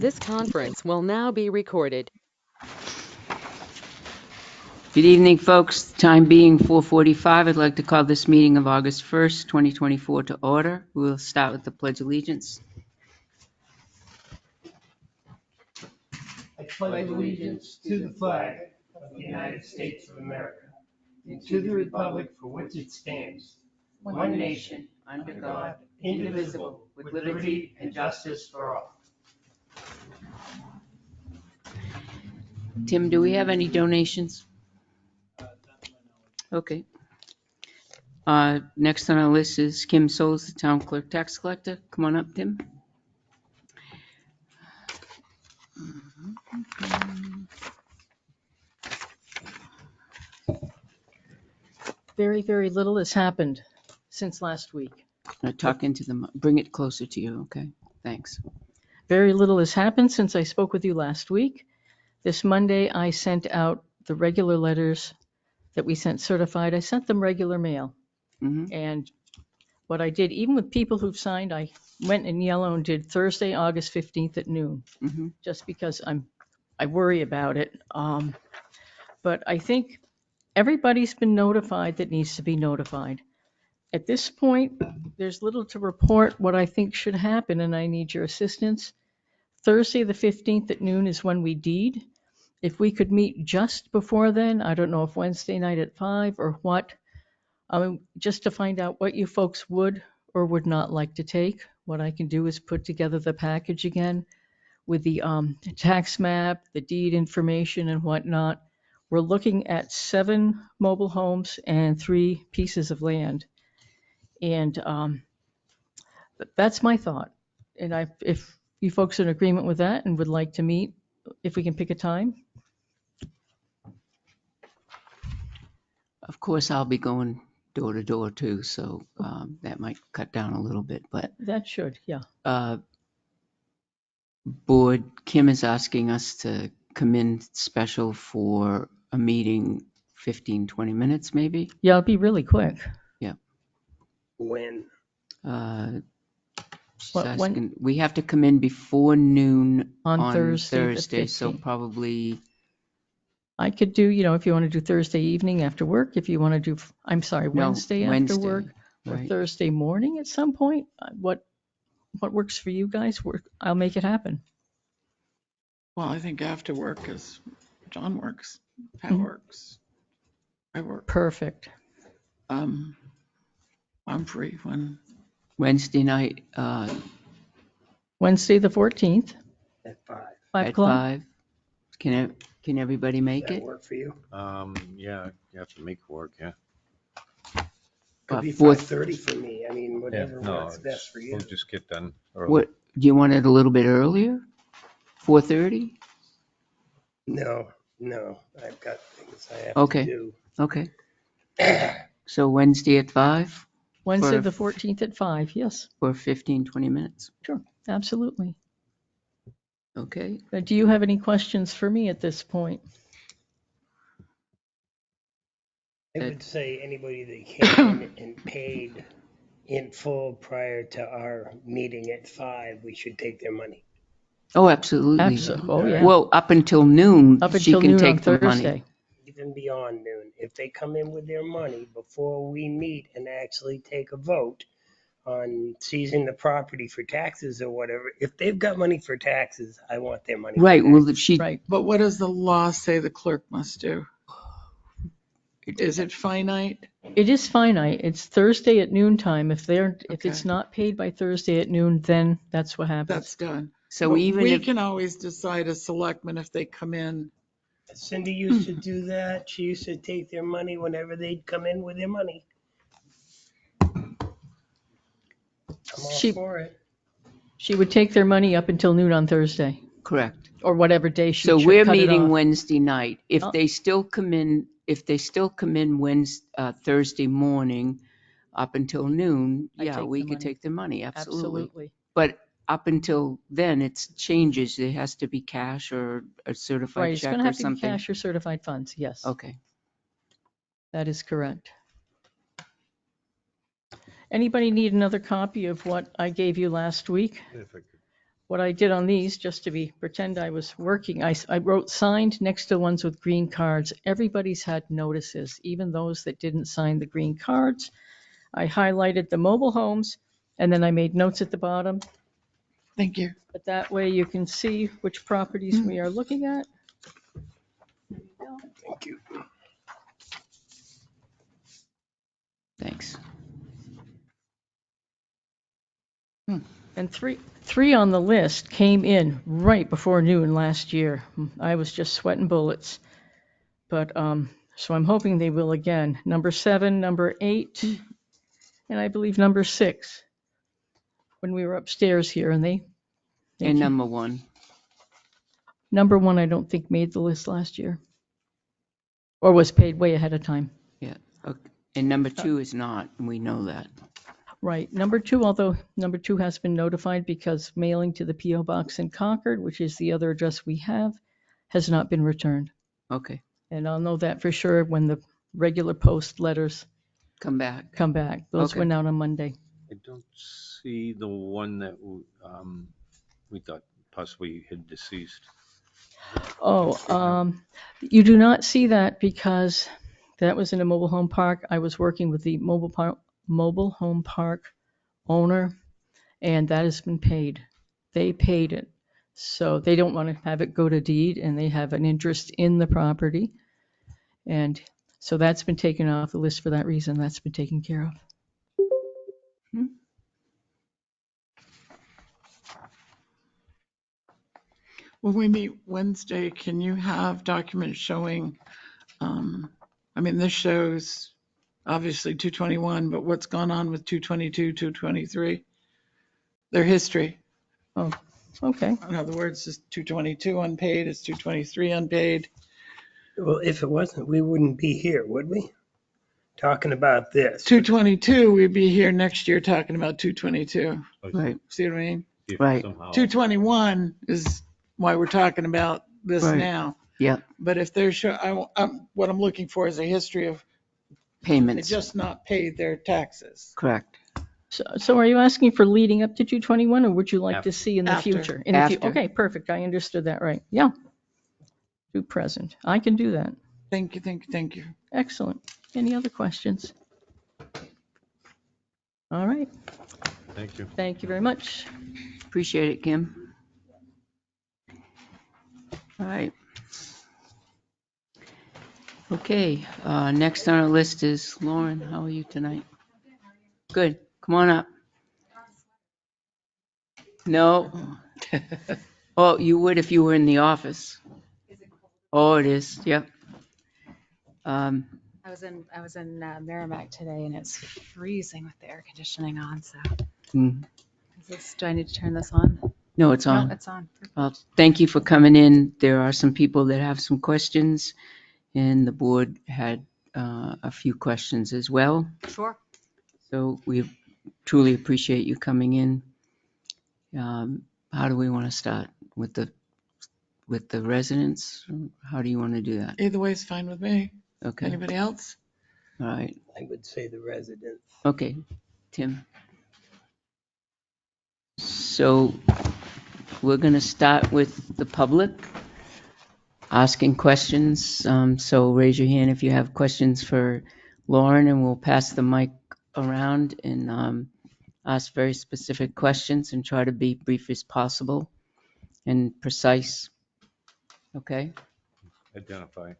This conference will now be recorded. Good evening, folks. Time being 4:45, I'd like to call this meeting of August 1st, 2024 to order. We'll start with the Pledge of Allegiance. I pledge allegiance to the flag of the United States of America and to the republic for which it stands, one nation, under God, indivisible, with liberty and justice for all. Tim, do we have any donations? Okay. Next on our list is Kim Souls, the Town Clerk Tax Collector. Come on up, Tim. Very, very little has happened since last week. Talk into the, bring it closer to you, okay? Thanks. Very little has happened since I spoke with you last week. This Monday, I sent out the regular letters that we sent certified. I sent them regular mail. Mhm. And what I did, even with people who've signed, I went in yellow and did Thursday, August 15th at noon, Mhm. just because I worry about it. But I think everybody's been notified that needs to be notified. At this point, there's little to report what I think should happen, and I need your assistance. Thursday, the 15th at noon is when we deed. If we could meet just before then, I don't know if Wednesday night at 5 or what, just to find out what you folks would or would not like to take. What I can do is put together the package again with the tax map, the deed information and whatnot. We're looking at 7 mobile homes and 3 pieces of land. And that's my thought. And if you folks are in agreement with that and would like to meet, if we can pick a time. Of course, I'll be going door to door too, so that might cut down a little bit, but That should, yeah. Board, Kim is asking us to come in special for a meeting, 15, 20 minutes maybe. Yeah, it'll be really quick. When? She's When? asking, we have to come in before noon On Thursday, the so 15th. probably, I could do, if you want to do Thursday evening after work, if you want to do, Wednesday after work, or right? Thursday morning at some point. What works for you guys? I'll make it happen. Well, I think after work is, John works, Pat Mhm. works, I work. Perfect. I'm free when, Wednesday night Wednesday, the 14th, At 5. 5 at o'clock. 5. Can everybody make Does that it? work for you? Yeah, you have to make work, yeah. Could be 4th 5:30 for me. I mean, whatever No, works best for you. we'll just get done early. What, do you want it a little bit earlier? 4:30? No, I've got things I have Okay. to do. Okay. So Wednesday at 5 Wednesday, For- the 14th at 5. Yes, for 15, 20 minutes. sure. Absolutely. Okay. Do you have any questions for me at this point? I would say anybody that came and paid in full prior to our meeting at 5, we should take their money. Oh, absolutely. Absolutely. Oh, yeah. Well, up until noon, Up she until can noon on take the money. Thursday. Even beyond noon. If they come in with their money before we meet and actually take a vote on seizing the property for taxes or whatever, if they've got money for taxes, I want their money. Right, for well, taxes. she, Right. but what does the law say the clerk must do? Is it finite? It is finite. It's Thursday at noon time. If it's Okay. not paid by Thursday at noon, then that's what happens. That's done. so But even we if, can always decide as selectmen if they come in. Cindy used to do that. She used to take their money whenever they'd come in with their money. I'm all She- for it. She would take their money up until noon on Thursday, correct. or whatever day she So cut we're it meeting off. Wednesday night. If Oh. they still come in, Thursday morning up until noon, I yeah, take we the could money. take the money, absolutely. Absolutely. But up until then, it's changes. It has to be cash or a certified Right. It's check going to or have to be something. cash or certified funds. Yes, Okay. that is correct. Anybody need another copy of what I gave you last week? If I could what I did on these, just to pretend I was working, I wrote signed next to ones with green cards. Everybody's had notices, even those that didn't sign the green cards. I highlighted the mobile homes, and then I made notes at the bottom. Thank you. But that way you can see which properties we are looking at. Thank you. Thanks. And three on the list came in right before noon last year. I was just sweating bullets. But so I'm hoping they will again. Number 7, number 8, and I believe number 6. When we were upstairs here, and they And number 1. number 1 I don't think made the list last year, or was paid way ahead of time. Yeah. Okay. And number 2 is not, and we know that. Right. Number 2, although number 2 has been notified because mailing to the P.O. Box in Concord, which is the other address we have, has not been returned. Okay. And I'll know that for sure when the regular post letters Come back. come back. Those Okay. went out on Monday. I don't see the one that we thought possibly had deceased. Oh, you do not see that because that was in a mobile home park. I was working with the mobile home park owner, and that has been paid. They paid it. So they don't want to have it go to deed, and they have an interest in the property. And so that's been taken off the list for that reason. That's been taken care of. When we meet Wednesday, can you have documents showing, this shows obviously 221, but what's gone on with 222, 223? Their history. Oh, okay. In other words, it's 222 unpaid, it's 223 unpaid. Well, if it wasn't, we wouldn't be here, would we? Talking about this. 222, we'd be here next year talking about 222. Right. See what I mean? See if Right. somehow- 221 is why we're talking about this Right. now. Yeah. But if they're what I'm looking for is a history of they Payments. just not paid their taxes. Correct. So are you asking for leading up to 221, or would you like to see in the After. future? After. Okay, perfect. I understood that right. Yeah. Do present. I can do that. Thank you. Excellent. Any other questions? All right. Thank you. Thank you very much. Appreciate it, Kim. All right. Okay, next on our list is Lauren. How are you tonight? Good. Come on up. No. Oh, you would if you were in the office. Oh, it is. Yep. I was in Merrimack today, and it's freezing with the air conditioning on. So, do I need to turn this on? No, it's on. No, it's on. Thank you for coming in. There are some people that have some questions, and the board had a few questions as well. Sure. So we truly appreciate you coming in. How do we want to start with the residents? How do you want to do that? Either way is fine with me. Okay. Anybody else? All right. I would say the residents. Okay, Tim. So we're going to start with the public asking questions. So raise your hand if you have questions for Lauren, and we'll pass the mic around and ask very specific questions and try to be brief as possible and precise. Okay? Identify.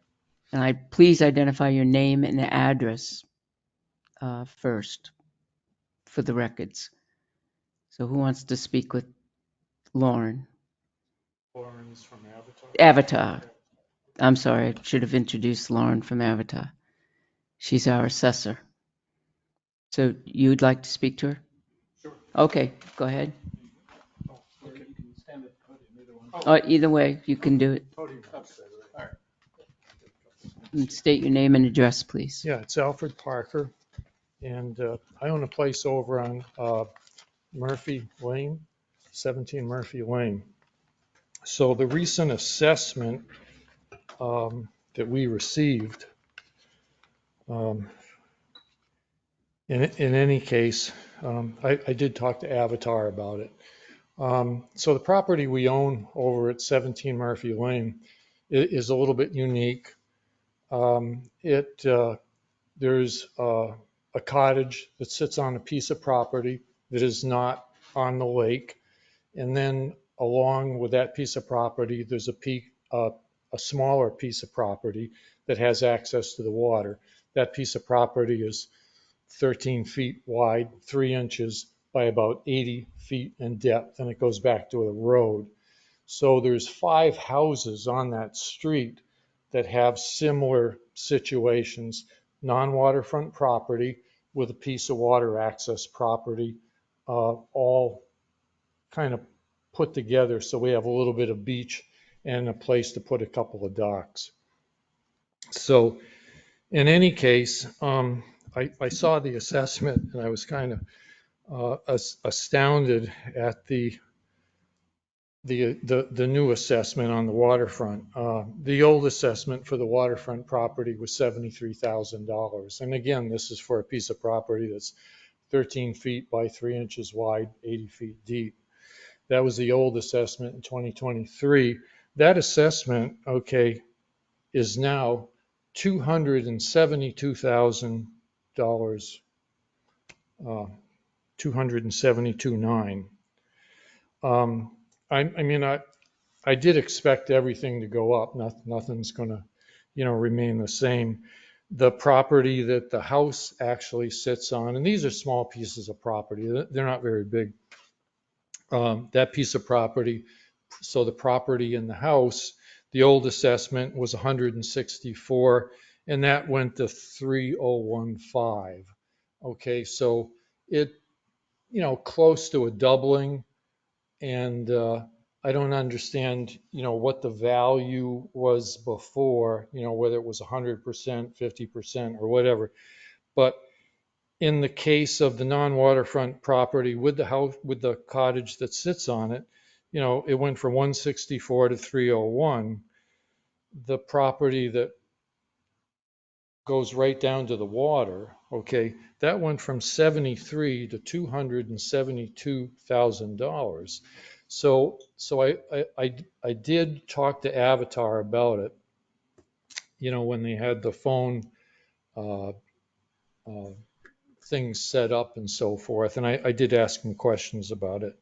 And please identify your name and address first for the records. So who wants to speak with Lauren? Lauren's from Avatar. Avatar. I'm sorry, I should have introduced Lauren from Avatar. She's our assessor. So you'd like to speak to her? Sure. Okay, go ahead. Oh, okay. You can stand at the podium, either one. Either way, you can do it. Podium. All right. And state your name and address, please. Yeah, it's Alfred Parker, and I own a place over on Murphy Lane, 17 Murphy Lane. So the recent assessment that we received, in any case, I did talk to Avatar about it. So the property we own over at 17 Murphy Lane is a little bit unique. There's a cottage that sits on a piece of property that is not on the lake. And then along with that piece of property, there's a smaller piece of property that has access to the water. That piece of property is 13 feet wide, 3 inches by about 80 feet in depth, and it goes back to a road. So there's 5 houses on that street that have similar situations, non-waterfront property with a piece of water access property, all kind of put together so we have a little bit of beach and a place to put a couple of docks. So in any case, I saw the assessment and I was kind of astounded at the new assessment on the waterfront. The old assessment for the waterfront property was $73,000. And again, this is for a piece of property that's 13 feet by 3 inches wide, 80 feet deep. That was the old assessment in 2023. That assessment, okay, is now $272,000, $272,900. I mean, I did expect everything to go up. Nothing's going to, remain the same. The property that the house actually sits on, and these are small pieces of property, they're not very big. That piece of property, so the property in the house, the old assessment was 164, and that went to 3015. Okay, so it, close to a doubling, and I don't understand, what the value was before, whether it was 100%, 50%, or whatever. But in the case of the non-waterfront property with the house, with the cottage that sits on it, it went from 164 to 301. The property that goes right down to the water, okay, that went from 73 to $272,000. So I did talk to Avatar about it, when they had the phone uh, things set up and so forth, and I did ask them questions about it.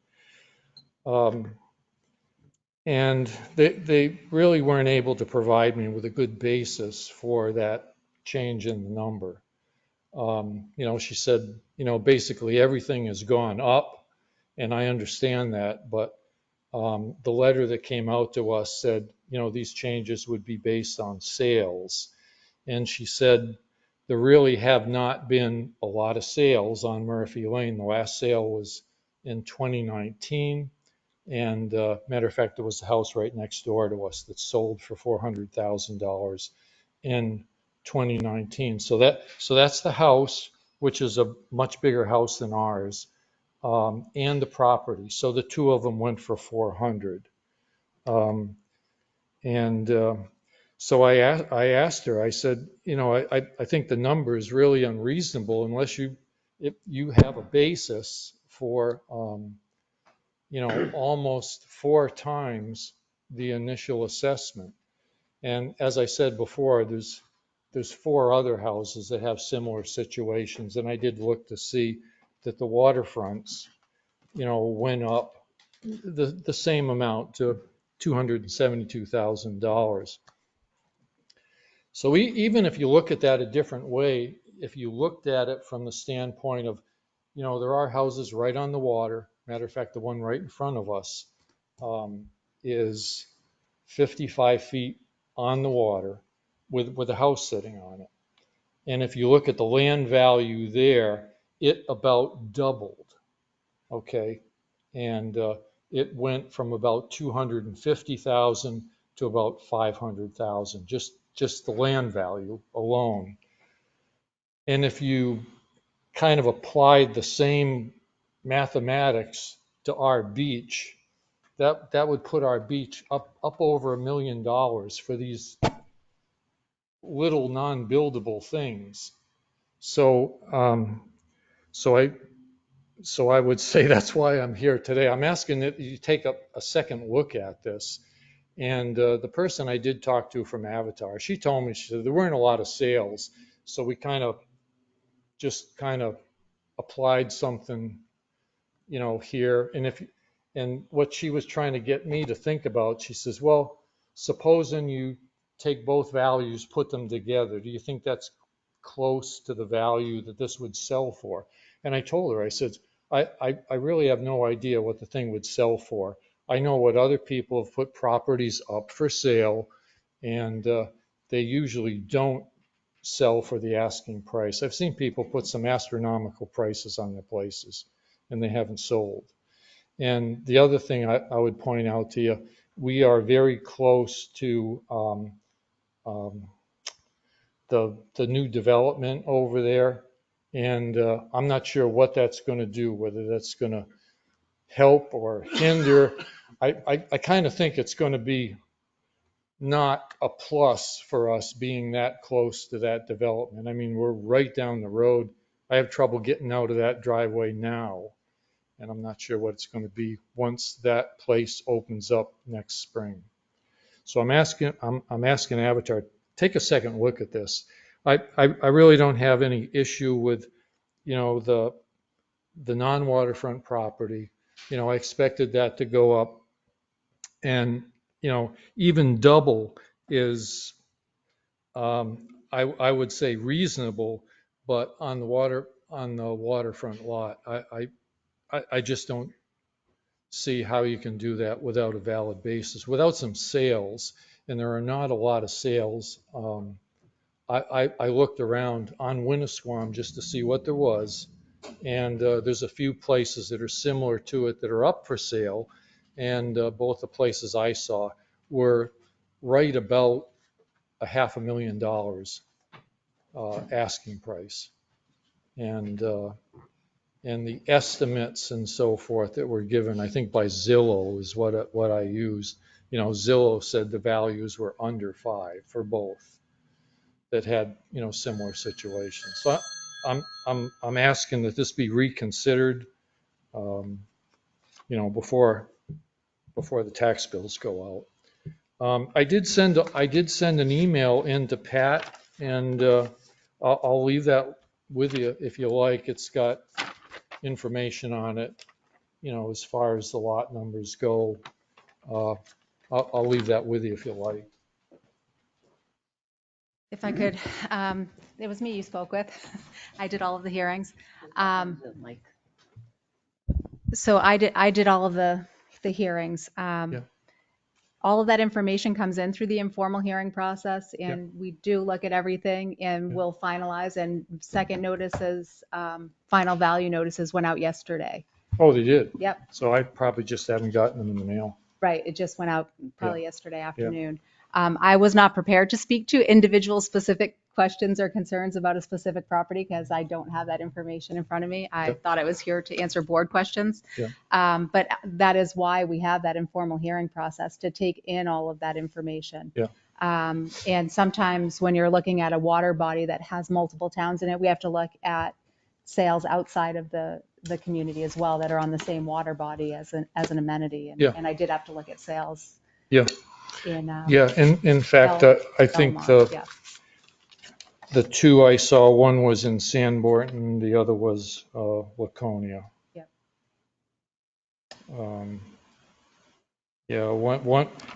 And they really weren't able to provide me with a good basis for that change in the number. She said, basically everything has gone up, and I understand that, but the letter that came out to us said, these changes would be based on sales. And she said, there really have not been a lot of sales on Murphy Lane. The last sale was in 2019. And matter of fact, there was a house right next door to us that sold for $400,000 in 2019. So that's the house, which is a much bigger house than ours, and the property. So the two of them went for 400. So I asked her. I said, I think the number is really unreasonable unless if you have a basis for almost 4 times the initial assessment. And as I said before, there's 4 other houses that have similar situations, and I did look to see that the waterfronts, went up the same amount to $272,000. So even if you look at that a different way, if you looked at it from the standpoint of, there are houses right on the water. Matter of fact, the one right in front of us is 55 feet on the water with a house sitting on it. And if you look at the land value there, it about doubled. Okay. And it went from about 250,000 to about 500,000, just the land value alone. And if you kind of applied the same mathematics to our beach, that would put our beach up over $1 million for these little non-buildable things. So So I would say that's why I'm here today. I'm asking that you take a second look at this. And the person I did talk to from Avatar, she told me, she said there weren't a lot of sales. So we just kind of applied something, here. And what she was trying to get me to think about, she says, well, supposing you take both values, put them together, do you think that's close to the value that this would sell for? And I told her, I said, I really have no idea what the thing would sell for. I know what other people have put properties up for sale, and they usually don't sell for the asking price. I've seen people put some astronomical prices on their places, and they haven't sold. And the other thing I would point out to you, we are very close to um, the new development over there, and I'm not sure what that's going to do, whether that's going to help or hinder. I kind of think it's going to be not a plus for us being that close to that development. I mean, we're right down the road. I have trouble getting out of that driveway now, and I'm not sure what it's going to be once that place opens up next spring. So I'm asking Avatar, take a second look at this. I really don't have any issue with, the non-waterfront property. I expected that to go up, and even double is, I would say, reasonable, but on the waterfront lot, I just don't see how you can do that without a valid basis, without some sales, and there are not a lot of sales. I looked around on Winnisquam just to see what there was, and there's a few places that are similar to it that are up for sale, and both the places I saw were right about $500,000 asking price, and the estimates and so forth that were given, I think by Zillow is what I used. Zillow said the values were under 5 for both that had similar situations. So I'm asking that this be reconsidered, before the tax bills go out. I did send an email in to Pat, and I'll leave that with you if you like. It's got information on it, as far as the lot numbers go. I'll leave that with you if you like. If I could, it was me you spoke with. I did all of the hearings. So I did all of the hearings. Yeah. All of that information comes in through the informal hearing process, and we do look at everything, and we'll finalize. And second notices, final value notices went out yesterday. Oh, they did? Yep. So I probably just haven't gotten them in the mail. Right. It just went out probably yesterday afternoon. I was not prepared to speak to individual specific questions or concerns about a specific property because I don't have that information in front of me. I thought I was here to answer board questions. But that is why we have that informal hearing process, to take in all of that information. And sometimes when you're looking at a water body that has multiple towns in it, we have to look at sales outside of the community as well that are on the same water body as an amenity. And I did have to look at sales. In fact, I think the two I saw, one was in Sanborn, the other was Laconia.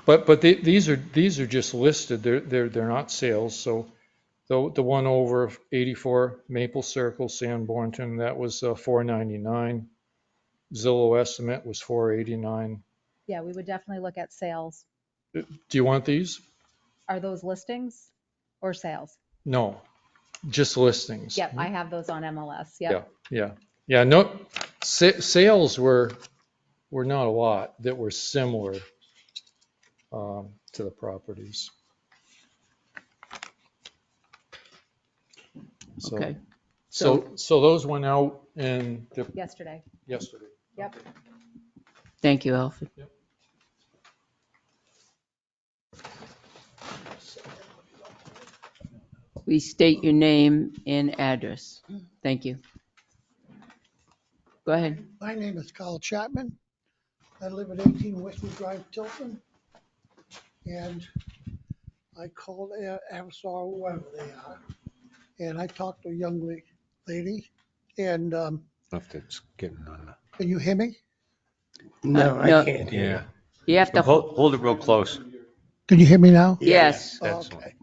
But these are just listed. They're not sales. So the one over 84 Maple Circle, Sanbornton, that was $499. Zillow estimate was $489. Yeah, we would definitely look at sales. Do you want these? Are those listings or sales? No, just listings. Yep, I have those on MLS. Yeah. No, sales were not a lot that were similar to the properties. So, Okay. So those went out in yesterday. Yep. Thank you, Alfred. Yep. Please state your name and address. Thank you. Go ahead. My name is Carl Chapman. I live at 18 Westwood Drive, Tilton. And I called Avatar, whoever they are, and I talked to a young lady. And If that's getting on can you hear me? No, No. I can't the, hear yeah. You have to, Hold it real close. Can you hear me now? yes. Oh, That's okay.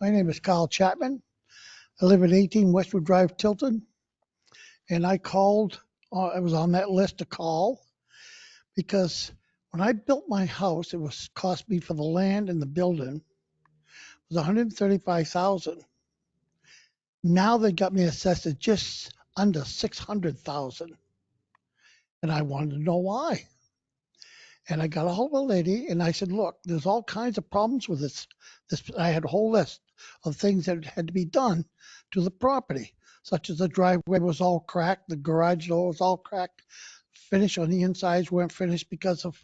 My name is Carl Chapman. I live at 18 Westwood Drive, Tilton. And I called, I was on that list to call because when I built my house, it was cost me for the land and the building was 135,000. Now they got me assessed at just under 600,000. And I wanted to know why. And I got a hold of a lady and I said, look, there's all kinds of problems with this. I had a whole list of things that had to be done to the property, such as the driveway was all cracked, the garage door was all cracked, finish on the insides weren't finished because of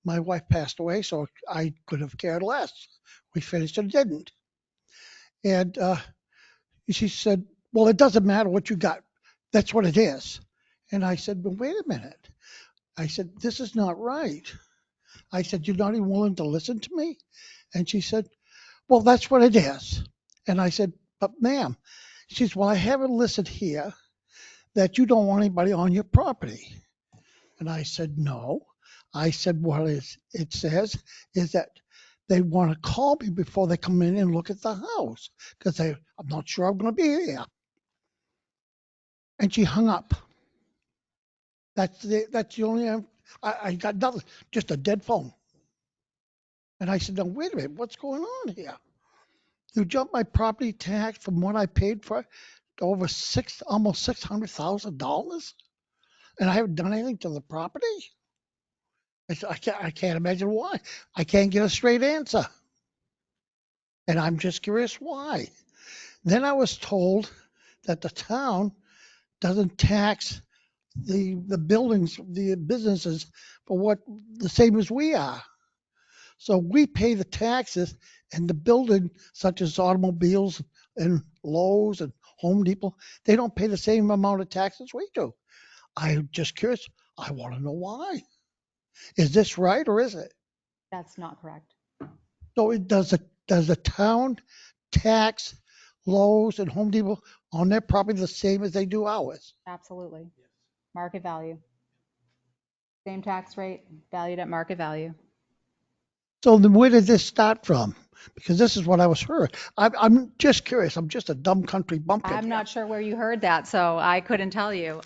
my wife passed away, so I could have cared less. We finished and didn't. And she said, well, it doesn't matter what you got. That's what it is. And I said, but wait a minute. I said, this is not right. I said, you're not even willing to listen to me? And she said, well, that's what it is. And I said, but ma'am, she says, well, I haven't listed here that you don't want anybody on your property. And I said, no. I said, what it says is that they want to call me before they come in and look at the house because I'm not sure I'm going to be here. And she hung up. That's the only, I got nothing, just a dead phone. And I said, no, wait a minute, what's going on here? You jumped my property tax from what I paid for to over almost $600,000, and I haven't done anything to the property. I can't imagine why. I can't get a straight answer, and I'm just curious why. Then I was told that the town doesn't tax the buildings, the businesses for what the same as we are. So we pay the taxes, and the building, such as automobiles and Lowe's and Home Depot, they don't pay the same amount of taxes we do. I'm just curious. I want to know why. Is this right or is it? That's not correct. So does the town tax Lowe's and Home Depot on their property the same as they do ours? Absolutely. Market value. Same tax rate, valued at market value. So then where did this start from? Because this is what I was heard. I'm just curious. I'm just a dumb country bumpkin. I'm not sure where you heard that, so I couldn't tell you.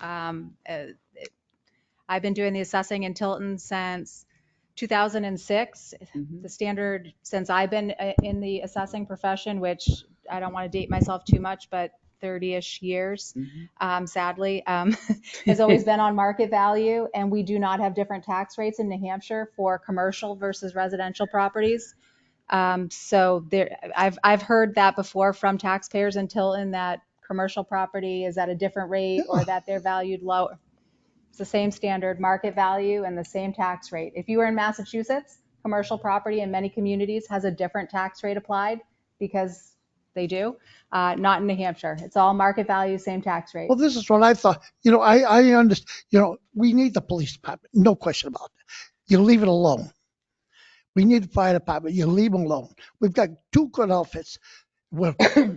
I've been doing the assessing in Tilton since 2006. The standard since I've been in the assessing profession, which I don't want to date myself too much, but 30-ish years, sadly, has always been on market value. And we do not have different tax rates in New Hampshire for commercial versus residential properties. So there, I've heard that before from taxpayers in Tilton that commercial property is at a different rate or that they're valued low. It's the same standard market value and the same tax rate. If you were in Massachusetts, commercial property in many communities has a different tax rate applied because they do. Not in New Hampshire. It's all market value, same tax rate. Well, this is what I thought. I understand. We need the police department. No question about it. You leave it alone. We need the fire department. You leave them alone. We've got two good outfits. We're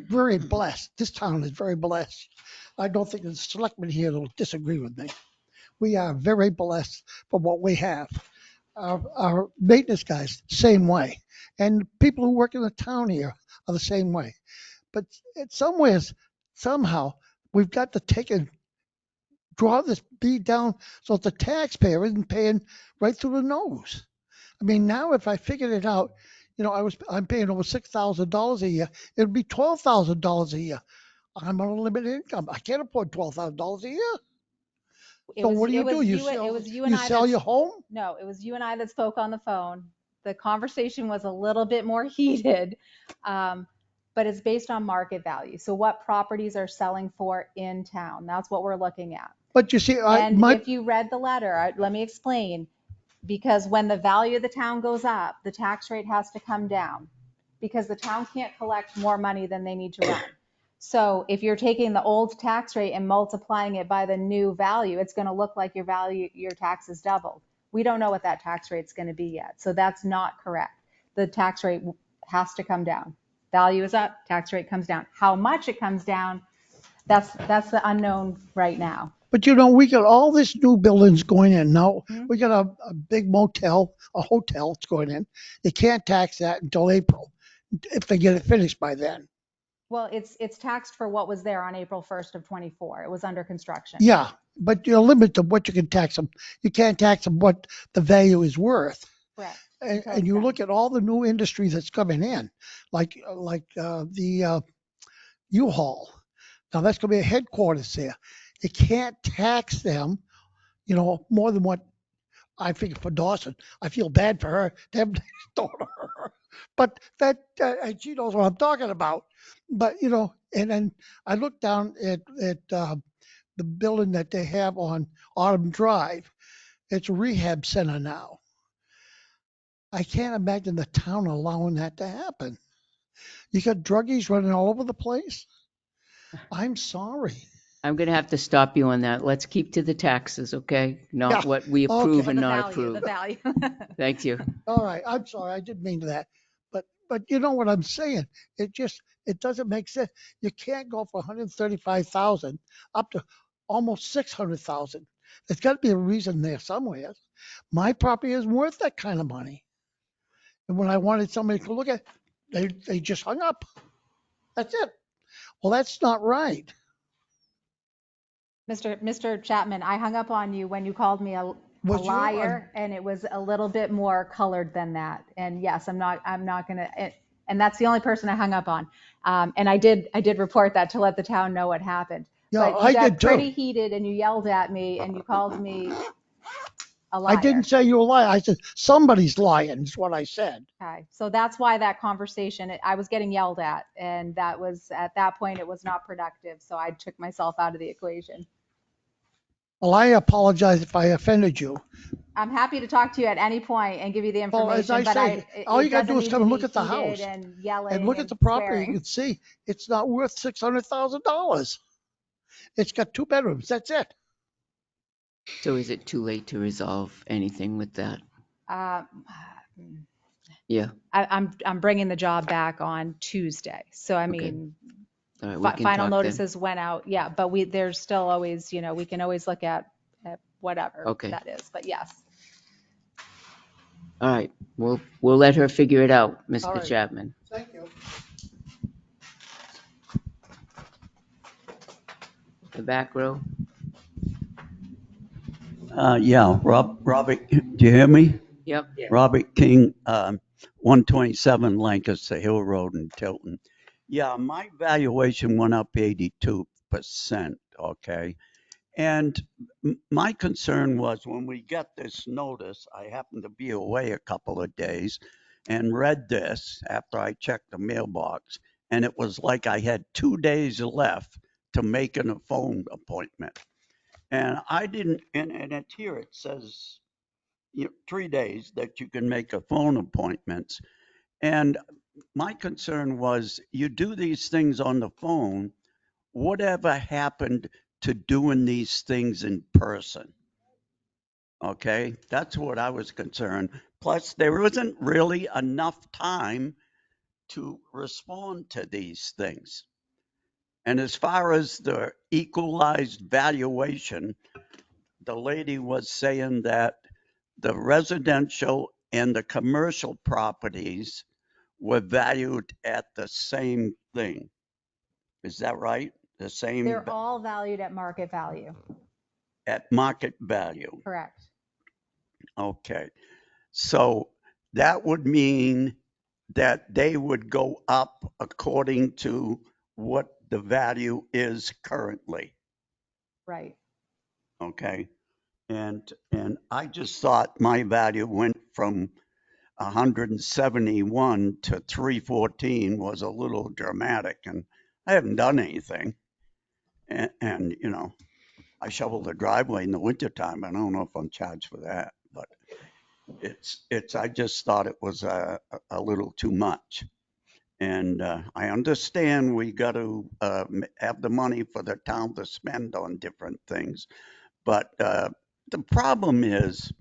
very blessed. This town is very blessed. I don't think the selectmen here will disagree with me. We are very blessed for what we have. Our maintenance guys, same way. And people who work in the town here are the same way. But somehow, we've got to take and draw this bead down so the taxpayer isn't paying right through the nose. I mean, now if I figured it out, I'm paying over $6,000 a year. It'd be $12,000 a year. I'm on a limited income. I can't afford $12,000 a year. So what do you do? You sell your home? No, it was you and I that spoke on the phone. The conversation was a little bit more heated, but it's based on market value. So what properties are selling for in town? That's what we're looking at. But you see, if you read the letter, let me explain. Because when the value of the town goes up, the tax rate has to come down because the town can't collect more money than they need to run. So if you're taking the old tax rate and multiplying it by the new value, it's going to look like your tax is doubled. We don't know what that tax rate's going to be yet. So that's not correct. The tax rate has to come down. Value is up, tax rate comes down. How much it comes down, that's the unknown right now. But we got all this new buildings going in now. Mhm. We got a big motel, a hotel that's going in. They can't tax that until April, if they get it finished by then. Well, it's taxed for what was there on April 1st of 24. It was under construction. Yeah, but you're limited to what you can tax them. You can't tax them what the value is worth. Correct. And you look at all the new industry that's coming in, like the U-Haul. Now that's going to be a headquarters there. You can't tax them, more than what I figure for Dawson. I feel bad for her. Damn, daughter. But and she knows what I'm talking about. But and then I look down at the building that they have on Autumn Drive. It's a rehab center now. I can't imagine the town allowing that to happen. You got druggies running all over the place. I'm sorry. I'm going to have to stop you on that. Let's keep to the taxes, okay? Not Yeah, what we approve okay. and The not value, approve. the value. Thank you. All right. I'm sorry. I didn't mean that. But you know what I'm saying? It doesn't make sense. You can't go from 135,000 up to almost 600,000. There's got to be a reason there somewhere. My property isn't worth that kind of money. And when I wanted somebody to look at it, they just hung up. That's it. Well, that's not right. Mr. Chapman, I hung up on you when you called me a Was you? liar, and it was a little bit more colored than that. And yes, I'm not gonna, and that's the only person I hung up on. And I did report that to let the town know what happened. Yeah, But I you got did too. pretty heated and you yelled at me and you called me a liar. I didn't say you were lying. I said somebody's lying is what I said. Okay, so that's why that conversation, I was getting yelled at, and that was, at that point, it was not productive. So I took myself out of the equation. Well, I apologize if I offended you. I'm happy to talk to you at any point and give you the Well, as information, I but say, all you got to do is doesn't come and need look to at the be heated house and yelling and look at the property. You swearing. can see it's not worth $600,000. It's got 2 bedrooms. That's it. So is it too late to resolve anything with that? Uh, Yeah. I'm bringing the job back on Tuesday. So, I mean, All right, we can final talk notices went out. Yeah, but there's still always, we can always look at whatever Okay. that is. But yes. All right, we'll let her figure it out, All Mr. right. Chapman. Thank you. The back row. Yeah, Robert, do you hear me? Yep. Robert King, 127 Lancaster Hill Road in Tilton. Yeah, my valuation went up 82%, okay? And my concern was when we got this notice, I happened to be away a couple of days and read this after I checked the mailbox, and it was like I had 2 days left to make a phone appointment. And I didn't, and it's here, it says 3 days that you can make a phone appointments. And my concern was you do these things on the phone, whatever happened to doing these things in person? Okay, that's what I was concerned. Plus, there isn't really enough time to respond to these things. And as far as the equalized valuation, the lady was saying that the residential and the commercial properties were valued at the same thing. Is that right? The same They're all valued at market value. at market value. Correct. Okay. So that would mean that they would go up according to what the value is currently. Right. Okay. And I just thought my value went from 171 to 314 was a little dramatic, and I haven't done anything. And I shoveled the driveway in the wintertime. I don't know if I'm charged for that, but I just thought it was a little too much. And I understand we got to have the money for the town to spend on different things. But the problem is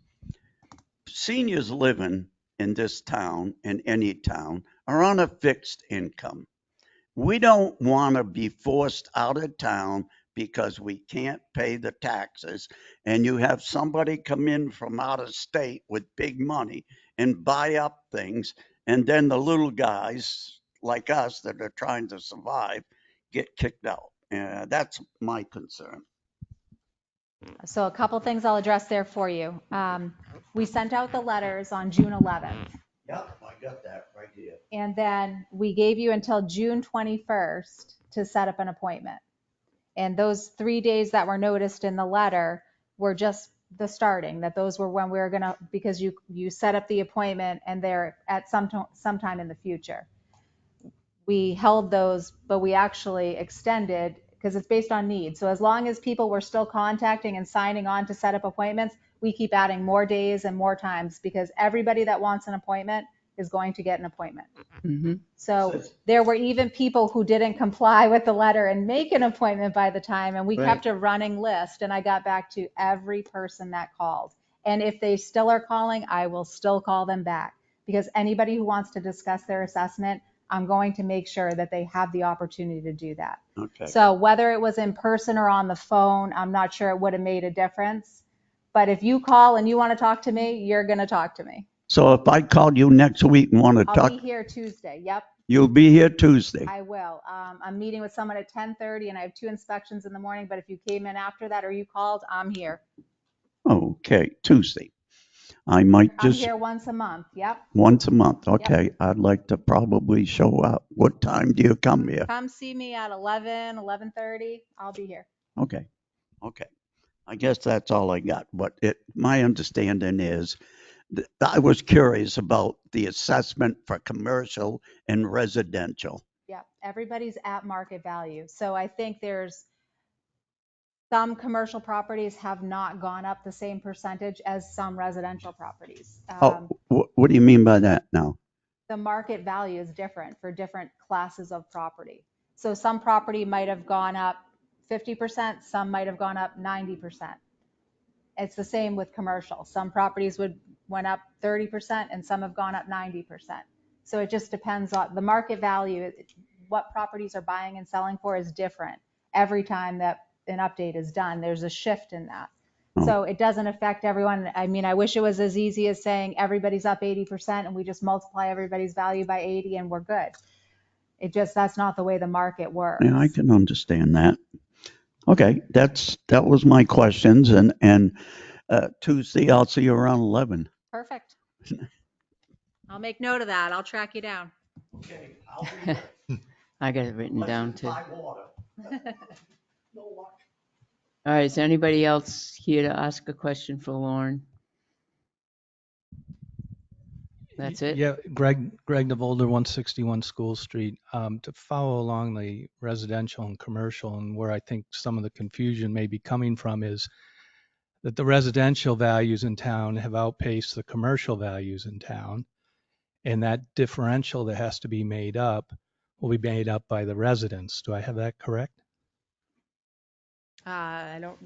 seniors living in this town, in any town, are on a fixed income. We don't want to be forced out of town because we can't pay the taxes. And you have somebody come in from out of state with big money and buy up things. And then the little guys like us that are trying to survive get kicked out. That's my concern. So a couple things I'll address there for you. We sent out the letters on June 11th. Yep, I got that right here. And then we gave you until June 21st to set up an appointment. And those 3 days that were noticed in the letter were just the starting, that those were when we were gonna, because you set up the appointment and they're at sometime in the future. We held those, but we actually extended because it's based on need. So as long as people were still contacting and signing on to set up appointments, we keep adding more days and more times because everybody that wants an appointment is going to get an appointment. Mhm. So there were even people who didn't comply with the letter and make an appointment by the time, and we Right. kept a running list, and I got back to every person that called. And if they still are calling, I will still call them back because anybody who wants to discuss their assessment, I'm going to make sure that they have the opportunity to do that. Okay. So whether it was in person or on the phone, I'm not sure it would have made a difference. But if you call and you want to talk to me, you're going to talk to me. So if I called you next week and want to I'll talk, be here Tuesday. Yep, you'll be here Tuesday. I will. I'm meeting with someone at 10:30 and I have 2 inspections in the morning, but if you came in after that or you called, I'm here. Okay, Tuesday. I might I'm just here once a month. Yep. once a month. Okay, I'd like to probably show up. What time do you come here? Come see me at 11, 11:30. I'll be here. Okay, okay. I guess that's all I got. But my understanding is that I was curious about the assessment for commercial and residential. Yep. Everybody's at market value. So I think there's some commercial properties have not gone up the same percentage as some residential properties. Oh, what do you mean by that now? The market value is different for different classes of property. So some property might have gone up 50%, some might have gone up 90%. It's the same with commercial. Some properties went up 30% and some have gone up 90%. So it just depends on the market value. What properties are buying and selling for is different every time that an update is done. There's a shift in that. So it doesn't affect everyone. I mean, I wish it was as easy as saying everybody's up 80% and we just multiply everybody's value by 80 and we're good. That's not the way the market works. Yeah, I can understand that. Okay, that was my questions, and Tuesday I'll see you around 11. Perfect. I'll make note of that. I'll track you down. Okay, I'll be there. I got it written down too. Buy water. No luck. All right, is anybody else here to ask a question for Lauren? That's it? Yeah, Greg DeVolder, 161 School Street. To follow along the residential and commercial, and where I think some of the confusion may be coming from is that the residential values in town have outpaced the commercial values in town. And that differential that has to be made up will be made up by the residents. Do I have that correct? I don't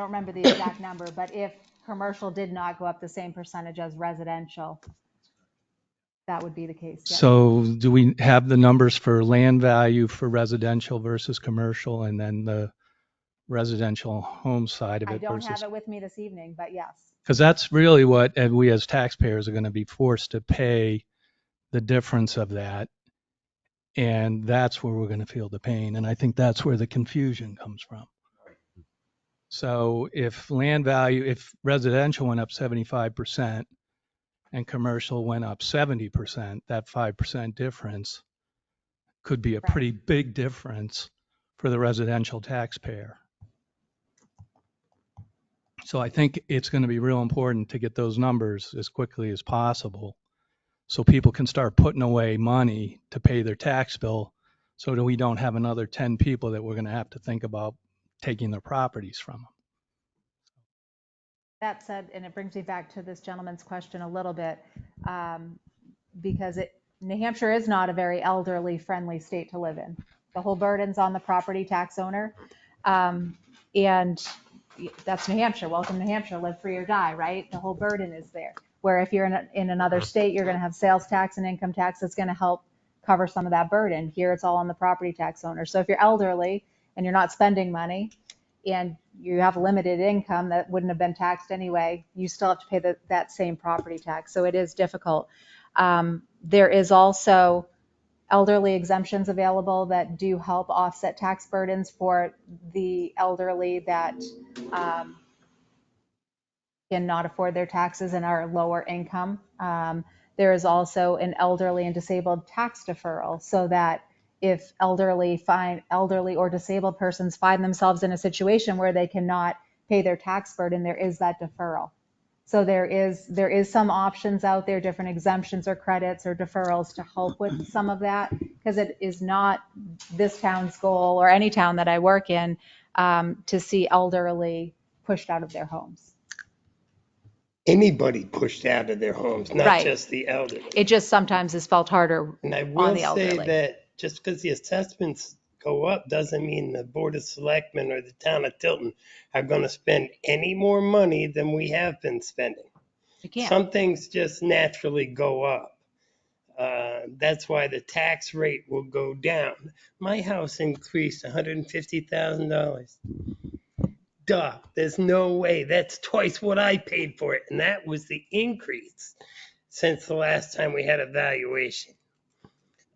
remember the exact number, but if commercial did not go up the same percentage as residential, that would be the case. Yes. So do we have the numbers for land value for residential versus commercial, and then the residential home side of I it don't versus? have it with me this evening, but yes. Because that's really what we as taxpayers are going to be forced to pay, the difference of that. And that's where we're going to feel the pain. And I think that's where the confusion comes from. So if residential went up 75% and commercial went up 70%, that 5% difference could be a pretty big difference for the residential taxpayer. So I think it's going to be real important to get those numbers as quickly as possible so people can start putting away money to pay their tax bill, so that we don't have another 10 people that we're going to have to think about taking their properties from them. That said, and it brings me back to this gentleman's question a little bit, because New Hampshire is not a very elderly friendly state to live in. The whole burden's on the property tax owner. And that's New Hampshire. Welcome to New Hampshire. Live free or die, right? The whole burden is there. Where if you're in another state, you're going to have sales tax and income tax that's going to help cover some of that burden. Here, it's all on the property tax owner. So if you're elderly and you're not spending money and you have limited income that wouldn't have been taxed anyway, you still have to pay that same property tax. So it is difficult. There is also elderly exemptions available that do help offset tax burdens for the elderly that cannot afford their taxes and are lower income. There is also an elderly and disabled tax deferral, so that if elderly or disabled persons find themselves in a situation where they cannot pay their tax burden, there is that deferral. So there is some options out there, different exemptions or credits or deferrals to help with some of that, because it is not this town's goal or any town that I work in to see elderly pushed out of their homes. Anybody pushed out of their homes, not Right. just the elderly. It just sometimes is felt harder And I on will the say elderly. that just because the assessments go up doesn't mean the Board of Selectmen or the town of Tilton are going to spend any more money than we have been spending. You can't. Some things just naturally go up. That's why the tax rate will go down. My house increased $150,000. Duh, there's no way. That's twice what I paid for it. And that was the increase since the last time we had a valuation.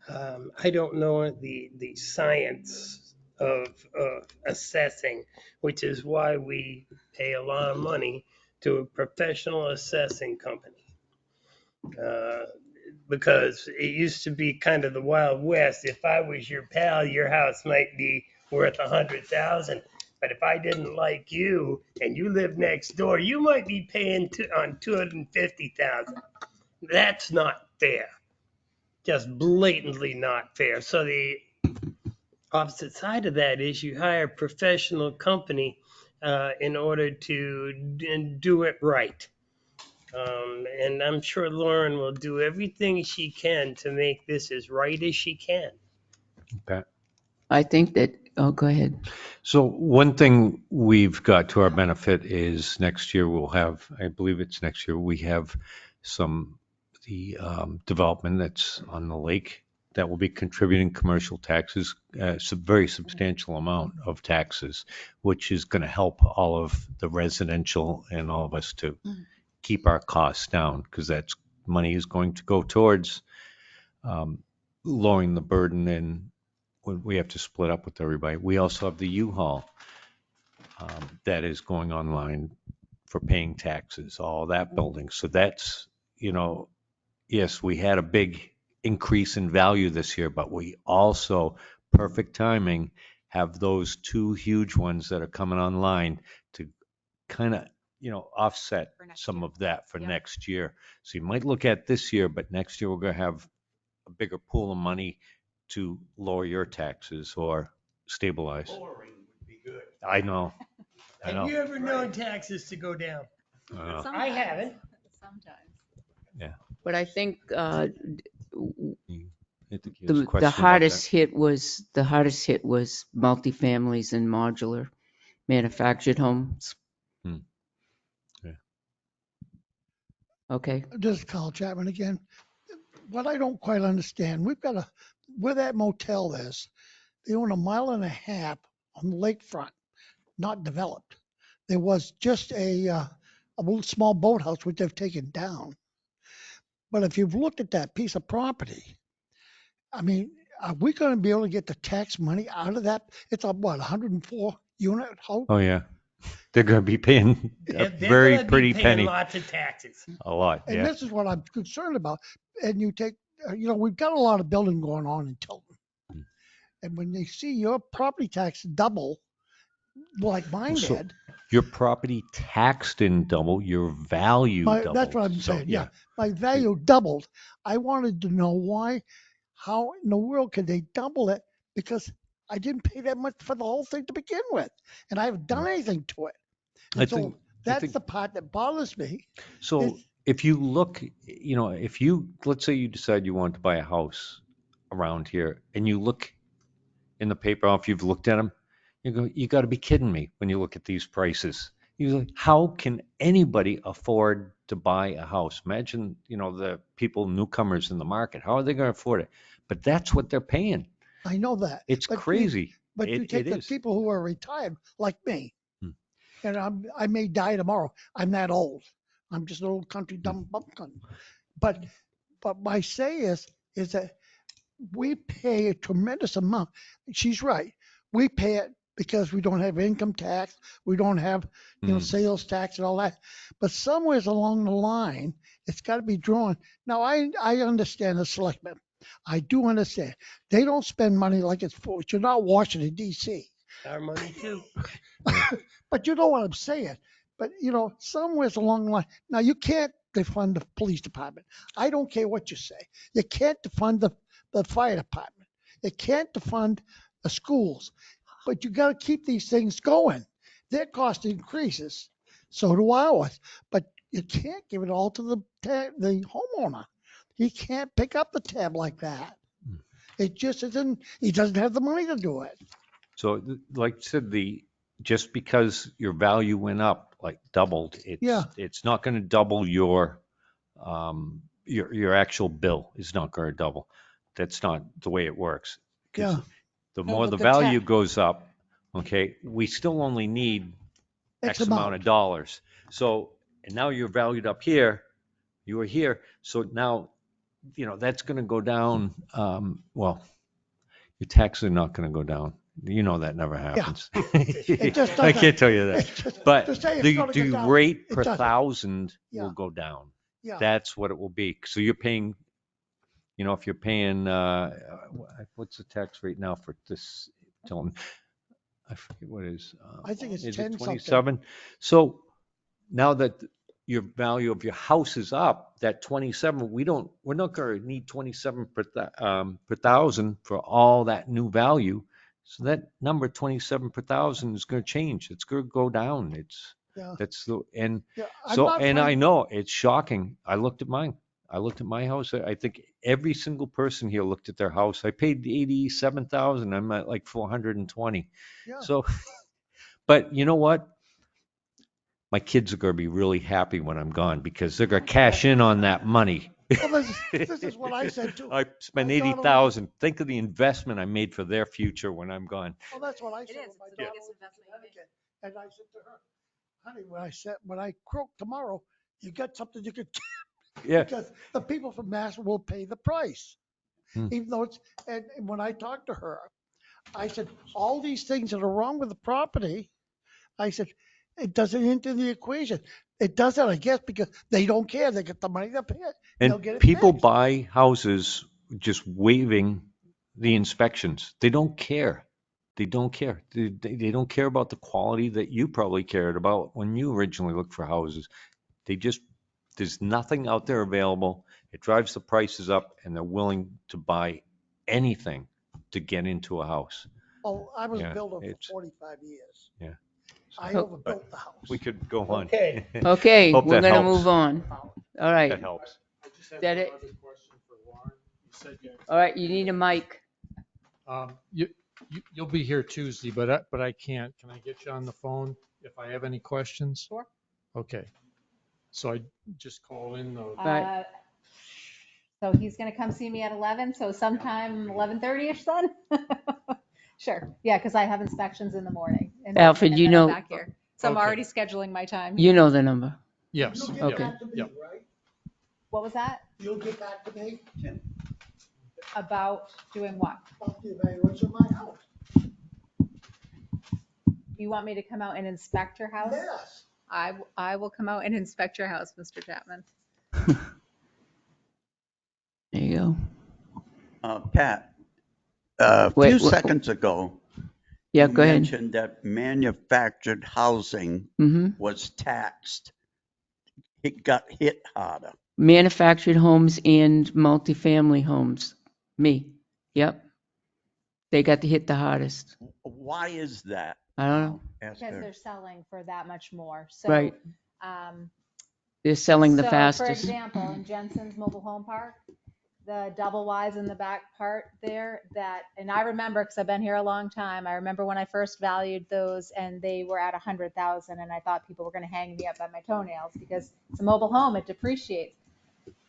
I don't know the science of assessing, which is why we pay a lot of money to a professional assessing company. Because it used to be kind of the Wild West. If I was your pal, your house might be worth 100,000. But if I didn't like you and you lived next door, you might be paying on 250,000. That's not fair. Just blatantly not fair. So the opposite side of that is you hire a professional company in order to do it right. And I'm sure Lauren will do everything she can to make this as right as she can. Pat? I think that, oh, go ahead. So one thing we've got to our benefit is next year we'll have, I believe it's next year, we have the development that's on the lake that will be contributing commercial taxes, a very substantial amount of taxes, which is going to help all of the residential and all of us to keep our costs down, because that's money is going to go towards lowering the burden and when we have to split up with everybody. We also have the U-Haul that is going online for paying taxes, all that building. So that's, yes, we had a big increase in value this year, but we also, perfect timing, have those two huge ones that are coming online to kind of, offset some of that for next year. So you might look at this year, but next year we're going to have a bigger pool of money to lower your taxes or stabilize. Lowering would be good. I know. Have you ever known taxes to go down? I haven't. Sometimes. But I think I think he has a the question about hardest hit was multifamilies and modular manufactured homes. Yeah. Okay. This is Carl Chapman again. What I don't quite understand, where that motel is, they own 1.5 miles on the lakefront, not developed. There was just a little small boathouse which they've taken down. But if you've looked at that piece of property, I mean, are we going to be able to get the tax money out of that? It's a 104 unit house. Oh, yeah. They're going to be paying a very pretty penny. Lots of taxes. A lot, And yeah. this is what I'm concerned about. And you take, we've got a lot of building going on in Tilton. And when they see your property tax double, like mine So did. your property tax didn't double, your value doubled. That's what I'm So, saying. Yeah. My value doubled. I wanted to know why, how in the world could they double it? Because I didn't pay that much for the whole thing to begin with. And I haven't done anything to it. And I so think- that's the part that bothers me. So is if you look, if you, let's say you decide you want to buy a house around here and you look in the paper, if you've looked at them, you go, you got to be kidding me when you look at these prices. You like, how can anybody afford to buy a house? Imagine, the people, newcomers in the market, how are they going to afford it? But that's what they're paying. I know that. It's But crazy. But you take It the is. people who are retired, like me, Hmm. and I may die tomorrow. I'm that old. I'm just an old country Hmm. dumb bumpkin. But my say is that we pay a tremendous amount. She's right. We pay it because we don't have income tax. We don't have, Hmm. sales tax and all that. But somewhere along the line, it's got to be drawn. Now, I understand the selectmen. I do understand. They don't spend money like it's for. You're not Washington, D.C. Our money too. But you know what I'm saying. But somewhere along the line. Now you can't defund the police department. I don't care what you say. You can't defund the fire department. You can't defund the schools. But you got to keep these things going. Their cost increases, so do ours. But you can't give it all to the homeowner. He can't pick up the tab like that. It just isn't. He doesn't have the money to do it. So like I said, just because your value went up, like doubled, Yeah. it's not going to double your actual bill is not going to double. That's not the way it works. 'Cause Yeah. the No, more but the the value tax- goes up, okay, we still only need X X amount amount. of dollars. So, and now you're valued up here, you are here. So now, that's going to go down. Well, your taxes are not going to go down. That never happens. It just I doesn't. can't tell you that. It's just, But to say it's the gonna go down, rate it per doesn't. thousand will Yeah. go down. Yeah. That's what it will be. So you're paying, if you're paying, what's the tax rate now for this, Tilton? I forget what it is. I think it's Is 10 it something. 27? So now that your value of your house is up, that 27, we're not going to need 27 per thousand for all that new value. So that number 27 per thousand is going to change. It's going to go down. Yeah. And Yeah. so, not and trying- I know it's shocking. I looked at mine. I looked at my house. I think every single person here looked at their house. I paid 87,000. I'm at like 420. Yeah. So, but you know what? My kids are going to be really happy when I'm gone because they're going to cash in on that money. Well, this is what I said too. I spent My daughter was- 80,000. Think of the investment I made for their future when I'm gone. Well, that's what I It said. is. when my It's the daughter biggest was in investment you make. Connecticut. And I said to her, honey, when I croak tomorrow, you got something you could Yeah. because the people from Mass will pay the price. Hmm. Even though and when I talked to her, I said, all these things that are wrong with the property, I said, it doesn't enter the equation. It doesn't, I guess, because they don't care. They get the money to pay it. They'll get And it people fixed. buy houses just waiving the inspections. They don't care. They don't care. They don't care about the quality that you probably cared about when you originally looked for houses. There's nothing out there available. It drives the prices up and they're willing to buy anything to get into a house. Well, I was Yeah, building for it's- 45 years. Yeah. I Oh. overbuilt the house. We could go on. Okay. Okay, Hope we're that gonna helps. move on. All right, That helps. I just have That one it? other question for Lauren. You said all right, you need a mic. you'll be here Tuesday, but I can't. Can I get you on the phone if I have any questions? Sure. Okay. So I just call in the. Right. So he's gonna come see me at 11, so sometime 11:30ish then? Sure, yeah, because I have inspections in the morning. and then- Alfred, and you then I'm know- back here. So I'm Okay. already scheduling my time. You know the number. Yes. You'll get Okay. back to me, Yep. right? What was that? You'll get back to me About doing what? about the evaluation of my house. You want me to come out and inspect your house? Yes. I will come out and inspect your house, Mr. Chapman. There you go. Pat, a Wait, few wh- seconds ago, Yeah, you go ahead. mentioned that manufactured housing Mm-hmm. was taxed. It got hit harder. Manufactured homes and multifamily homes. Me. Yep. They got to hit the hardest. Why is that? I don't know. Ask Because her. they're selling for that much more. So, Right. um, They're selling the So, fastest. for example, in Jensen's mobile home park, the double wides in the back part there and I remember, because I've been here a long time, I remember when I first valued those and they were at 100,000 and I thought people were going to hang me up by my toenails because it's a mobile home, it depreciates.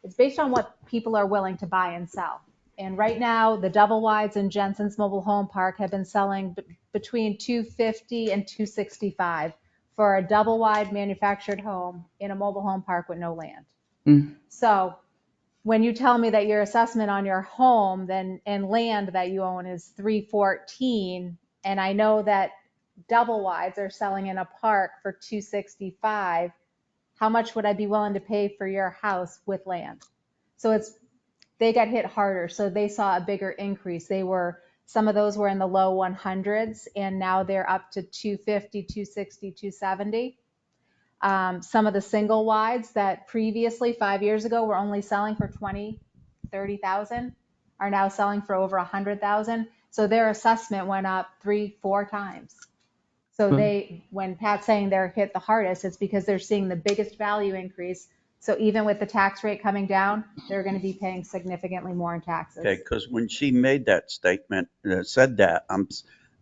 It's based on what people are willing to buy and sell. And right now, the double wides in Jensen's mobile home park have been selling between 250 and 265 for a double wide manufactured home in a mobile home park with no land. Mm. So when you tell me that your assessment on your home and land that you own is 314, and I know that double wides are selling in a park for 265, how much would I be willing to pay for your house with land? So they got hit harder. So they saw a bigger increase. Some of those were in the low 100s and now they're up to 250, 260, 270. Some of the single wides that previously 5 years ago were only selling for 20, 30,000 are now selling for over 100,000. So their assessment went up 3-4 times. So when Pat's saying they're hit the hardest, it's because they're seeing the biggest value increase. So even with the tax rate coming down, they're going to be paying significantly more in taxes. Okay, because when she made that statement, said that,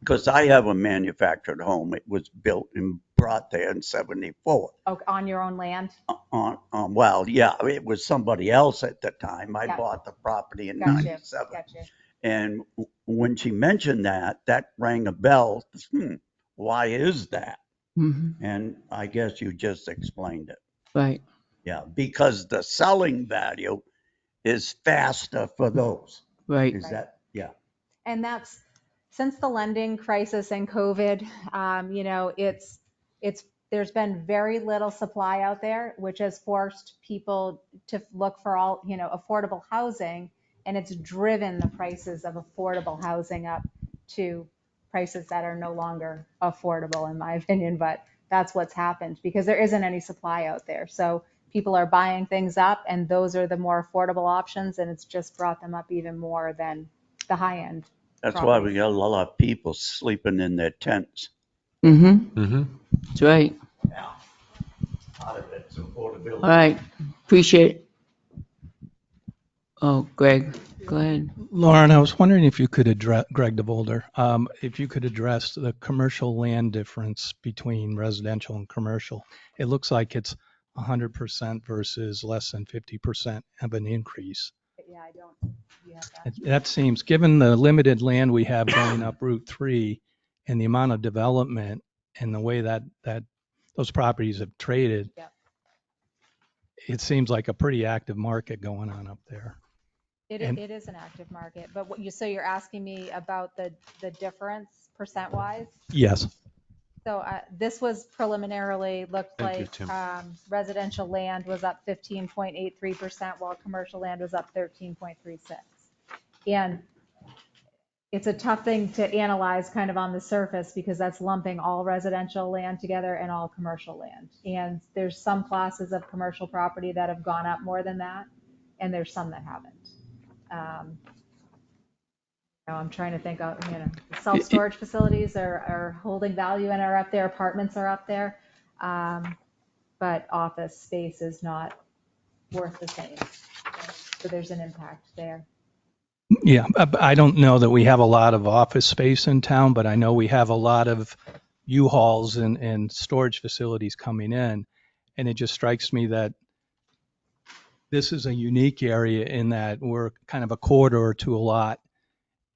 because I have a manufactured home. It was built and brought there in 74. Oh, on your own land? Well, yeah, it was somebody else at the time. I Yeah. bought the property in Got you. 97. Got you. And when she mentioned that rang a bell. Why is that? Mm-hmm. And I guess you just explained it. Right. Yeah, because the selling value is faster for those. Right. Is that, yeah. And that's since the lending crisis and COVID, there's been very little supply out there, which has forced people to look for affordable housing, and it's driven the prices of affordable housing up to prices that are no longer affordable, in my opinion. But that's what's happened because there isn't any supply out there. So people are buying things up, and those are the more affordable options, and it's just brought them up even more than the high end. That's why we got a lot of people sleeping in their tents. Mm-hmm. Mm-hmm. That's right. Yeah. Part of it's affordability. All right. Appreciate it. Oh, Greg, go ahead. Lauren, I was wondering if you could address, Greg DeVolder, if you could address the commercial land difference between residential and commercial. It looks like it's 100% versus less than 50% of an increase. Yeah, I don't. You have that. That seems, given the limited land we have going up Route 3 and the amount of development and the way that those properties have traded, Yeah. it seems like a pretty active market going on up there. It is an active market, but so you're asking me about the difference percent-wise? Yes. So this was preliminarily looked Thank you, like Tim. residential land was up 15.83% while commercial land was up 13.36%. And it's a tough thing to analyze kind of on the surface because that's lumping all residential land together and all commercial land. And there's some classes of commercial property that have gone up more than that, and there's some that haven't. I'm trying to think of, self-storage facilities are holding value and are up there. Apartments are up there. But office space is not worth the same. So there's an impact there. Yeah, I don't know that we have a lot of office space in town, but I know we have a lot of U-Hauls and storage facilities coming in. And it just strikes me that this is a unique area in that we're kind of a corridor to a lot.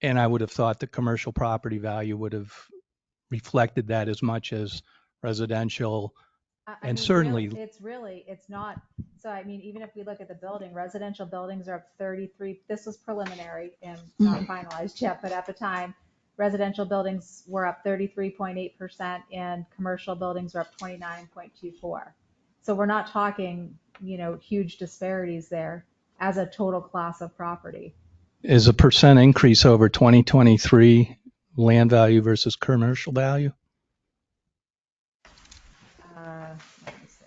And I would have thought the commercial property value would have reflected that as much as residential. And certainly- It's not. So, even if we look at the building, residential buildings are up 33. This was preliminary and not finalized yet, but at the time, residential buildings were up 33.8% and commercial buildings were up 29.24. So we're not talking, huge disparities there as a total class of property. Is a percent increase over 2023 land value versus commercial value? Let me see.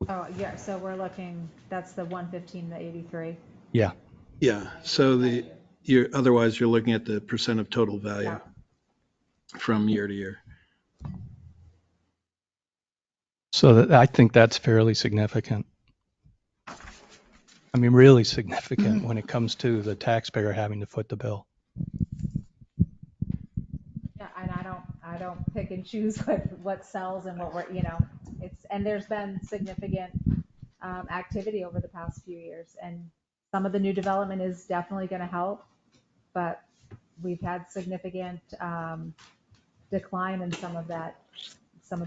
Oh, yeah, so we're looking, that's the 115, the 83. Yeah. Yeah, so otherwise you're looking at the percent of total value Yeah. from year to year. So I think that's fairly significant. I mean, really significant when it comes to the taxpayer having to foot the bill. Yeah, and I don't pick and choose what sells and what we're, and there's been significant activity over the past few years, and some of the new development is definitely going to help, but we've had significant decline in some of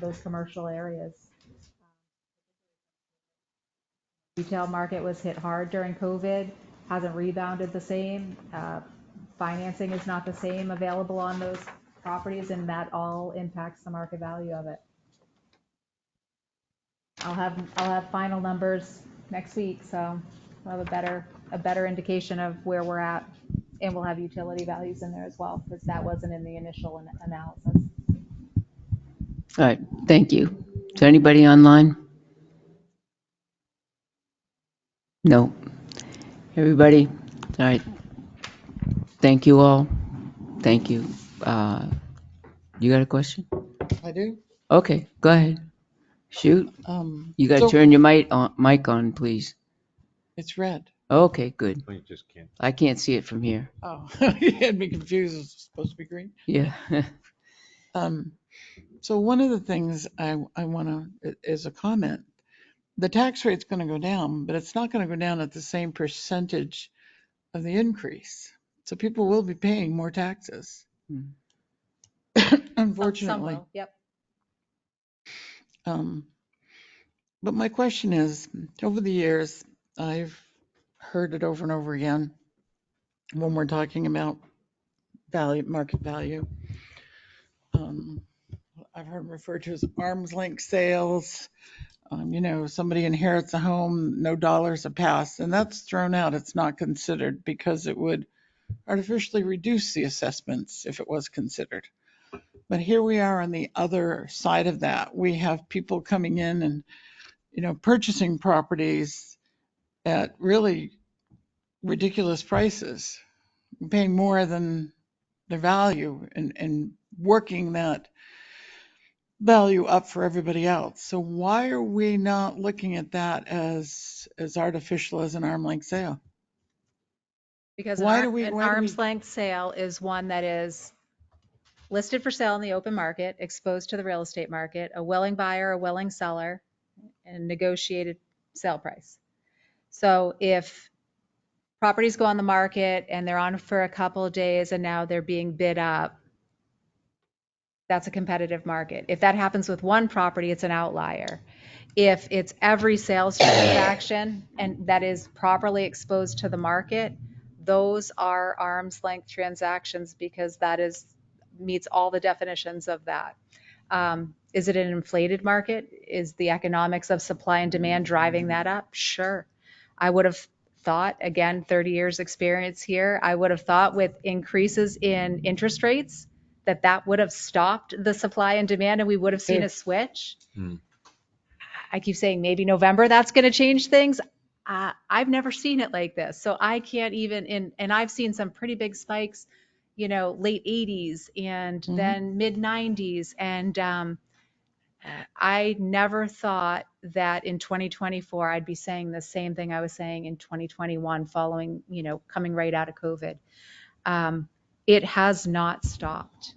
those commercial areas. Retail market was hit hard during COVID, hasn't rebounded the same. Financing is not the same available on those properties, and that all impacts the market value of it. I'll have final numbers next week, so we'll have a better indication of where we're at, and we'll have utility values in there as well, because that wasn't in the initial analysis. All right, thank you. Is there anybody online? No. Everybody? All right. Thank you all. Thank you. You got a question? I do. Okay, go ahead. Shoot. You got to So turn your mic on, please. it's red. Okay, good. You just can't. I can't see it from here. Oh, you had me confused. It's supposed to be green. Yeah. So one of the things I want to, is a comment. The tax rate's going to go down, but it's not going to go down at the same percentage of the increase. So people will be paying more taxes. Hmm. Unfortunately. Some will, yep. But my question is, over the years, I've heard it over and over again when we're talking about market value. I've heard them referred to as arm's length sales. Somebody inherits a home, no dollars have passed, and that's thrown out. It's not considered because it would artificially reduce the assessments if it was considered. But here we are on the other side of that. We have people coming in and, purchasing properties at really ridiculous prices, paying more than their value and working that value up for everybody else. So why are we not looking at that as artificial as an arm's length sale? Because Why do an we- arm's length sale is one that is listed for sale in the open market, exposed to the real estate market, a willing buyer, a willing seller, and negotiated sale price. So if properties go on the market and they're on for a couple of days and now they're being bid up, that's a competitive market. If that happens with one property, it's an outlier. If it's every sales transaction and that is properly exposed to the market, those are arm's length transactions because that meets all the definitions of that. Is it an inflated market? Is the economics of supply and demand driving that up? Sure. I would have thought, again, 30 years experience here, I would have thought with increases in interest rates that would have stopped the supply and demand and we would have seen a switch. I keep saying maybe November that's going to change things. I've never seen it like this. So I can't even, and I've seen some pretty big spikes, late 80s and then mid 90s. And I never thought that in 2024, I'd be saying the same thing I was saying in 2021 following, coming right out of COVID. It has not stopped.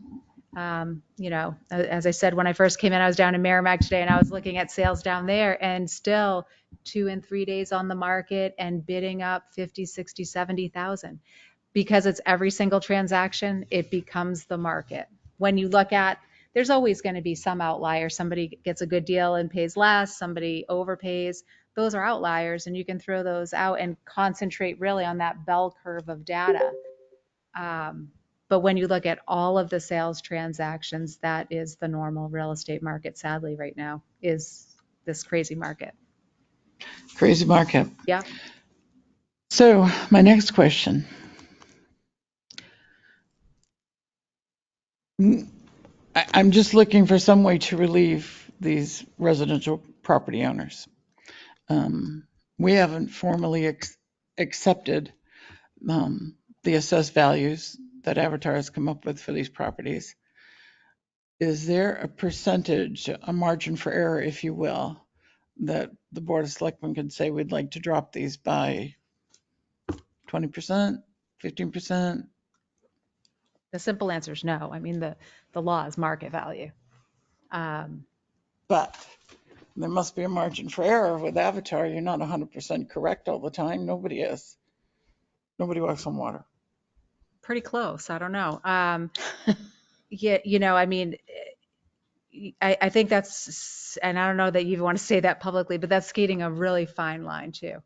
As I said, when I first came in, I was down in Merrimack today and I was looking at sales down there and still 2 and 3 days on the market and bidding up 50, 60, 70,000. Because it's every single transaction, it becomes the market. When you look at, there's always going to be some outlier. Somebody gets a good deal and pays less, somebody overpays. Those are outliers and you can throw those out and concentrate really on that bell curve of data. But when you look at all of the sales transactions, that is the normal real estate market, sadly, right now, is this crazy market. Crazy market. Yeah. So my next question. I'm just looking for some way to relieve these residential property owners. We haven't formally accepted the assessed values that Avatar has come up with for these properties. is there a percentage, a margin for error, if you will, that the Board of Selectmen could say we'd like to drop these by 20%, 15%? The simple answer is no. I mean, the law is market value. But there must be a margin for error with Avatar. You're not 100% correct all the time. Nobody is. Nobody walks on water. Pretty close. I don't know. Yeah, I mean, I think that's, and I don't know that you even want to say that publicly, but that's skating a really fine line too.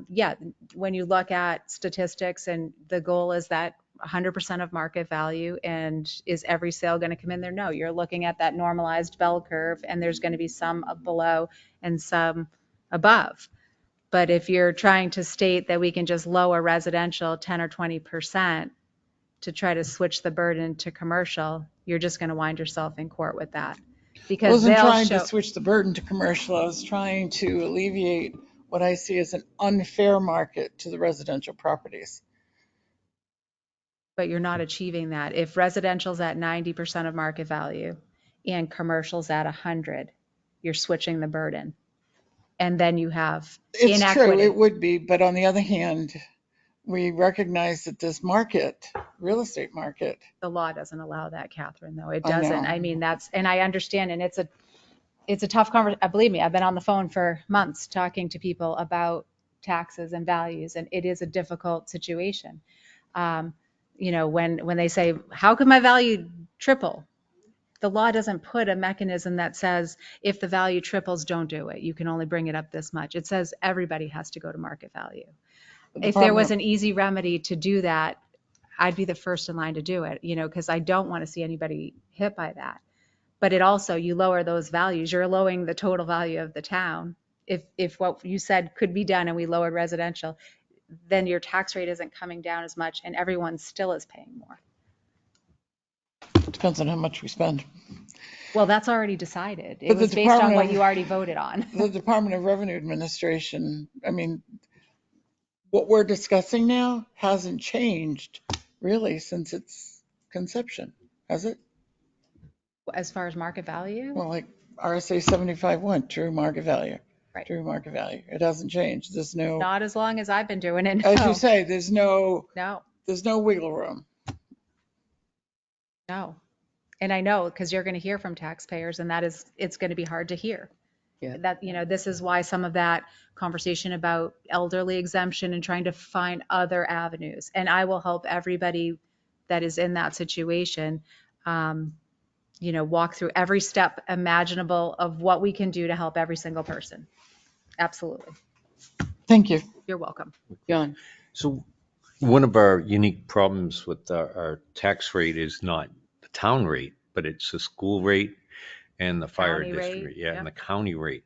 Yeah, when you look at statistics and the goal is that 100% of market value, and is every sale going to come in there? No, you're looking at that normalized bell curve, and there's going to be some below and some above. But if you're trying to state that we can just lower residential 10 or 20% to try to switch the burden to commercial, you're just going to wind yourself in court with that. I Because wasn't they'll trying show, to switch the burden to commercial. I was trying to alleviate what I see as an unfair market to the residential properties. but you're not achieving that. If residential's at 90% of market value and commercial's at 100, you're switching the burden. And then you have It's true, inequity. it would be, but on the other hand, we recognize that this market, real estate market, The law doesn't allow that, Catherine, though. It I know. doesn't. I mean, that's, and I understand, and it's a tough conversation. Believe me, I've been on the phone for months talking to people about taxes and values, and it is a difficult situation. When they say, how could my value triple? The law doesn't put a mechanism that says if the value triples, don't do it. You can only bring it up this much. It says everybody has to go to market value. If there was an easy remedy to do that, I'd be the first in line to do it, because I don't want to see anybody hit by that. But it also, you lower those values, you're lowering the total value of the town. If what you said could be done and we lowered residential, then your tax rate isn't coming down as much and everyone still is paying more. Depends on how much we spend. Well, that's already decided. It But the was based on Department what of- you already voted on. The Department of Revenue Administration, I mean, what we're discussing now hasn't changed really since its conception, has it? As far as market value? Well, like RSA 75-1, true market value. Right. True market value. It hasn't changed. There's no, Not as long as I've been doing it. as No. you say, there's no No, wiggle room. no. And I know, because you're going to hear from taxpayers, and it's going to be hard to hear. Yeah. That, this is why some of that conversation about elderly exemption and trying to find other avenues. And I will help everybody that is in that situation, walk through every step imaginable of what we can do to help every single person. Absolutely. Thank you. You're welcome. John? So one of our unique problems with our tax rate is not the town rate, but it's the school rate and the fire County district rate, rate, yeah, yep. and the county rate.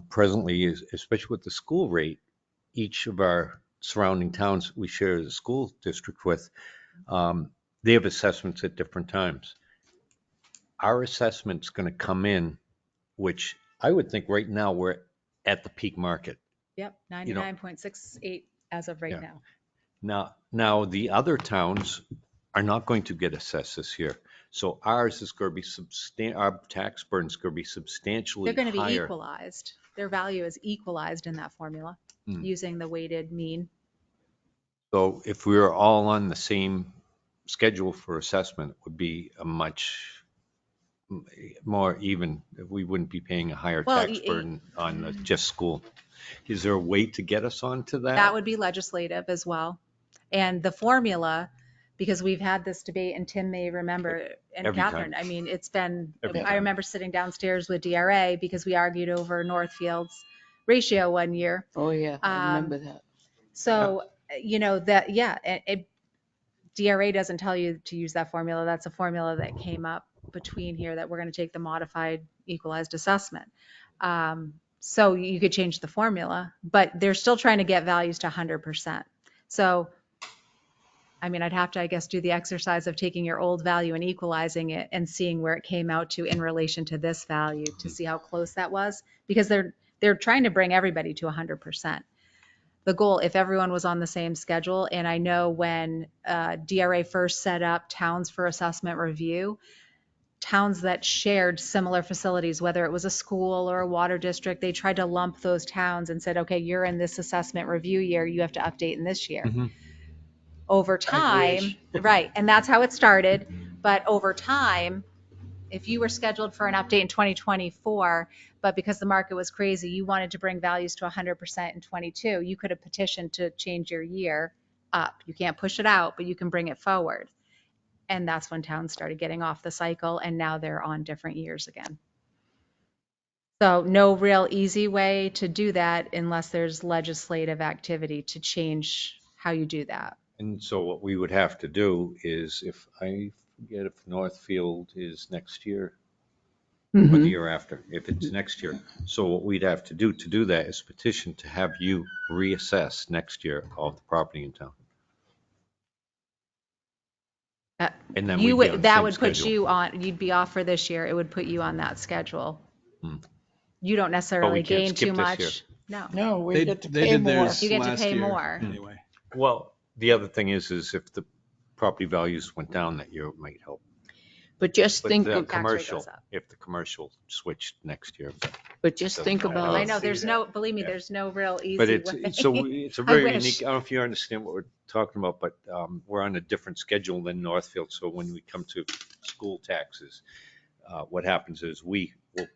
Presently, especially with the school rate, each of our surrounding towns we share the school district with, they have assessments at different times. Our assessment's going to come in, which I would think right now we're at the peak market. Yep, 99.68 as of right Yeah. now. Now the other towns are not going to get assessed this year. So ours is going to be our tax burden's going to be substantially They're going to be higher. equalized. Their value is equalized in that formula using the weighted mean. So if we were all on the same schedule for assessment, it would be a much more even. We wouldn't be paying a higher Well, tax burden on just school. Is there a way to get us onto that? That would be legislative as well. And the formula, because we've had this debate, and Tim may remember, and Every Catherine, time. I mean, it's been, Every I time. remember sitting downstairs with DRA because we argued over Northfield's ratio one year. Oh, yeah, I remember that. So, DRA doesn't tell you to use that formula. That's a formula that came up between here that we're going to take the modified equalized assessment. So you could change the formula, but they're still trying to get values to 100%. So, I mean, I'd have to, I guess, do the exercise of taking your old value and equalizing it and seeing where it came out to in relation to this value to see how close that was, because they're trying to bring everybody to 100%. The goal, if everyone was on the same schedule, and I know when DRA first set up towns for assessment review, towns that shared similar facilities, whether it was a school or a water district, they tried to lump those towns and said, okay, you're in this assessment review year, you have to update in this year. Mhm. Over time, right, and that's how it started. But over time, if you were scheduled for an update in 2024, but because the market was crazy, you wanted to bring values to 100% in 22, you could have petitioned to change your year up. You can't push it out, but you can bring it forward. And that's when towns started getting off the cycle, and now they're on different years again. So no real easy way to do that unless there's legislative activity to change how you do that. And so what we would have to do is, if I forget if Northfield is next year or the Mhm. year after, if it's next year. So what we'd have to do that is petition to have you reassess next year of the property in town. And then You we'd be on would, the that same would put schedule. you on, you'd be off for this year. It would put you on that schedule. Hmm. You don't necessarily can't gain skip too this year. much. No. No, we They, get to they pay did more. theirs You get to last pay year more. anyway. Well, the other thing is if the property values went down that year, it might help. But just But think, the Tax rate commercial, goes up. if the commercial switched next year. but just think I I about, know, there's see no, believe me, Yeah. there's no real easy But way. it's a I very wish. unique, I don't know if you understand what we're talking about, but we're on a different schedule than Northfield. So when we come to school taxes, what happens is we're assessed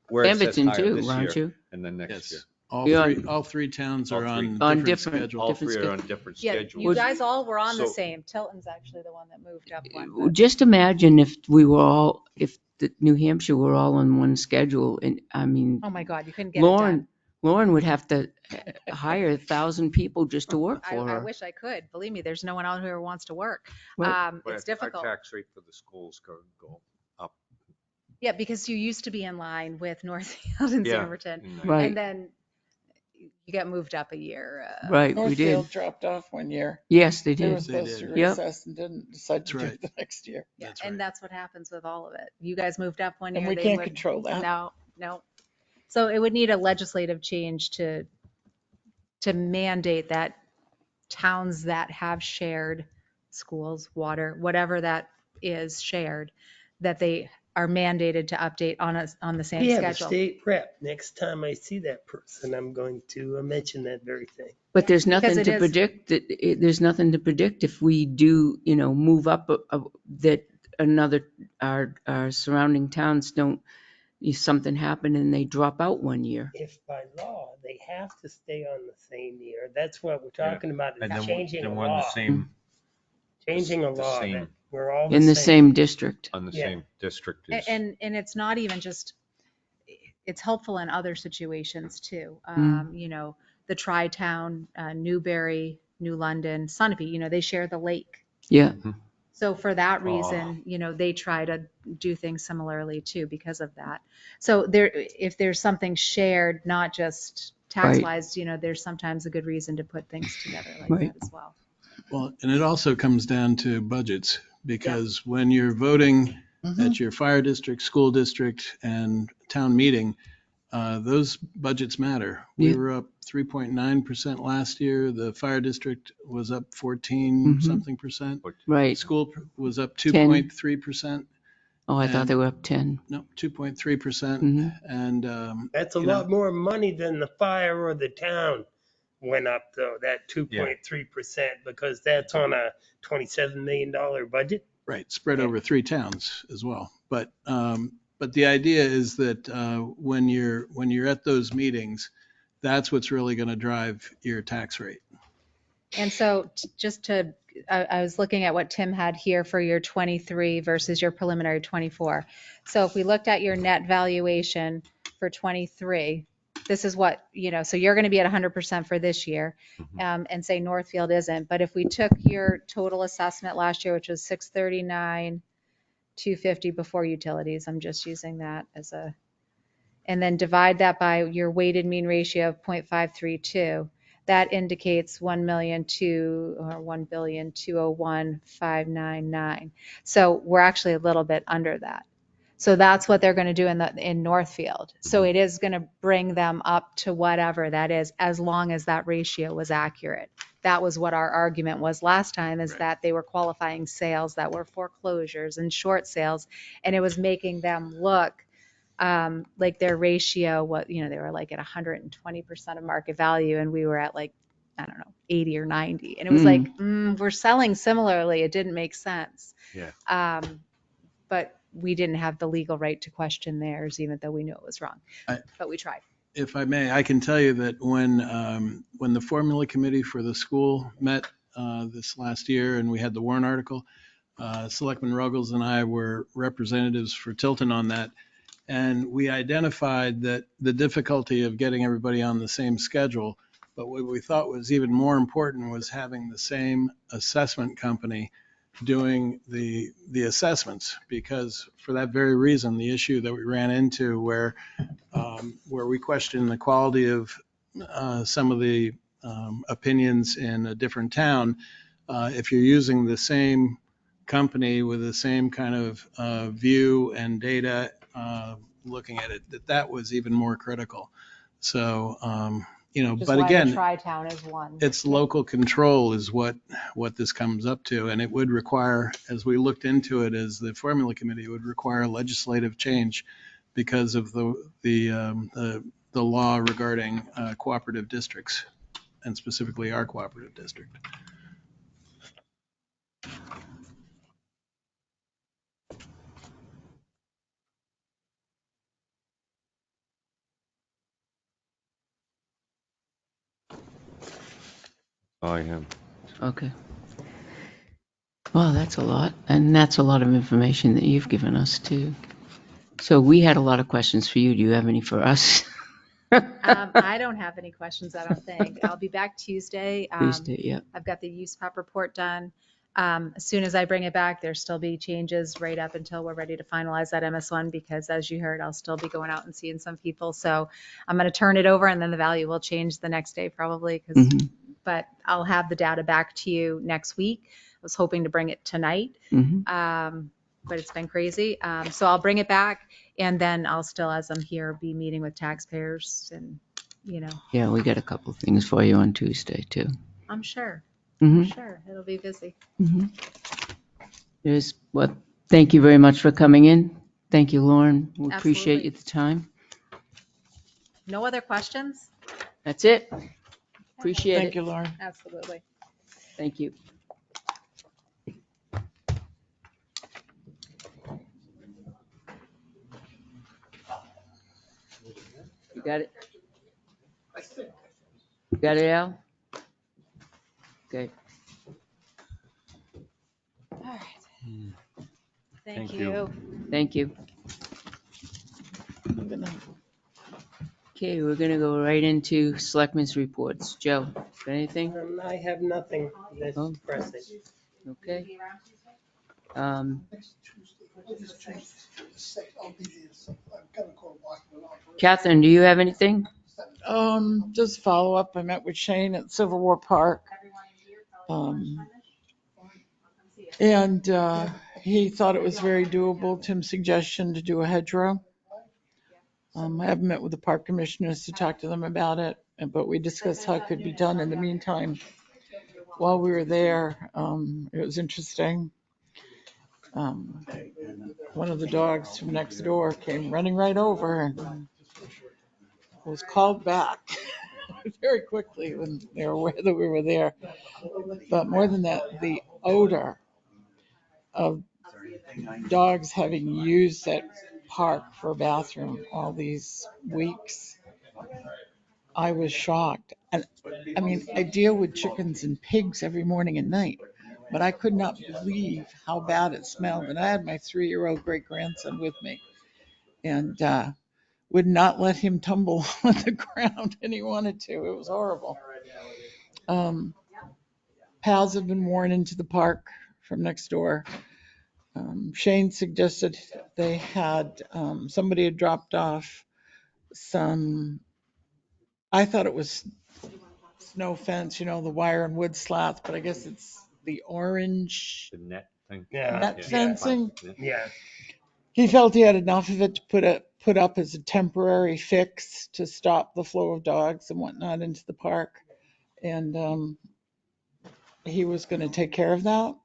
Pemberton higher too, this aren't year you? and then next year. Yes. Yeah. All three towns All are three. on On different different- schedules. All different three are sched- on different Yeah, schedules. you guys all were on the So- same. Tilton's actually the one that moved up one. but- Just imagine if we were all, if the New Hampshire were all on one schedule, and I mean, Oh my God, you couldn't get it done. Lauren would have to hire 1,000 people just to work for I her. wish I could. Believe me, there's no one out here who wants to work. Right. But It's our difficult. tax rate for the schools go up. Yeah, because you used to be in line with Northfield and Yeah. Sanverton, Right. and then you get moved up a year. Right, we did. Northfield dropped off one year. Yes, they They were did. supposed to did. Yep. reassess and didn't decide That's to do right. it the next year. Yeah, That's and right. that's what happens with all of it. You guys moved up one And year. we they can't would- control that. No. So it would need a legislative change to mandate that towns that have shared schools, water, whatever that is shared, that they are mandated to update on the same We have a schedule. state rep. Next time I see that person, I'm going to mention that very thing. But there's because nothing it to is- predict there's nothing to predict if we do, move up that our surrounding towns don't, if something happened and they drop out one year. If by law, they have to stay on the same year. That's what we're Yeah. talking about, And is then changing a we're on the law. same, Changing a the law, same- that we're all In the same district. on the Yeah. same district is. And it's not even just, it's helpful in other situations too. The Tri-Town, Newbury, New London, Sunapee, they share the lake. Yeah. So for that reason, they try to do things similarly too because of that. So if there's something shared, not just tax-wise, there's sometimes a good reason to put things together like Right. that as well. Well, and it also comes down to budgets, because when you're voting at your fire district, school district, and town meeting, those budgets matter. We Yeah. were up 3.9% last year. The fire district was up 14 something percent. Right. School was up 2.3%. Oh, I thought And- they were up 10. No, 2.3%. Mhm. And, That's a you know, lot more money than the fire or the town went up, though, that 2.3%, because that's on a $27 million budget. right, spread over 3 towns as well. But the idea is that when you're at those meetings, that's what's really going to drive your tax rate. And so I was looking at what Tim had here for your 23 versus your preliminary 24. So if we looked at your net valuation for 23, this is what, so you're going to be at 100% for this year, and say Northfield isn't. But if we took your total assessment last year, which was 639,250 before utilities, I'm just using that and then divide that by your weighted mean ratio of 0.532, that indicates 1,201,599. So we're actually a little bit under that. So that's what they're going to do in Northfield. So it is going to bring them up to whatever that is, as long as that ratio was accurate. That was what our argument was last time, is that they were qualifying sales that were foreclosures and short sales, and it was making them look like their ratio, they were like at 120% of market value, and we were at like, I don't know, 80 or 90. And it was like, we're selling similarly. It didn't make sense. Yeah. But we didn't have the legal right to question theirs, even though we knew it was wrong. But we tried. If I may, I can tell you that when the formula committee for the school met this last year and we had the warrant article, Selectman Ruggles and I were representatives for Tilton on that. And we identified that the difficulty of getting everybody on the same schedule, but what we thought was even more important was having the same assessment company doing the assessments, because for that very reason, the issue that we ran into where we questioned the quality of some of the opinions in a different town, if you're using the same company with the same kind of view and data, looking at it, that was even more critical. So, Just but why again, the Tri-Town is one. it's local control is what this comes up to. And it would require, as we looked into it as the formula committee, it would require legislative change because of the law regarding cooperative districts, and specifically our cooperative district. I am. Okay. Well, that's a lot. And that's a lot of information that you've given us too. So we had a lot of questions for you. Do you have any for us? I don't have any questions, I don't think. I'll be back Tuesday. Tuesday, yeah. I've got the use prep report done. As soon as I bring it back, there'll still be changes right up until we're ready to finalize that MS1, because as you heard, I'll still be going out and seeing some people. So I'm going to turn it over, and then the value will change the next day probably. But I'll have the data back to you next week. I was hoping to bring it tonight, but it's been crazy. So I'll bring it back, and then I'll still, as I'm here, be meeting with taxpayers and, Yeah, we got a couple of things for you on Tuesday too. I'm sure. Mm-hmm. Sure, it'll be busy. Thank you very much for coming in. Thank you, Lauren. We Absolutely. appreciate you the time. No other questions? That's it. Appreciate it. Thank you, Lauren. Absolutely. Thank you. You got it? You got it, Al? Okay. All right. Thank Thank you. you. Thank you. Good night. Okay, we're gonna go right into Selectmen's reports. Joe, got anything? I have nothing that's Oh. pressing. Okay. Catherine, do you have anything? Just follow up. I met with Shane at Civil War Park. And he thought it was very doable, Tim's suggestion to do a hedgerow. I haven't met with the park commissioners to talk to them about it, but we discussed how it could be done. In the meantime, while we were there, it was interesting. One of the dogs from next door came running right over and was called back very quickly when they were aware that we were there. But more than that, the odor of dogs having used that park for a bathroom all these weeks, I was shocked. And I mean, I deal with chickens and pigs every morning and night, but I could not believe how bad it smelled. And I had my 3-year-old great grandson with me, and would not let him tumble on the ground, and he wanted to. It was horrible. Paths have been worn into the park from next door. Shane suggested they had, somebody had dropped off some, I thought it was snow fence, the wire and wood slats, but I guess it's the orange The net thing. Yeah. net fencing. Yeah. He felt he had enough of it to put up as a temporary fix to stop the flow of dogs and whatnot into the park. And he was going to take care of that.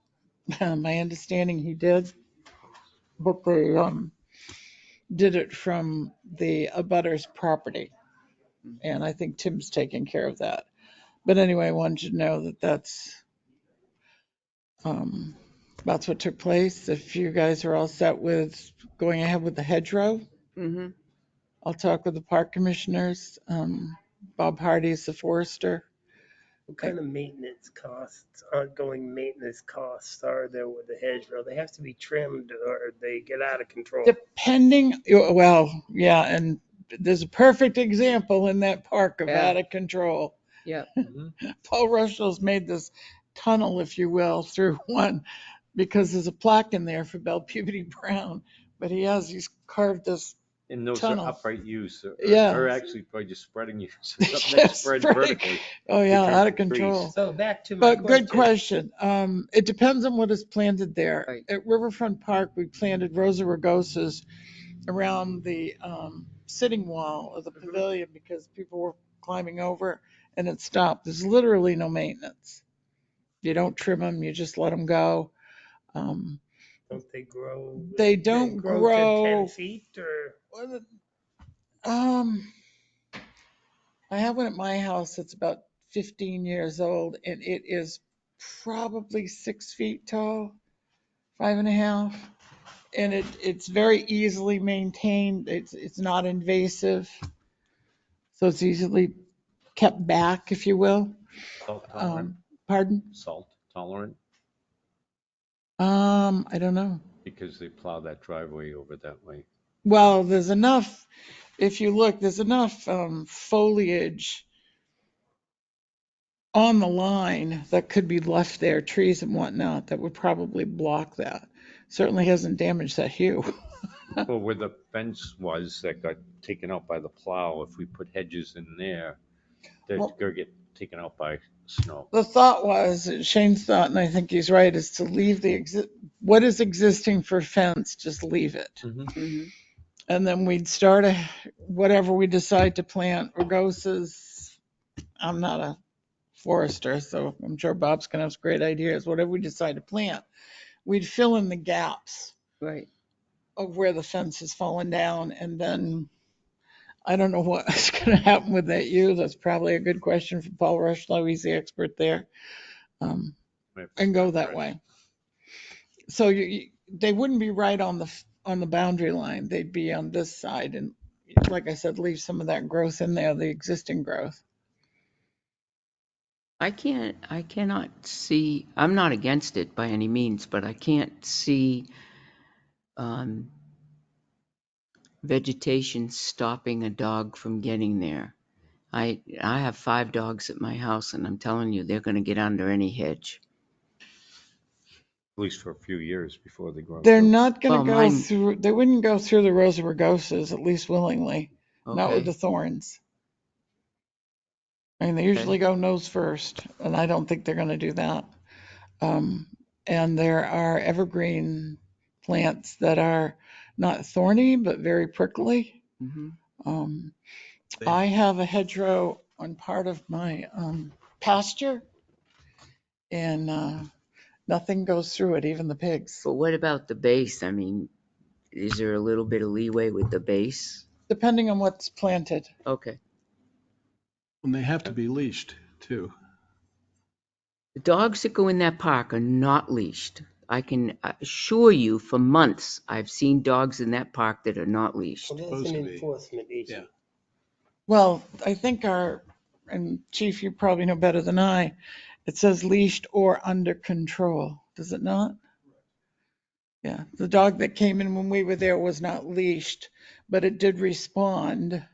My understanding he did, but they did it from the abutter's property. And I think Tim's taking care of that. But anyway, I wanted you to know that that's what took place. If you guys are all set with going ahead with the hedgerow, Mm-hmm. I'll talk with the park commissioners. Bob Hardy's the forester. What kind of maintenance costs, ongoing maintenance costs are there with the hedgerow? They have to be trimmed or they get out of control. Well, yeah, and there's a perfect example in that park of Yeah. out of control. Yeah. Paul Russell's made this tunnel, if you will, through one because there's a plaque in there for Belle Puberty Brown, but he's carved this And those tunnel. are upright use, Yeah. or actually probably just spreading use. Something Yeah, that spreads vertically. Oh yeah, between out of trees. control. So back to my But good question. question. It depends on what is planted there. Right. At Riverfront Park, we planted Rosa rugosas around the sitting wall of the pavilion because people were climbing over and it stopped. There's literally no maintenance. You don't trim them, you just let them go. Um, Don't they grow? They don't To grow. 10 feet or? Um, I have one at my house that's about 15 years old and it is probably 6 feet tall, 5.5. And it's very easily maintained. It's not invasive. So it's easily kept back, if you will. Salt tolerant, Pardon? salt tolerant, I don't know. because they plow that driveway over that way. Well, there's enough, if you look, there's enough foliage on the line that could be left there, trees and whatnot, that would probably block that. Certainly hasn't damaged that hue. Well, where the fence was that got taken out by the plow, if we put hedges in there, they're Well- gonna get taken out by snow. The thought was, Shane's thought, and I think he's right, is to leave what is existing for fence, just leave it. Mm-hmm. And then we'd start whatever we decide to plant, rugosas. I'm not a forester, so I'm sure Bob's gonna have some great ideas. Whatever we decide to plant, we'd fill in the gaps Right. of where the fence has fallen down, and then I don't know what's gonna happen with that yew. That's probably a good question for Paul Rushlow. He's the expert there. And go that way. So they wouldn't be right on the boundary line. They'd be on this side, and like I said, leave some of that growth in there, the existing growth. I cannot see, I'm not against it by any means, but I can't see um, vegetation stopping a dog from getting there. I have 5 dogs at my house, and I'm telling you, they're going to get under any hedge. At least for a few years before they grow. They're through. not going to Well, go mine- through. They wouldn't go through the Rosa rugosas, at least willingly. Not with Okay. the thorns. I mean, they usually go nose first, and I don't think they're going to do that. And there are evergreen plants that are not thorny, but very prickly. Mm-hmm. I have a hedgerow on part of my pasture, and nothing goes through it, even the pigs. But what about the base? I mean, is there a little bit of leeway with the base? Depending on what's planted. Okay. And they have to be leashed too. The dogs that go in that park are not leashed. I can assure you for months I've seen dogs in that park that are not leashed. Well, that's Supposed an to be. enforcement issue. Yeah. Well, I think and Chief, you probably know better than I, it says leashed or under control, does it not? Yeah, the dog that came in when we were there was not leashed, but it did respond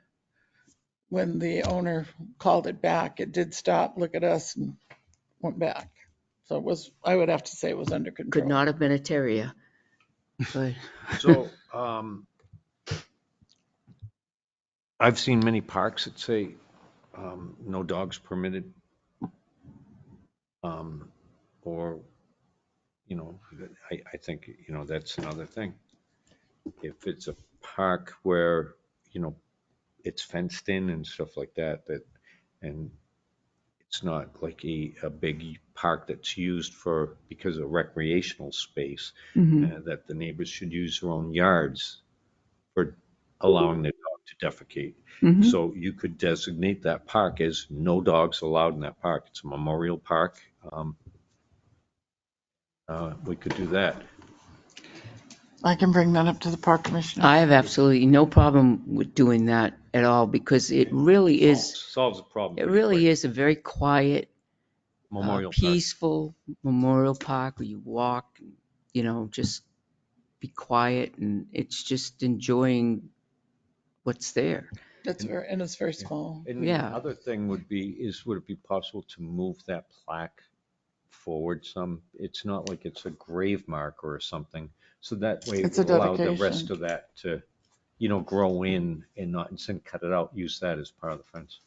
when the owner called it back. It did stop, look at us, and went back. So I would have to say it was under control. Could not have been a terrier. But So, I've seen many parks that say, no dogs permitted. Or, I think, that's another thing. if it's a park where, you know, it's fenced in and stuff like that, and it's not like a big park that's used for, because of recreational space, that the neighbors should use their own yards for allowing the dog to defecate. Mhm. So you could designate that park as no dogs allowed in that park. It's a memorial park. We could do that. I can bring that up to the park commissioner. I have absolutely no problem with doing that at all because it really is, Solves the problem. it pretty really quick. is a very quiet, Memorial Park. peaceful memorial park where you walk, you know, just be quiet, and it's just enjoying what's there. And it's very small. And the Yeah. other thing would it be possible to move that plaque forward some? It's not like it's a grave marker or something. So that way it It's a would allow the dedication. rest of that to, you know, grow in and not, instead of cut it out, use that as part of the fence.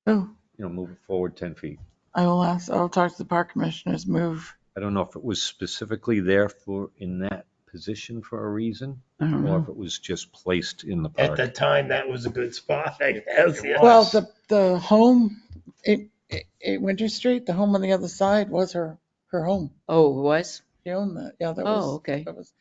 Oh, You know, move it forward 10 feet. I'll talk to the park commissioners, move. I don't know if it was specifically there for, in that position for a reason, I don't or if know. it was just placed in the At park. the time, that was a good spot, I guess. yeah. Well, the home, Winter Street, the home on the other side was her home. Oh, it was? She owned that. Yeah, Oh, okay. that was,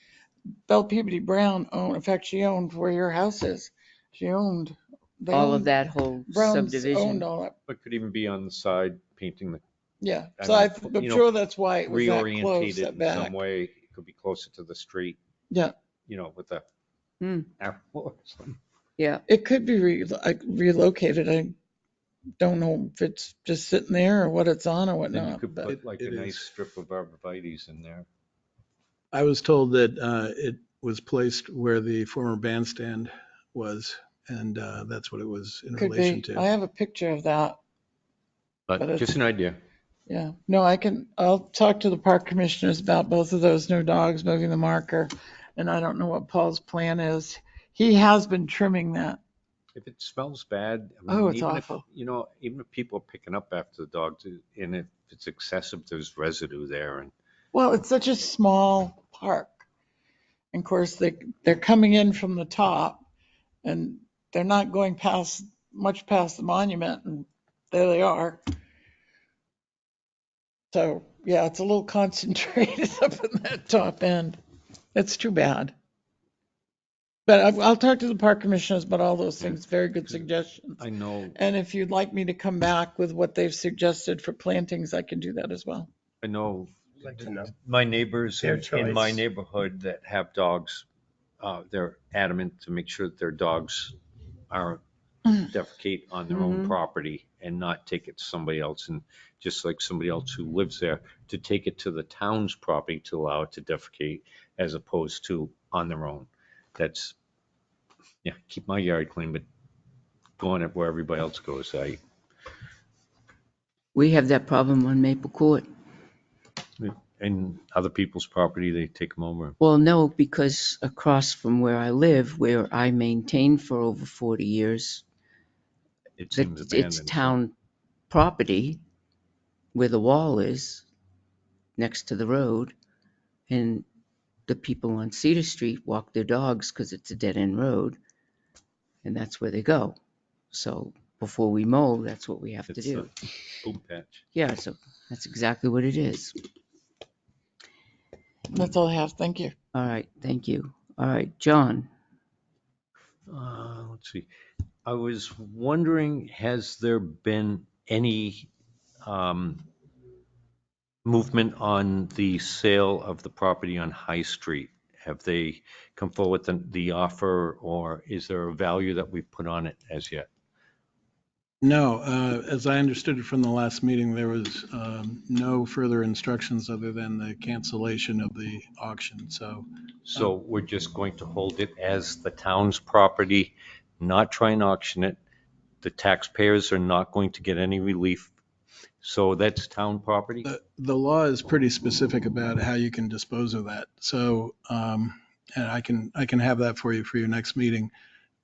Belle Peabody Brown owned, in fact, she owned where your house is. She owned. They All owned- of that whole Browns subdivision. owned all that. It could even be on the side, painting the, Yeah, I so mean, I'm you know, sure that's why it was that close, reorientated that in back. some way. It could be closer to the street, Yeah, you know, with the Hmm. arrow or something. Yeah. it could be relocated. I don't know if it's just sitting there or what it's on or Then you whatnot, could but put like a it nice is. strip of arborvitae's in there. I was told that it was placed where the former bandstand was, and that's what it was in could relation be. to. I have a picture of that. But But it's- just an idea. Yeah, no, I'll talk to the park commissioners about both of those no dogs moving the marker. And I don't know what Paul's plan is. He has been trimming that. If it smells bad, I Oh, mean, it's even awful. if, you know, even if people are picking up after the dogs, and if it's excessive, there's residue there, and Well, it's such a small park. And of course, they're coming in from the top and they're not going much past the monument, and there they are. So, yeah, it's a little concentrated up in that top end. It's too bad. But I'll talk to the park commissioners about all those things. Very good suggestions. I know, And if you'd like me to come back with what they've suggested for plantings, I can do that as well. I know Like to know. my neighbors Their in my choice. neighborhood that have dogs, they're adamant to make sure that their dogs are defecate on their own Mhm. property and not take it to somebody else, and just like somebody else who lives there, to take it to the town's property to allow it to defecate as opposed to on their own. That's, yeah, keep my yard clean, but going it where everybody else goes, We have that problem on Maple Court. and other people's property, they take them over. Well, no, because across from where I live, where I maintained for over 40 years, It seems it's abandoned. town property where the wall is next to the road. And the people on Cedar Street walk their dogs because it's a dead end road. And that's where they go. So before we mow, that's what we have to It's do. a poop patch. Yeah, so that's exactly what it is. That's all I have. Thank you. All right, thank you. All right, John. Let's see. I was wondering, has there been any movement on the sale of the property on High Street? Have they come forward with the offer, or is there a value that we've put on it as yet? No, as I understood it from the last meeting, there was no further instructions other than the cancellation of the auction, so. So we're just going to hold it as the town's property, not try and auction it. The taxpayers are not going to get any relief. So that's town property? The law is pretty specific about how you can dispose of that. So, and I can have that for you for your next meeting.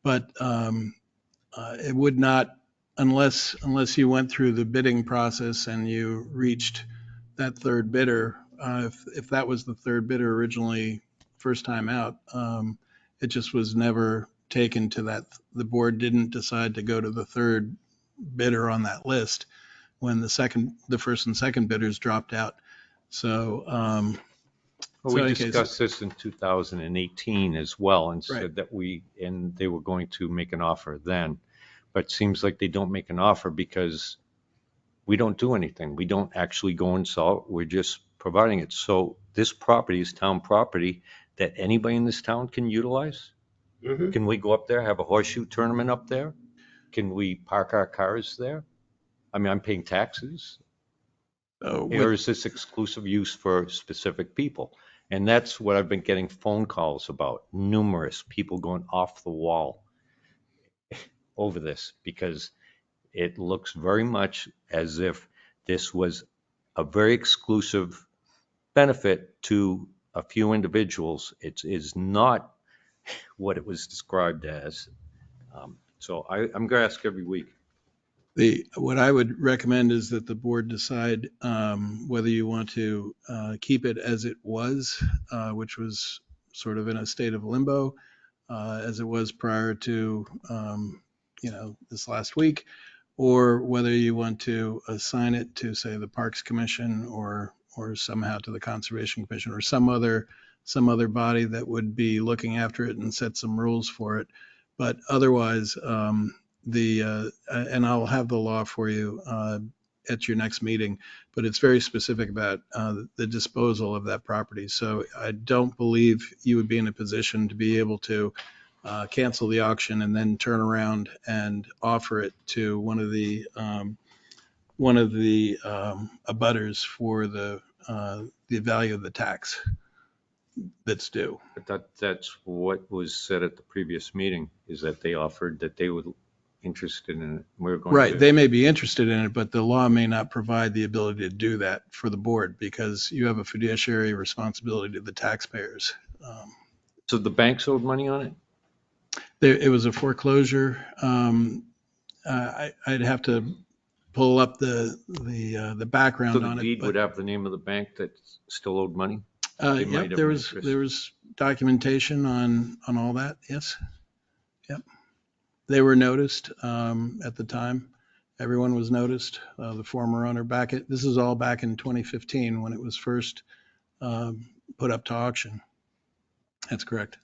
But it would not, unless you went through the bidding process and you reached that third bidder, if that was the third bidder originally, first time out, It just was never taken to that. The board didn't decide to go to the third bidder on that list when the first and second bidders dropped out. So, Well, we in any case- discussed this in 2018 as well and Right. said that they were going to make an offer then. But it seems like they don't make an offer because we don't do anything. We don't actually go and sell it. We're just providing it. So this property is town property that anybody in this town can utilize. Mhm. Can we go up there, have a horseshoe tournament up there? Can we park our cars there? I mean, I'm paying taxes. Or is this exclusive use for specific people? And that's what I've been getting phone calls about. Numerous people going off the wall over this because it looks very much as if this was a very exclusive benefit to a few individuals. It is not what it was described as. So I'm going to ask every week. What I would recommend is that the board decide whether you want to keep it as it was, which was sort of in a state of limbo, as it was prior to, this last week, or whether you want to assign it to, say, the Parks Commission or somehow to the Conservation Commission or some other body that would be looking after it and set some rules for it. But otherwise, and I'll have the law for you at your next meeting, but it's very specific about the disposal of that property. So I don't believe you would be in a position to be able to cancel the auction and then turn around and offer it to one of the abutters for the value of the tax that's due. But that's what was said at the previous meeting, is that they offered that they would interested in it. We're going Right, to. they may be interested in it, but the law may not provide the ability to do that for the board because you have a fiduciary responsibility to the taxpayers. So the banks owed money on it? It was a foreclosure. I'd have to pull up the background So the on it. deed but, would have the name of the bank that still owed money? They might Yep, have there an was interest. documentation on all that. Yes. Yep. They were noticed at the time. Everyone was noticed. The former owner this is all back in 2015 when it was first put up to auction. That's correct.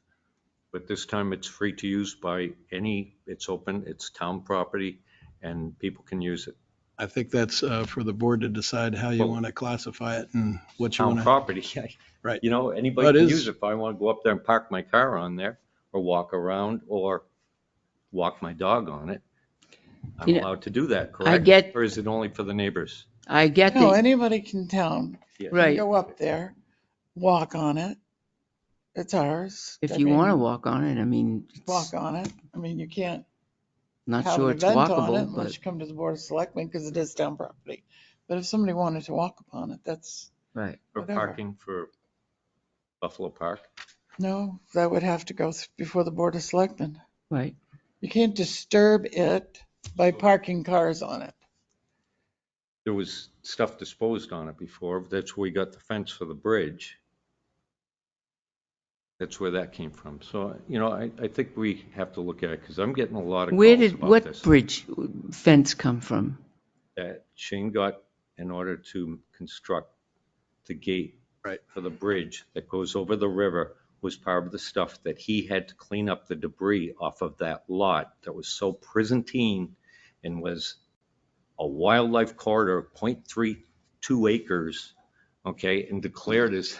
But this time it's free to use by it's open, it's town property, and people can use it. I think that's for the board to decide how you Well, want to classify it and what you Town want to. property. Right. Anybody But can use it. If I want to go up there and park my car on there or walk around or walk my dog on it, I'm allowed to do that, correct? Or is it only for the neighbors? I get No, that, anybody in town Yeah. can right, go up there, walk on it. It's ours. if I you want to mean, walk on it, I mean, walk on it. I mean, you can't not have sure an it's event on it walkable, unless but, you come to the Board of Selectmen because it is town property. But if somebody wanted to walk upon it, that's, right. Or Whatever. parking for Buffalo Park? no, that would have to go before the Board of Selectmen. Right. You can't disturb it by parking cars on it. There was stuff disposed on it before. That's where we got the fence for the bridge. That's where that came from. So, I think we have to look at it because I'm getting a lot of calls about What this. bridge fence come from? That Shane got in order to construct the gate Right. for the bridge that goes over the river was part of the stuff that he had to clean up the debris off of that lot that was so pristine and was a wildlife corridor, 0.32 acres, okay, and declared as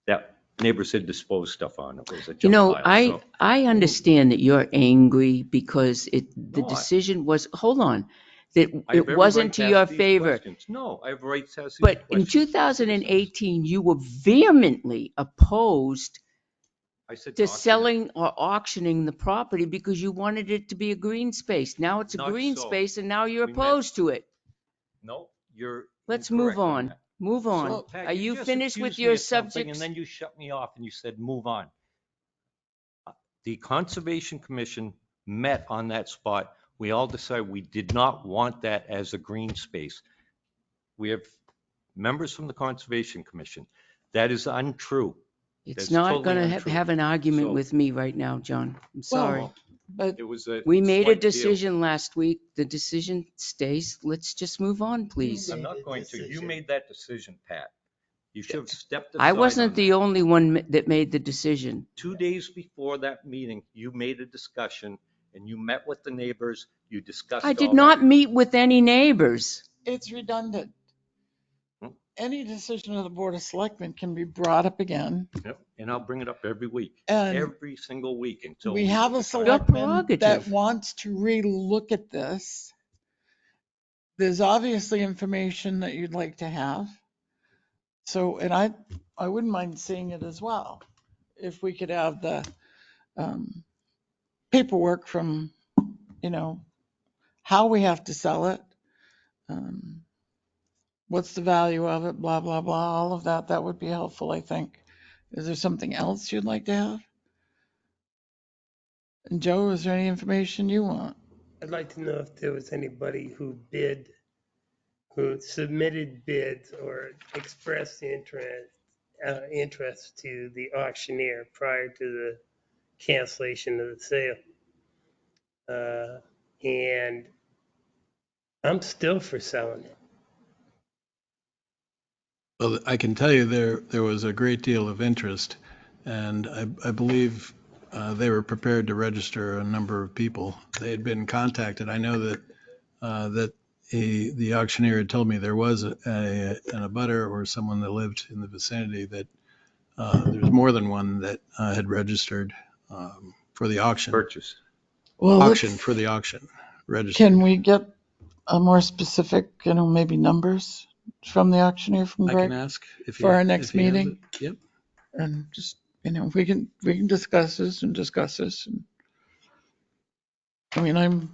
that neighbors had disposed stuff on. It was a junk pile. So, I understand that you're angry because the No, decision was, hold on, that I have it every wasn't right to ask your these favor. questions. No, I have rights to ask these But in questions. 2018, you were vehemently opposed I said to auction it. selling or auctioning the property because you wanted it to be a green space. Now it's a Not green so. space and now you're We met. opposed to it. No, you're Let's incorrect move on on. that. Move on. So, Pat, Are you just finished with accused me your of something, subjects? And then you shut me off and you said, move on. The Conservation Commission met on that spot. We all decided we did not want that as a green space. We have members from the Conservation Commission. That is untrue. It's That's not totally going to untrue. have an argument So- with me right now, John. I'm sorry. Well, but It was a We made a slight deal. decision last week. The decision stays. Let's just move on, please. I'm not going to. You made that decision, Pat. You should have stepped aside I on wasn't the that. only one that made the decision. 2 days before that meeting, you made a discussion and you met with the neighbors. You discussed I did all not that. meet with any neighbors. it's redundant. Hmm. Any decision of the Board of Selectmen can be brought up again. Yep. And I'll bring it up every week, And every single week until we have a decide. selectman that prerogative. wants to re-look at this. There's obviously information that you'd like to have. So, and I wouldn't mind seeing it as well. If we could have the paperwork from, how we have to sell it. What's the value of it, blah, blah, blah, all of that. That would be helpful, I think. Is there something else you'd like to have? And Joe, is there any information you want? I'd like to know if there was anybody who submitted bids or expressed interest to the auctioneer prior to the cancellation of the sale. And I'm still for selling it. Well, I can tell you there was a great deal of interest, and I believe they were prepared to register a number of people. They had been contacted. I know that the auctioneer had told me there was an abutter or someone that lived in the vicinity that there's more than one that had registered for the auction. Purchase. Well, Auction for the auction. Registered. Can we get a more specific, maybe numbers from the auctioneer, from I Greg? can ask if For our if next he has meeting? it. Yep. And just, we can discuss this and discuss this. And I mean,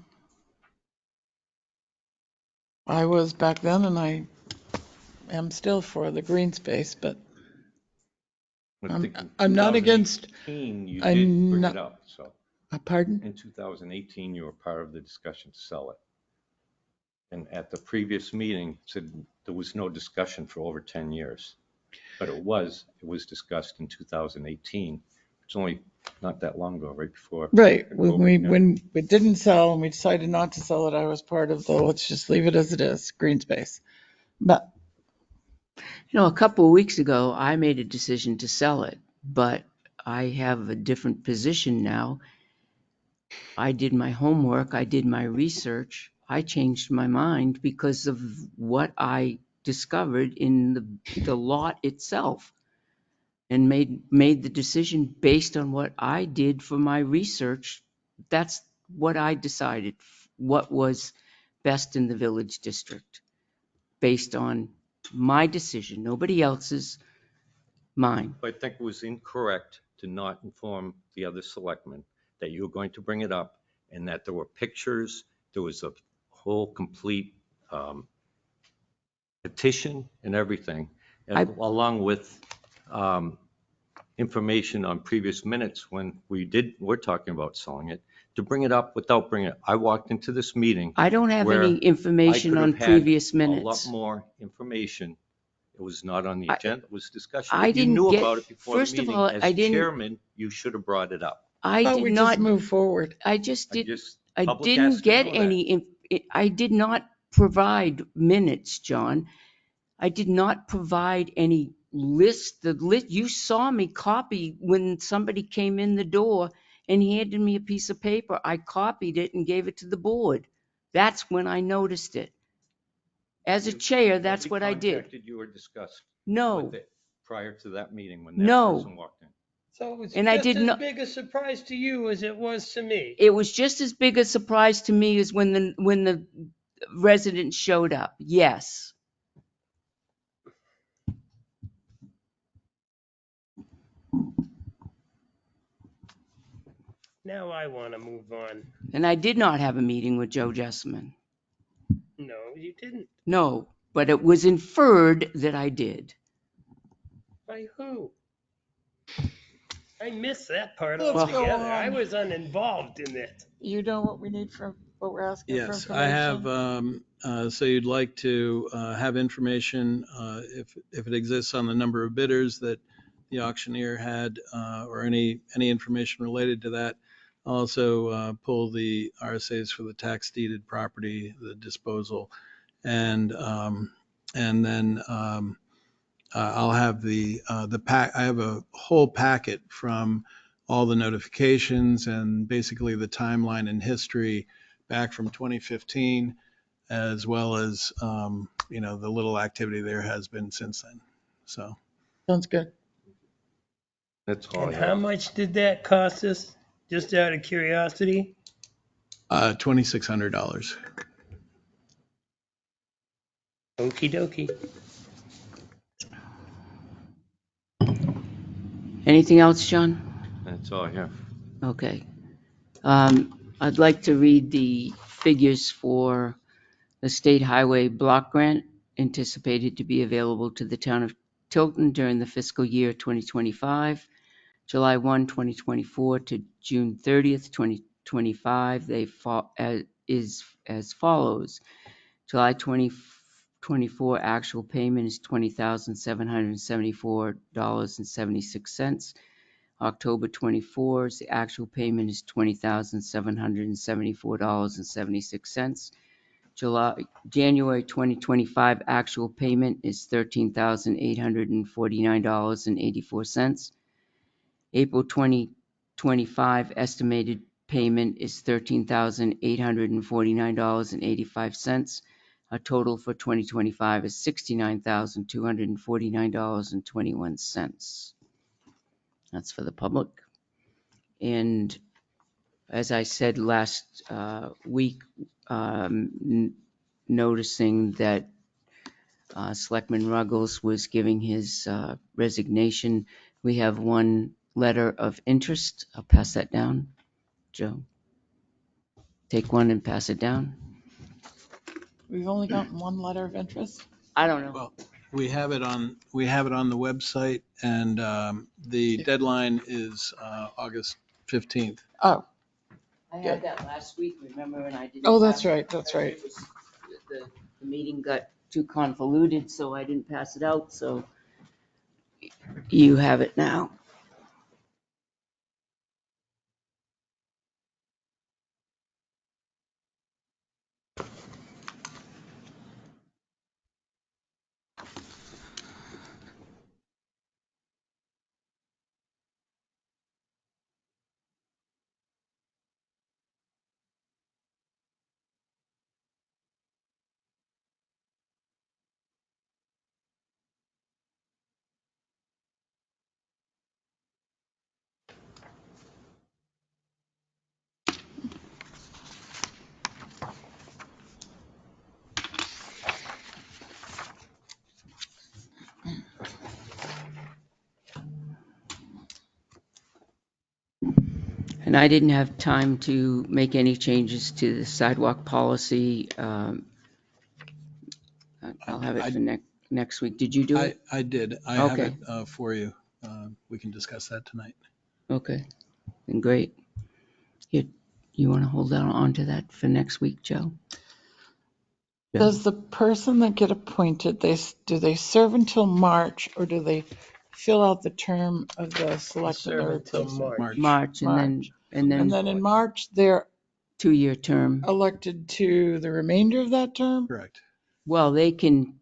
I was back then and I am still for the green space, but I think in I'm not against, 2018, you I'm did bring not- it up, so. pardon? In 2018, you were part of the discussion to sell it. And at the previous meeting, said there was no discussion for over 10 years. But it was discussed in 2018. It's only not that long ago, right before. Right, COVID, yeah. when we didn't sell and we decided not to sell it, I was part of the, let's just leave it as it is, green space. But A couple of weeks ago, I made a decision to sell it, but I have a different position now. I did my homework. I did my research. I changed my mind because of what I discovered in the lot itself, and made the decision based on what I did for my research. That's what I decided, what was best in the village district, based on my decision, nobody else's, mine. I think it was incorrect to not inform the other selectmen that you were going to bring it up and that there were pictures, there was a whole complete petition and everything, along with information on previous minutes when we're talking about selling it, to bring it up without bringing it. I walked into this meeting. I don't have where any information I on could have had previous a lot minutes. more information. It was not on the agenda, it was discussion. I If you didn't knew get- about it before the first of meeting, all, as I didn't- chairman, you should have brought it up. I but did we not just move forward. I just I did. just, I public has didn't to get know that. any. I did not provide minutes, John. I did not provide any list. The list you saw me copy when somebody came in the door and handed me a piece of paper. I copied it and gave it to the board. That's when I noticed it. As a chair, that's what I Nobody did. contacted you or discussed No, with it prior to that meeting when that No. person walked in. So it was And I just did as not- big a surprise to you as it was to me. it was just as big a surprise to me as when the residents showed up. Yes. Now I want to move on. And I did not have a meeting with Joe Jessamine. No, you didn't. No, but it was inferred that I did. By who? I missed that part Let's go altogether. on. I was uninvolved in it. You know what we need for, what we're asking for Yes, information? I have, so you'd like to have information, if it exists, on the number of bidders that the the auctioneer had, or any information related to that. Also pull the RSAs for the tax deeded property, the disposal, and then I'll have the pack. I have a whole packet from all the notifications and basically the timeline and history back from 2015, as well as the little activity there has been since then. So Sounds good. That's all I And how have. much did that cost us? Just out of curiosity? $2,600. Okie dokie. Anything else, John? That's all I have. Okay. I'd like to read the figures for the state highway block grant anticipated to be available to the town of Tilton during the fiscal year 2025, July 1, 2024 to June 30th, 2025. They is as follows. July 2024 actual payment is $20,774.76. October 24's the actual payment is $20,774.76. January 2025 actual payment is $13,849.84. April 2025 estimated payment is $13,849.85. A total for 2025 is $69,249.21. That's for the public. And as I said last week, noticing that Selectman Ruggles was giving his resignation, we have one letter of interest. I'll pass that down. Joe, take one and pass it down. We've only gotten one letter of interest. I don't know. Well, we have it on the website, and the deadline is August 15th. Oh, I had that last week, remember, and I didn't. oh, that's right, that's right. The meeting got too convoluted, so I didn't pass it out, so you have it now. And I didn't have time to make any changes to the sidewalk policy. I'll have it for next week. Did you do it? I did. I have Okay. it for you. We can discuss that tonight. Okay, then great. You want to hold on to that for next week, Joe? Yeah. Does the person that get appointed, do they serve until March, or do they fill out the term of the selectman Serve they're until replacing? March, and then And then in March, they're 2-year term. elected to the remainder of that term? Correct. Well, they can.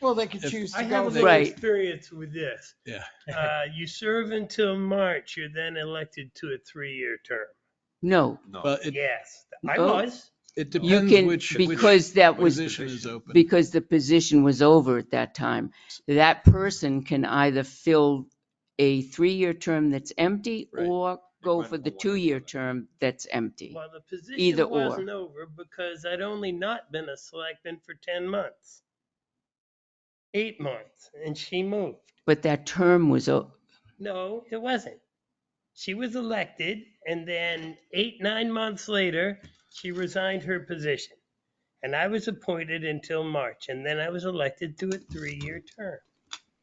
Well, they could choose I to have a go. little Right. experience with this. Yeah. You serve until March, you're then elected to a 3-year term. No, Well, Yes, I Oh. was. it you depends can which because that was position is open. because the position was over at that time. That person can either fill a 3-year term that's empty Right. or go for the 2-year term that's empty. Well, the position Either or. wasn't over because I'd only not been a selectman for 10 months. 8 months, and she moved. But that term was No, it wasn't. She was elected, and then 9 months later, she resigned her position. And I was appointed until March, and then I was elected to a 3-year term.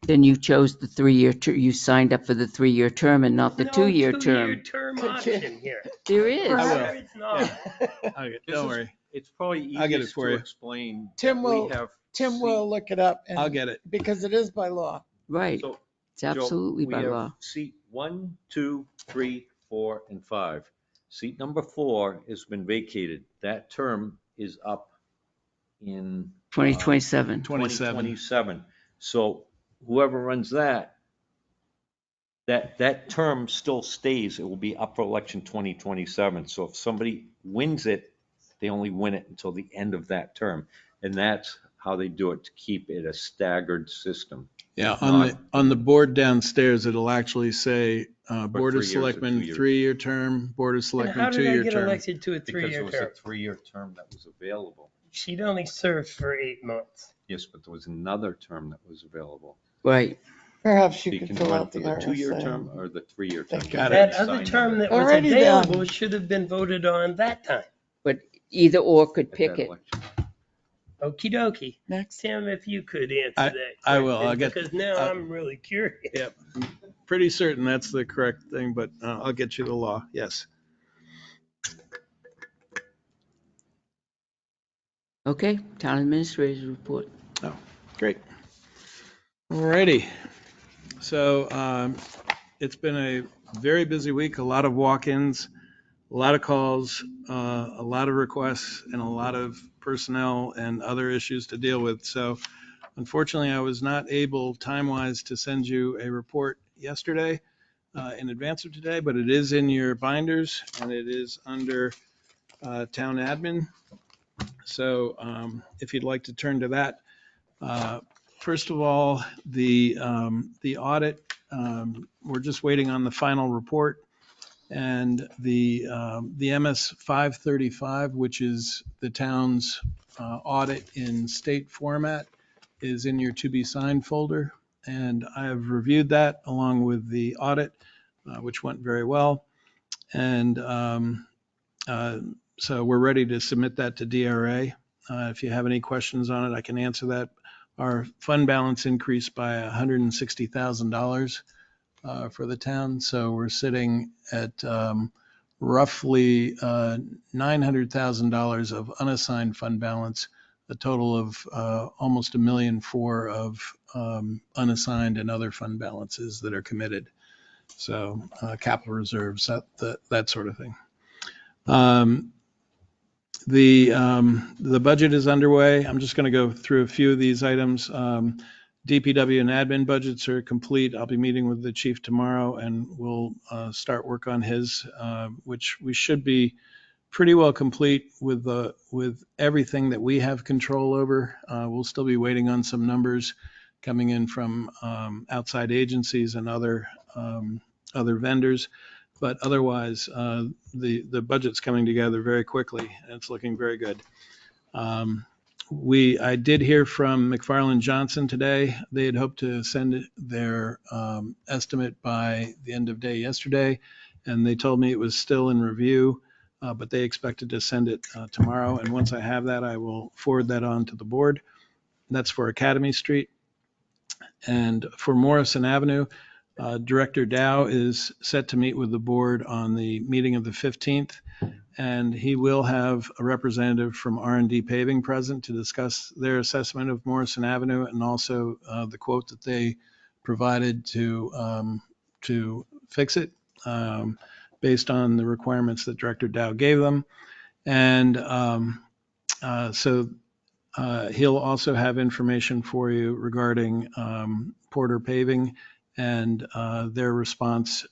then you chose the 3-year term. You signed up for the 3-year term and not the 2-year No 2-year term. term option here. There is. I will. There it's not. Okay, don't worry. It's probably I'll get it easiest for to you. explain. Tim that we will- have Tim will look it up. I'll get it. Because it is by law. Right. So, It's Joe, absolutely we by have law. seat 1, 2, 3, 4, and 5. Seat number 4 has been vacated. That term is up in 2027. 2027. So whoever runs that term still stays. It will be up for election 2027. So if somebody wins it, they only win it until the end of that term. And that's how they do it, to keep it a staggered system. Yeah, Not- on the board downstairs, it'll actually say, Board of 3 years or 2 Selectmen, years. 3-year term, Board of And Selectmen, how did I 2-year get term. elected to a Because it three-year was a term? 3-year term that was available. She'd only served for 8 months. Yes, but there was another term that was available. Right. Perhaps So you you could can fill run out for the the 2-year RSA. term or the 3-year term. Got it. That other term that was Alrighty then. available should have been voted on that time. But either or could At that pick it. election. Okie dokie. Next. Tim, if you could answer I- that question. I will. I'll get- Because now I'm really curious. Yep, pretty certain that's the correct thing, but I'll get you the law, yes. Okay, town administrator's report. Great. Alrighty. So it's been a very busy week, a lot of walk-ins, a lot of calls, a lot of requests, and a lot of personnel and other issues to deal with. So unfortunately, I was not able time-wise to send you a report yesterday in advance of today, but it is in your binders and it is under town admin. So if you'd like to turn to that. First of all, the audit, we're just waiting on the final report. And the MS 535, which is the town's audit in state format, is in your to be signed folder. And I have reviewed that along with the audit, which went very well. And so we're ready to submit that to DRA. If you have any questions on it, I can answer that. Our fund balance increased by $160,000 for the town. So we're sitting at roughly $900,000 of unassigned fund balance, a total of almost $1.4 million of unassigned and other fund balances that are committed. So capital reserves, that sort of thing. The budget is underway. I'm just going to go through a few of these items. DPW and admin budgets are complete. I'll be meeting with the chief tomorrow and we'll start work on his, which we should be pretty well complete with everything that we have control over. We'll still be waiting on some numbers coming in from outside agencies and other vendors. But otherwise, the budget's coming together very quickly and it's looking very good. I did hear from McFarland Johnson today. They had hoped to send their estimate by the end of day yesterday, and they told me it was still in review, but they expected to send it tomorrow. And once I have that, I will forward that on to the board. That's for Academy Street. And for Morrison Avenue, Director Dow is set to meet with the board on the meeting of the 15th. And he will have a representative from R&D Paving present to discuss their assessment of Morrison Avenue and also the quote that they provided to fix it based on the requirements that Director Dow gave them. And so he'll also have information for you regarding Porter Paving and their response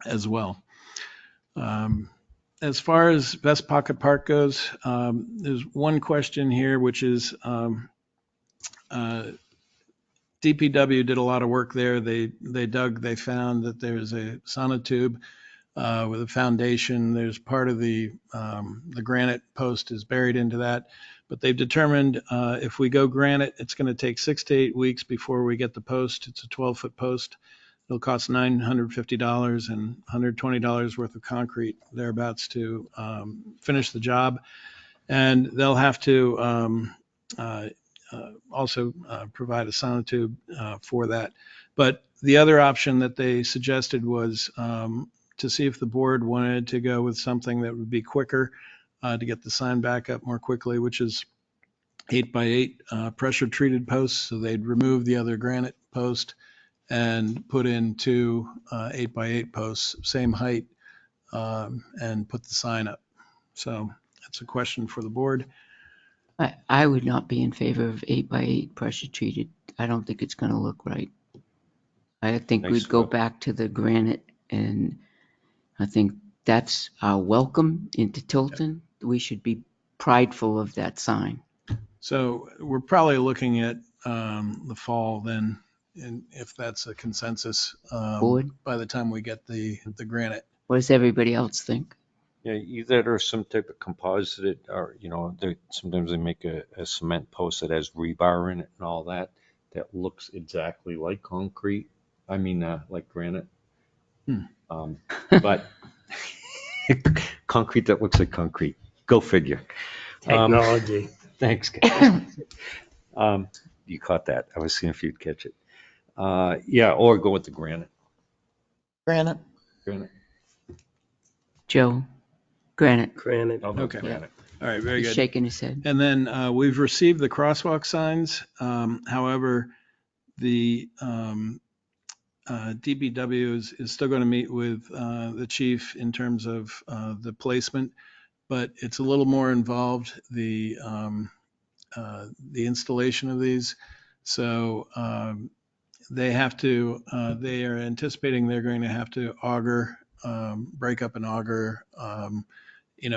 as well. As far as Best Pocket Park goes, there's one question here, which is DPW did a lot of work there. They dug, they found that there's a sonotube with a foundation. There's part of the granite post is buried into that. But they've determined if we go granite, it's going to take 6 to 8 weeks before we get the post. It's a 12-foot post. It'll cost $950 and $120 worth of concrete thereabouts to finish the job. And they'll have to also provide a sonotube for that. But the other option that they suggested was to see if the board wanted to go with something that would be quicker to get the sign back up more quickly, which is 8x8 pressure treated posts. So they'd remove the other granite post and put in 2 8x8 posts, same height, and put the sign up. So that's a question for the board. I would not be in favor of 8x8 pressure treated. I don't think it's going to look right. I think Nice we'd go look. back to the granite, and I think that's our welcome into Tilton. We should be prideful of that sign. So we're probably looking at the fall then, and if that's a consensus, Board? by the time we get the granite. What does everybody else think? Yeah, either or some type of composite, or, sometimes they make a cement post that has rebar in it and all that, that looks exactly like concrete. I mean, like granite. But concrete that looks like concrete. Go figure. Technology. Thanks, guys. You caught that. I was seeing if you'd catch it. Yeah, or go with the granite. Granite. Granite. Joe? Granite. Granite. I'll go with Okay. granite. All right, very He's good. shaking his head. And then we've received the crosswalk signs. However, the DPW is still going to meet with the chief in terms of the placement, but it's a little more involved, the installation of these. So they are anticipating they're going to have to auger, break up and auger,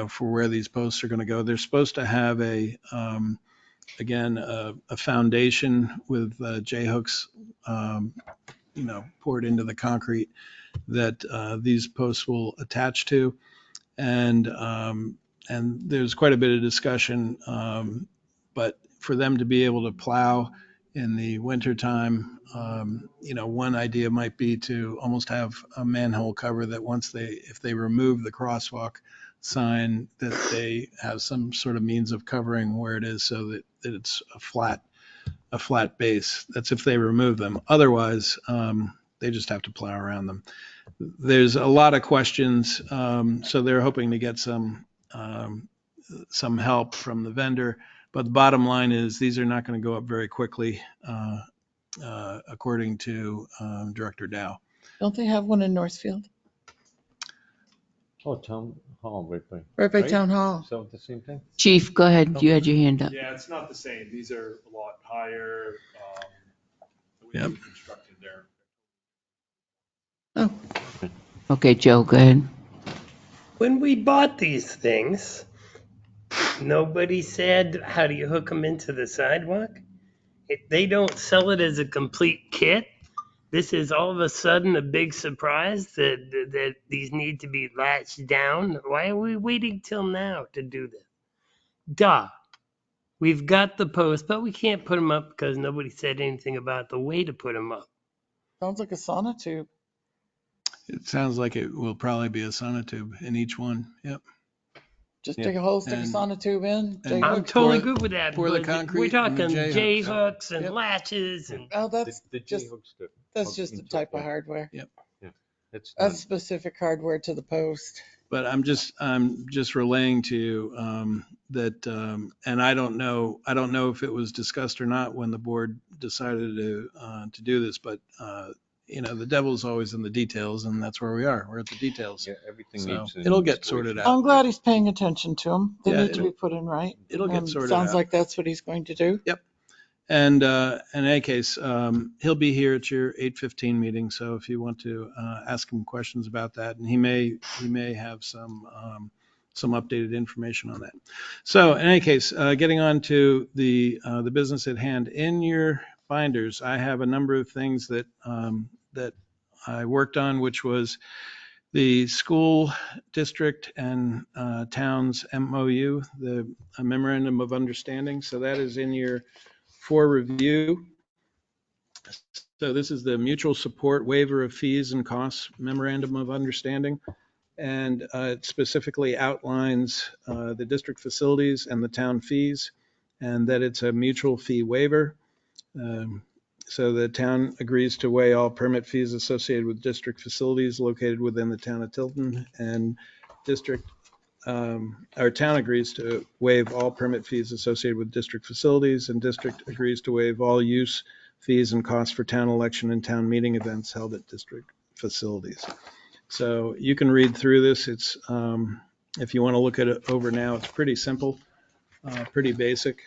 for where these posts are going to go. They're supposed to have again, a foundation with J-hooks, poured into the concrete that these posts will attach to. And there's quite a bit of discussion, but for them to be able to plow in the wintertime, one idea might be to almost have a manhole cover that if they remove the crosswalk sign, that they have some sort of means of covering where it is, so that it's a flat base. That's if they remove them. Otherwise, they just have to plow around them. There's a lot of questions, so they're hoping to get some help from the vendor. But the bottom line is these are not going to go up very quickly, according to Director Dow. Don't they have one in Northfield? Oh, town hall, Right by Town Hall. Is that the same thing? Chief, go ahead. You had your hand up. Yeah, it's not the same. These are a lot higher. Yep. We've constructed there. Oh, Okay, Joe, go ahead. When we bought these things, nobody said, how do you hook them into the sidewalk? They don't sell it as a complete kit. This is all of a sudden a big surprise that these need to be latched down. Why are we waiting till now to do this? Duh. We've got the post, but we can't put them up because nobody said anything about the way to put them up. sounds like a sonotube. It sounds like it will probably be a sonotube in each one. Yep. Just Yeah. dig a hole, stick a And- sonotube in. and- I'm J-hooks. totally Pour- good with that. pour the but concrete we're and the talking J-hooks. J-hooks and Yep. latches and Oh, that's The just J-hooks do. that's just a type of hardware. It's That's not, specific hardware to the post. But I'm just relaying to you that, and I don't know if it was discussed or not when the board decided to do this, but the devil's always in the details, and that's where we are. We're at the details. yeah, everything So needs. an it'll get installation. sorted out. I'm glad he's paying attention to them. They Yeah, need to be put in right. It'll get And sorted sounds out. like that's what he's going to do. And in any case, he'll be here at your 8:15 meeting. So if you want to ask him questions about that, and he may have some updated information on that. So in any case, getting on to the business at hand, in your binders, I have a number of things that I worked on, which was the school district and town's MOU, the memorandum of understanding. So that is in your for review. So this is the mutual support waiver of fees and costs memorandum of understanding. And it specifically outlines the district facilities and the town fees, and that it's a mutual fee waiver. So the town agrees to waive all permit fees associated with district facilities located within the town of Tilton, and district our town agrees to waive all permit fees associated with district facilities, and district agrees to waive all use fees and costs for town election and town meeting events held at district facilities. So you can read through this. It's, if you want to look at it over now, it's pretty simple, pretty basic.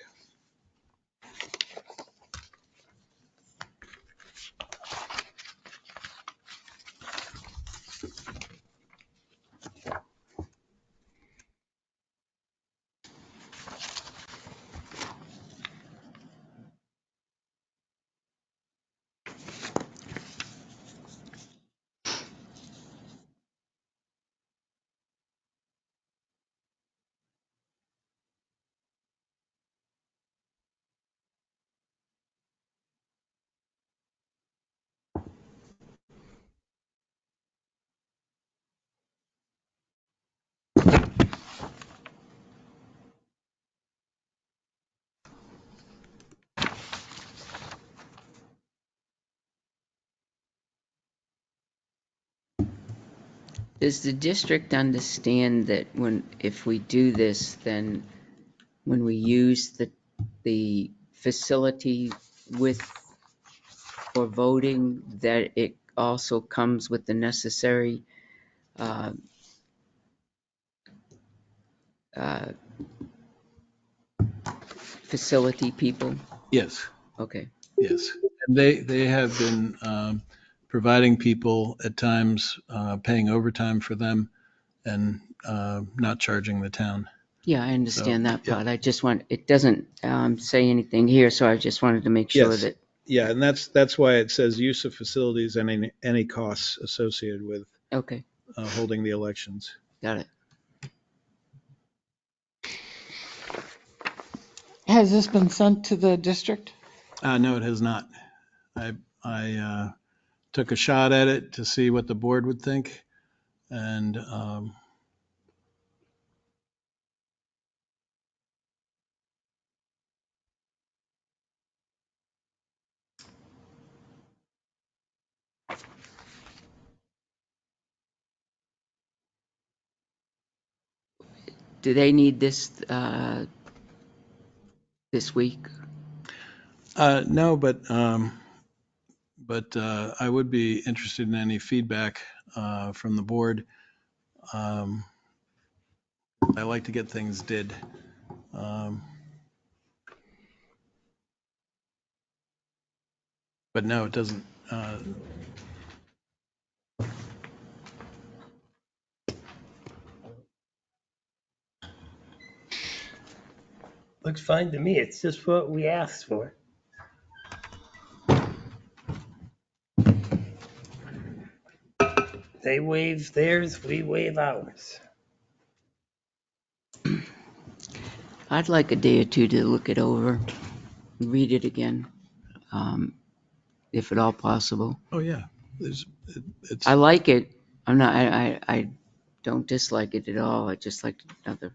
Does the district understand that if we do this, then when we use the facility for voting, that it also comes with the necessary uh, uh, facility people? Yes. Okay. Yes. And they have been providing people at times, paying overtime for them and not charging the town. Yeah, I understand that yeah. part. It doesn't say anything here, so I just wanted to make sure Yes. that, Yeah, and that's why it says use of facilities and any costs associated with okay, holding the elections. got it. Has this been sent to the district? No, it has not. I took a shot at it to see what the board would think, and Do they need this this week? no, but I would be interested in any feedback from the board. I like to get things did. But no, it doesn't. Looks fine to me. It's just what we asked for. They waive theirs, we waive ours. I'd like a day or two to look it over, read it again, if at all possible. Oh yeah, it's. I like it. I don't dislike it at all. I just like another,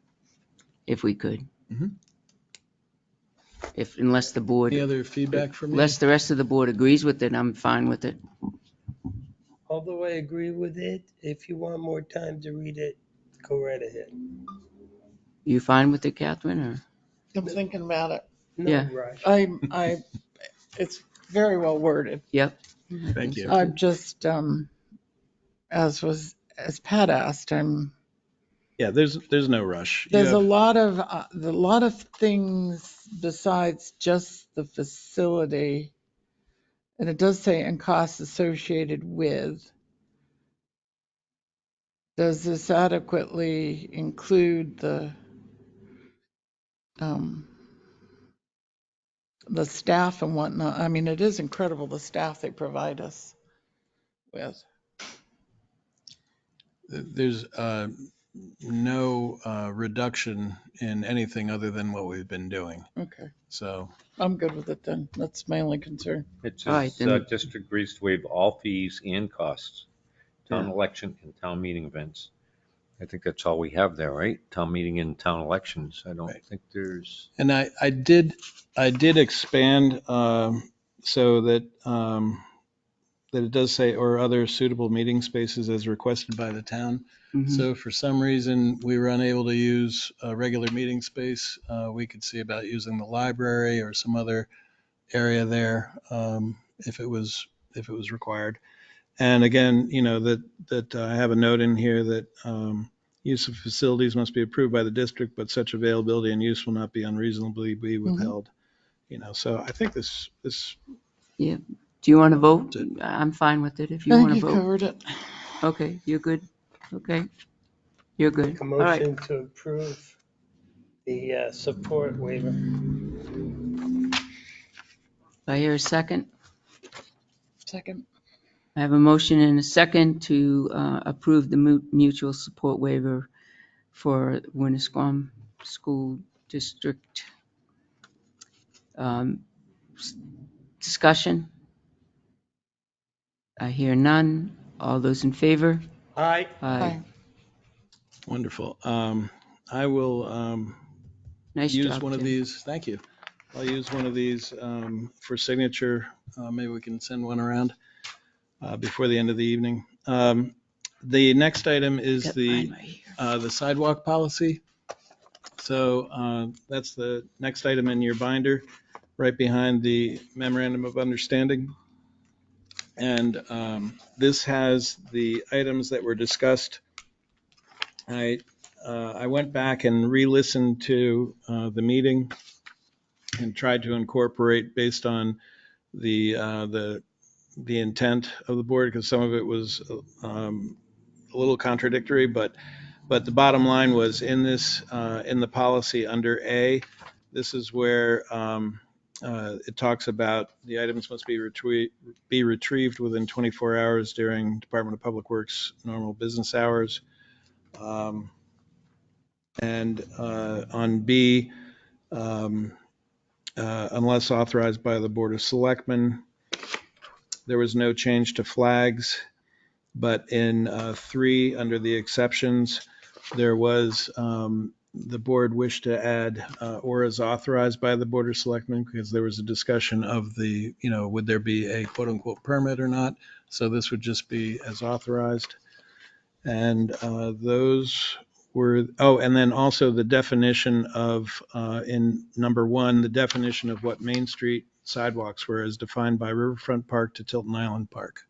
if we could. Mhm. Unless the board, Any other feedback from me? unless the rest of the board agrees with it, I'm fine with it. Although I agree with it, if you want more time to read it, go right ahead. You fine with it, Catherine, or? I'm thinking about it. No Yeah. rush. It's very well worded. Yep. Thank you. I'm just, as Pat asked, Yeah, there's no rush. there's a lot of things besides just the facility. And it does say and costs associated with. Does this adequately include the staff and whatnot? I mean, it is incredible the staff they provide us with. There's no reduction in anything other than what we've been doing. Okay, So I'm good with it then. That's my only concern. It All right, says, then. district agrees to waive all fees and costs, town Yeah. election and town meeting events. I think that's all we have there, right? Town meeting and town elections. I don't Right. think there's, and I did expand so that that it does say, or other suitable meeting spaces as requested by the town. Mhm. So if for some reason we were unable to use a regular meeting space, we could see about using the library or some other area there, if it was required. And again, that I have a note in here that use of facilities must be approved by the district, but such availability and use will not be unreasonably be withheld. So I think this Yeah. Do you want to vote? That's it. I'm fine with it if you I want think to you vote. covered it. Okay, you're good. Okay. You're good. Make a All right. motion to approve the support waiver. Do I hear a second? Second. I have a motion and a second to approve the mutual support waiver for Winnisquam School District. Discussion? I hear none. All those in favor? Aye. Aye. Wonderful. I will Nice use job, one of Tim. these. Thank you. I'll use one of these for signature. Maybe we can send one around before the end of the evening. The next item is Got the mine right here. the sidewalk policy. So that's the next item in your binder, right behind the memorandum of understanding. And this has the items that were discussed. I went back and re-listened to the meeting and tried to incorporate based on the intent of the board, because some of it was a little contradictory, but the bottom line was in this in the policy under A, this is where it talks about the items must be retrieved within 24 hours during Department of Public Works normal business hours. And on B, unless authorized by the Board of Selectmen, there was no change to flags. But in 3, under the exceptions, there was the board wished to add or as authorized by the Board of Selectmen, because there was a discussion of the, would there be a quote unquote permit or not? So this would just be as authorized. And those were, and then also the definition of, in number 1, the definition of what Main Street sidewalks were as defined by Riverfront Park to Tilton Island Park,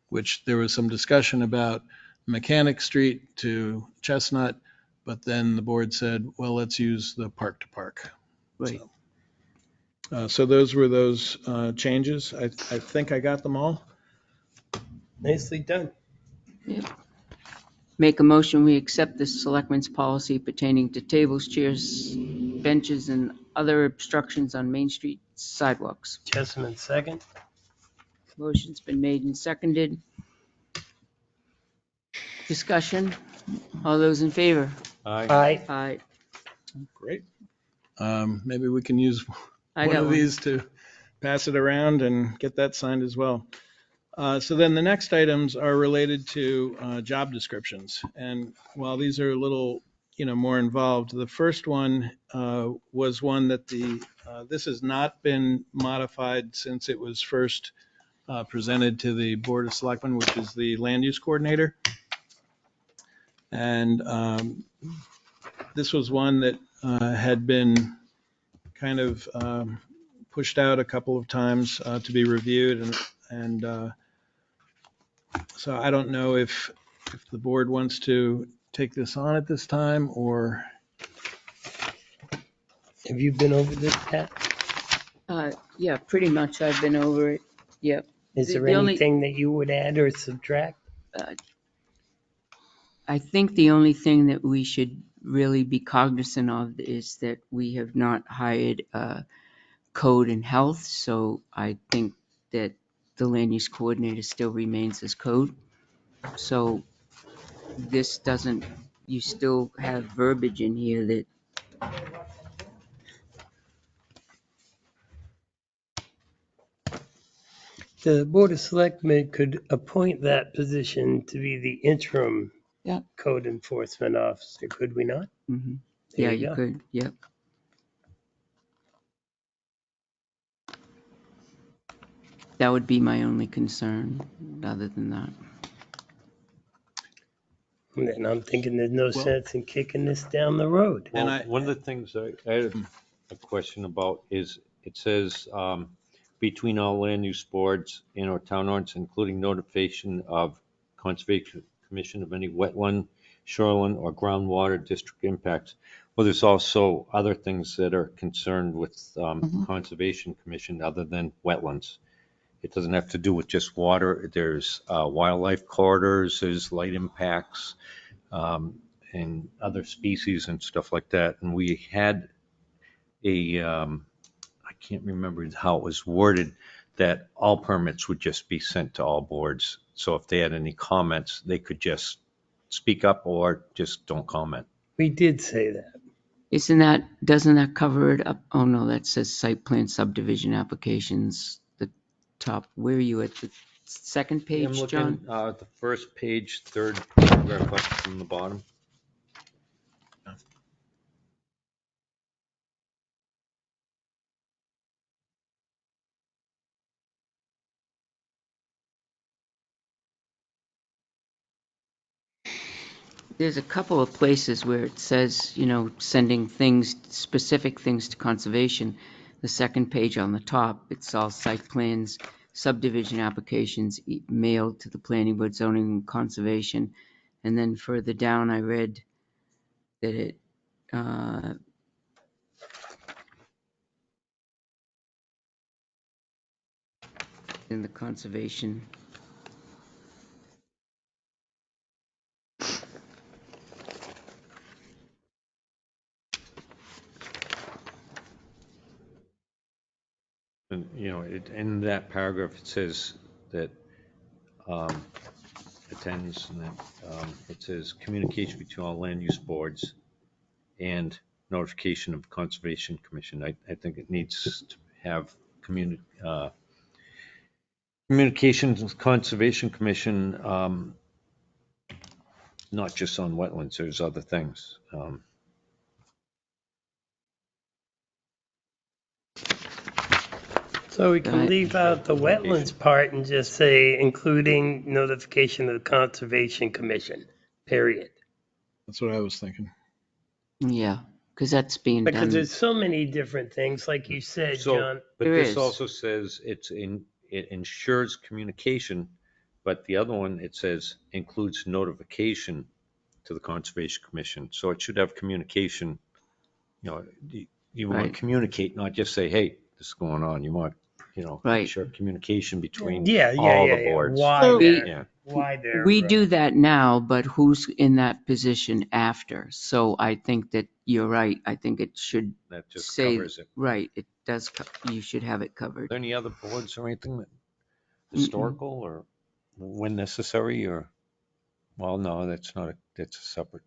which there was some discussion about Mechanic Street to Chestnut, but then the board said, well, let's use the park to park. Right. So those were those changes. I think I got them all. Nicely done. Yep. Make a motion, we accept the selectmen's policy pertaining to tables, chairs, benches, and other obstructions on Main Street sidewalks. Jessamine, second. Motion's been made and seconded. Discussion? All those in favor? Aye. Aye. Great. Maybe we can use I one got of one. these to pass it around and get that signed as well. So then the next items are related to job descriptions. And while these are a little, more involved, the first one was one that this has not been modified since it was first presented to the Board of Selectmen, which is the land use coordinator. And this was one that had been kind of pushed out a couple of times to be reviewed. And so I don't know if the board wants to take this on at this time, or Have you been over this, Pat? Yeah, pretty much I've been over it. Yep. Is there The only- anything that you would add or subtract? I think the only thing that we should really be cognizant of is that we have not hired code and health, so I think that the land use coordinator still remains as code. So this doesn't, you still have verbiage in here that, The Board of Selectmen could appoint that position to be the interim Yeah. code enforcement officer, could we not? mhm. There Yeah, you you go. could, yep. That would be my only concern, other than that. And then I'm thinking there's no Well- sense in kicking this down the road. And Well, one of the things I had a question about is, it says, between all land use boards and or town ordinance, including notification of Conservation Commission of any wetland, shoreline, or groundwater district impacts. Well, there's also other things that are concerned with Conservation Commission other than wetlands. It doesn't have to do with just water. There's wildlife corridors, there's light impacts, and other species and stuff like that. And we had I can't remember how it was worded, that all permits would just be sent to all boards. So if they had any comments, they could just speak up or just don't comment. We did say that. Doesn't that cover it up? Oh, no, that says site plan subdivision applications, the top. Where are you at, the second I'm page, looking, John? the first page, third paragraph up from the bottom. There's a couple of places where it says, sending specific things to conservation. The second page on the top, it's all site plans, subdivision applications mailed to the planning board, zoning, and conservation. And then further down, I read that it, in the conservation. And, in that paragraph, it says that attends, and then it says communication between all land use boards and notification of Conservation Commission. I think it needs to have communications with Conservation Commission, not just on wetlands, there's other things. So we can leave out the wetlands part and just say including notification of the Conservation Commission, period. That's what I was thinking. Yeah, because that's being Because done. there's so many different things, like you said, John. But There this is. also says it ensures communication, but the other one, it says includes notification to the Conservation Commission. So it should have communication, you want Right. to communicate, not just say, hey, this is going on. You want, Right. ensure communication between Yeah, all the boards. Why So- they're, Yeah. why they're. We do that now, but who's in that position after? So I think that you're right. I think it should That just say, covers it. right, it does, you should have it Are covered. there any other boards or anything that historical or when necessary or, well, no, that's a separate.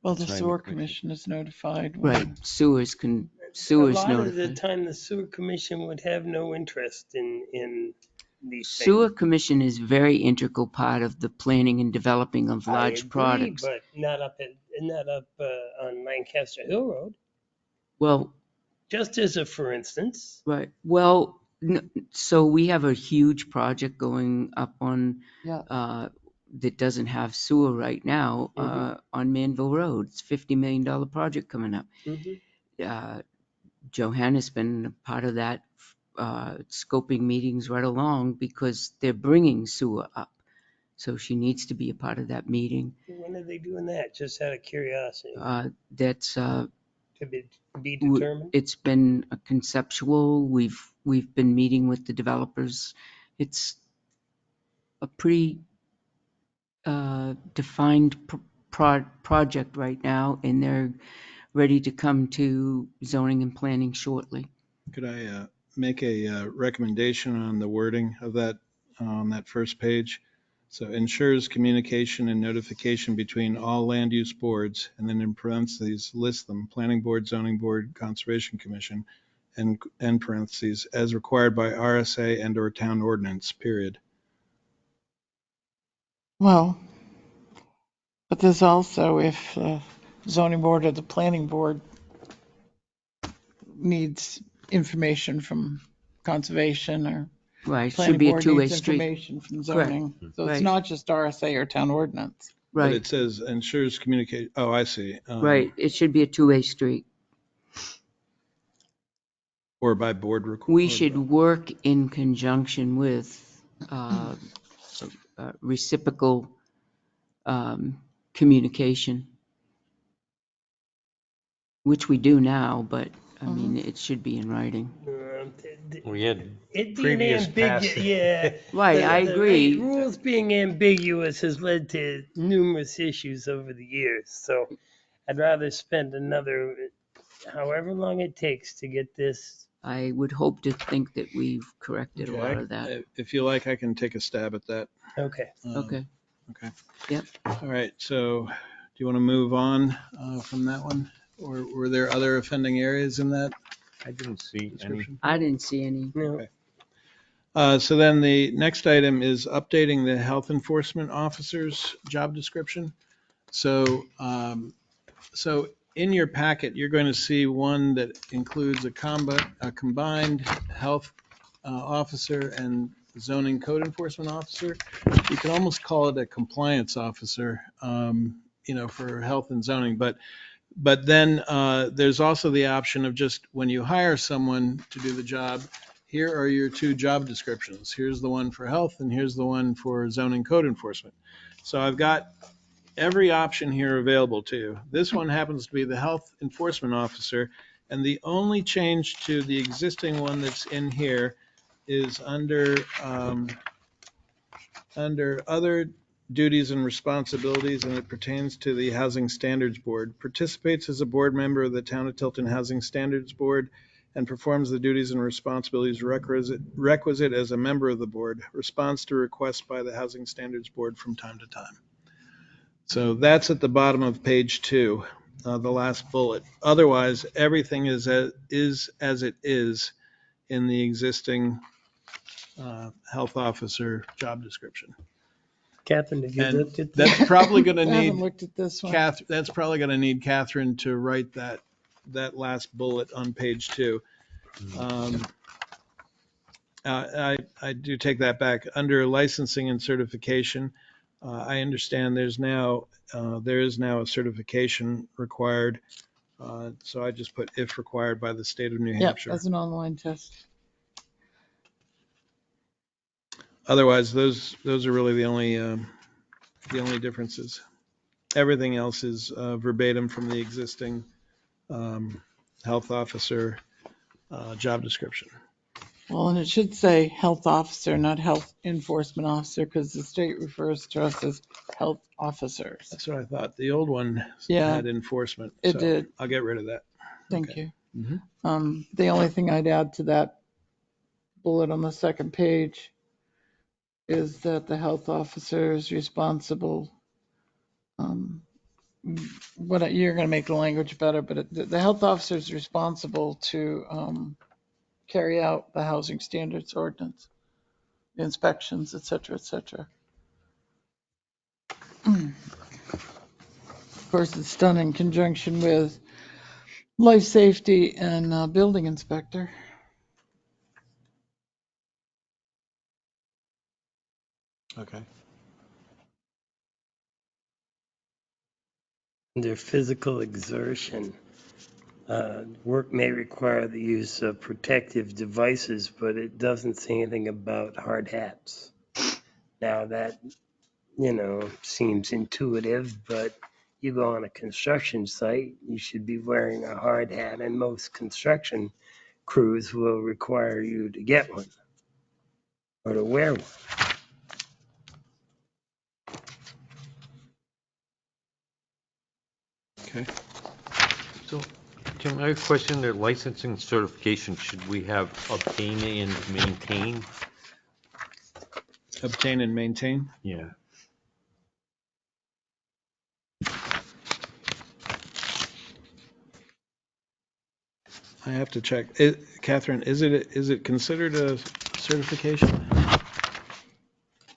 Well, the It's not even sewer commission. commission is notified. Right, sewers A lot of the notified. time, the sewer commission would have no interest in these Sewer things. commission is very integral part of the planning and developing of I large agree, products. but not up on Lancaster Hill Road, Well, just as a for instance. right, well, so we have a huge project going up on, Yeah. that doesn't have sewer right now, on Manville Road. It's $50 million project coming up. Johanna's been a part of that, scoping meetings right along because they're bringing sewer up. So she needs to be a part of that meeting. When are they doing that? Just out of curiosity, That's, to be determined. it's been a conceptual. We've been meeting with the developers. It's a pretty defined project right now, and they're ready to come to zoning and planning shortly. Could I make a recommendation on the wording of that, on that first page? So ensures communication and notification between all land use boards, and then in parentheses, list them, planning board, zoning board, conservation commission, and end parentheses, as required by RSA and or town ordinance, period. Well, but there's also if the zoning board or the planning board needs information from conservation or Right, should planning be a board two-way needs street. information from Correct. zoning. So it's Right. not just RSA or town ordinance. But Right, it says ensures communicate, oh, I see. right. It should be a two-way street. Or by board request. We should work in conjunction with reciprocal communication, which we do now, but I mean, it should be in writing. We had It being previous ambiguous, past. yeah. Right, I agree. Rules being ambiguous has led to numerous issues over the years. So I'd rather spend another, however long it takes to get this. I would hope to think that we've corrected a lot of that. If you like, I can take a stab at that. Okay. Okay. Okay. Yep. All right, so do you want to move on from that one? Or were there other offending areas in that I didn't see any. description? I didn't see any. No. Okay. So then the next item is updating the health enforcement officer's job description. So, so in your packet, you're going to see one that includes a combined health officer and zoning code enforcement officer. You can almost call it a compliance officer, for health and zoning. But then there's also the option of just when you hire someone to do the job, here are your two job descriptions. Here's the one for health and here's the one for zoning code enforcement. So I've got every option here available to you. This one happens to be the health enforcement officer. And the only change to the existing one that's in here is under other duties and responsibilities, and it pertains to the Housing Standards Board. Participates as a board member of the Town of Tilton Housing Standards Board and performs the duties and responsibilities requisite as a member of the board. Responds to requests by the Housing Standards Board from time to time. So that's at the bottom of page 2, the last bullet. Otherwise, everything is as it is in the existing health officer job description. Catherine, have you And looked at this? that's probably going to I haven't need looked at this one. That's probably going to need Catherine to write that last bullet on page 2. I do take that back. Under licensing and certification, I understand there is now a certification required. So I just put if required by the state of New Yep, Hampshire. as an online test. Otherwise, those are really the only differences. Everything else is verbatim from the existing health officer job description. Well, and it should say health officer, not health enforcement officer, because the state refers to us as health officers. That's what I thought. The old one Yeah, had enforcement. it so did. I'll get rid of that. Thank Okay. you. Mhm. The only thing I'd add to that bullet on the second page is that the health officer is responsible. You're going to make the language better, but the health officer is responsible to carry out the housing standards ordinance, inspections, et cetera, et cetera. Of course, it's done in conjunction with life safety and building inspector. Okay. Under physical exertion, work may require the use of protective devices, but it doesn't say anything about hard hats. Now that, seems intuitive, but you go on a construction site, you should be wearing a hard hat, and most construction crews will require you to get one or to wear one. Okay. So, Jim, I have a question. The licensing certification, should we have obtain and maintain? Obtain and maintain. Yeah. I have to check. Catherine, is it considered a certification?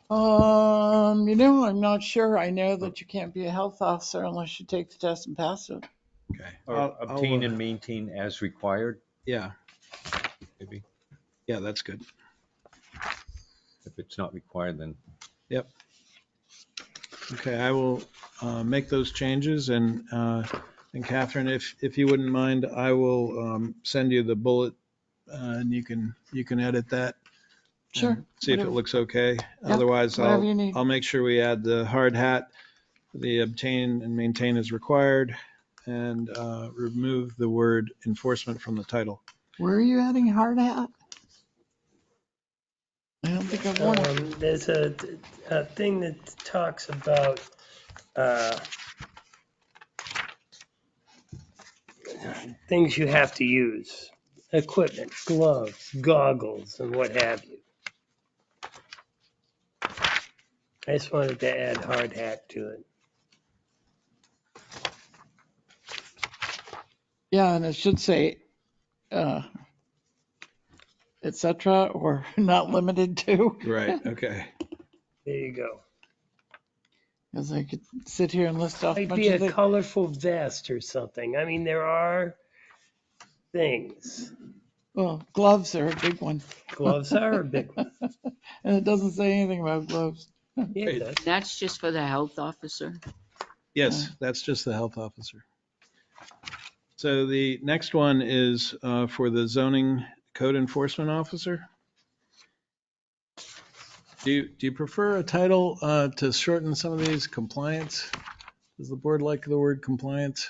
I'm not sure. I know that you can't be a health officer unless you take the test and pass it. Okay. Or obtain and maintain as required, Yeah. maybe? Yeah, that's good. If it's not required, then Okay, I will make those changes, and Catherine, if you wouldn't mind, I will send you the bullet, and you can edit that. Sure. and See if it whatever. looks okay. Yeah, Otherwise, whatever you need. I'll make sure we add the hard hat, the obtain and maintain as required, and remove the word enforcement from the title. Where are you adding hard hat? I don't think I've worn it. There's a thing that talks about things you have to use, equipment, gloves, goggles, and what have you. I just wanted to add hard hat to it. Yeah, and it should say, et cetera, or not limited to. Right, okay. There you go. Because I could sit here and list off a Might bunch be of a things. colorful vest or something. I mean, there are things. Well, gloves are a big one. Gloves are a big one. And it doesn't say anything about gloves. Yeah, it does. That's just for the health officer? Yes, that's just the health officer. So the next one is for the zoning code enforcement officer. Do you prefer a title to shorten some of these? Compliance? Does the board like the word compliance?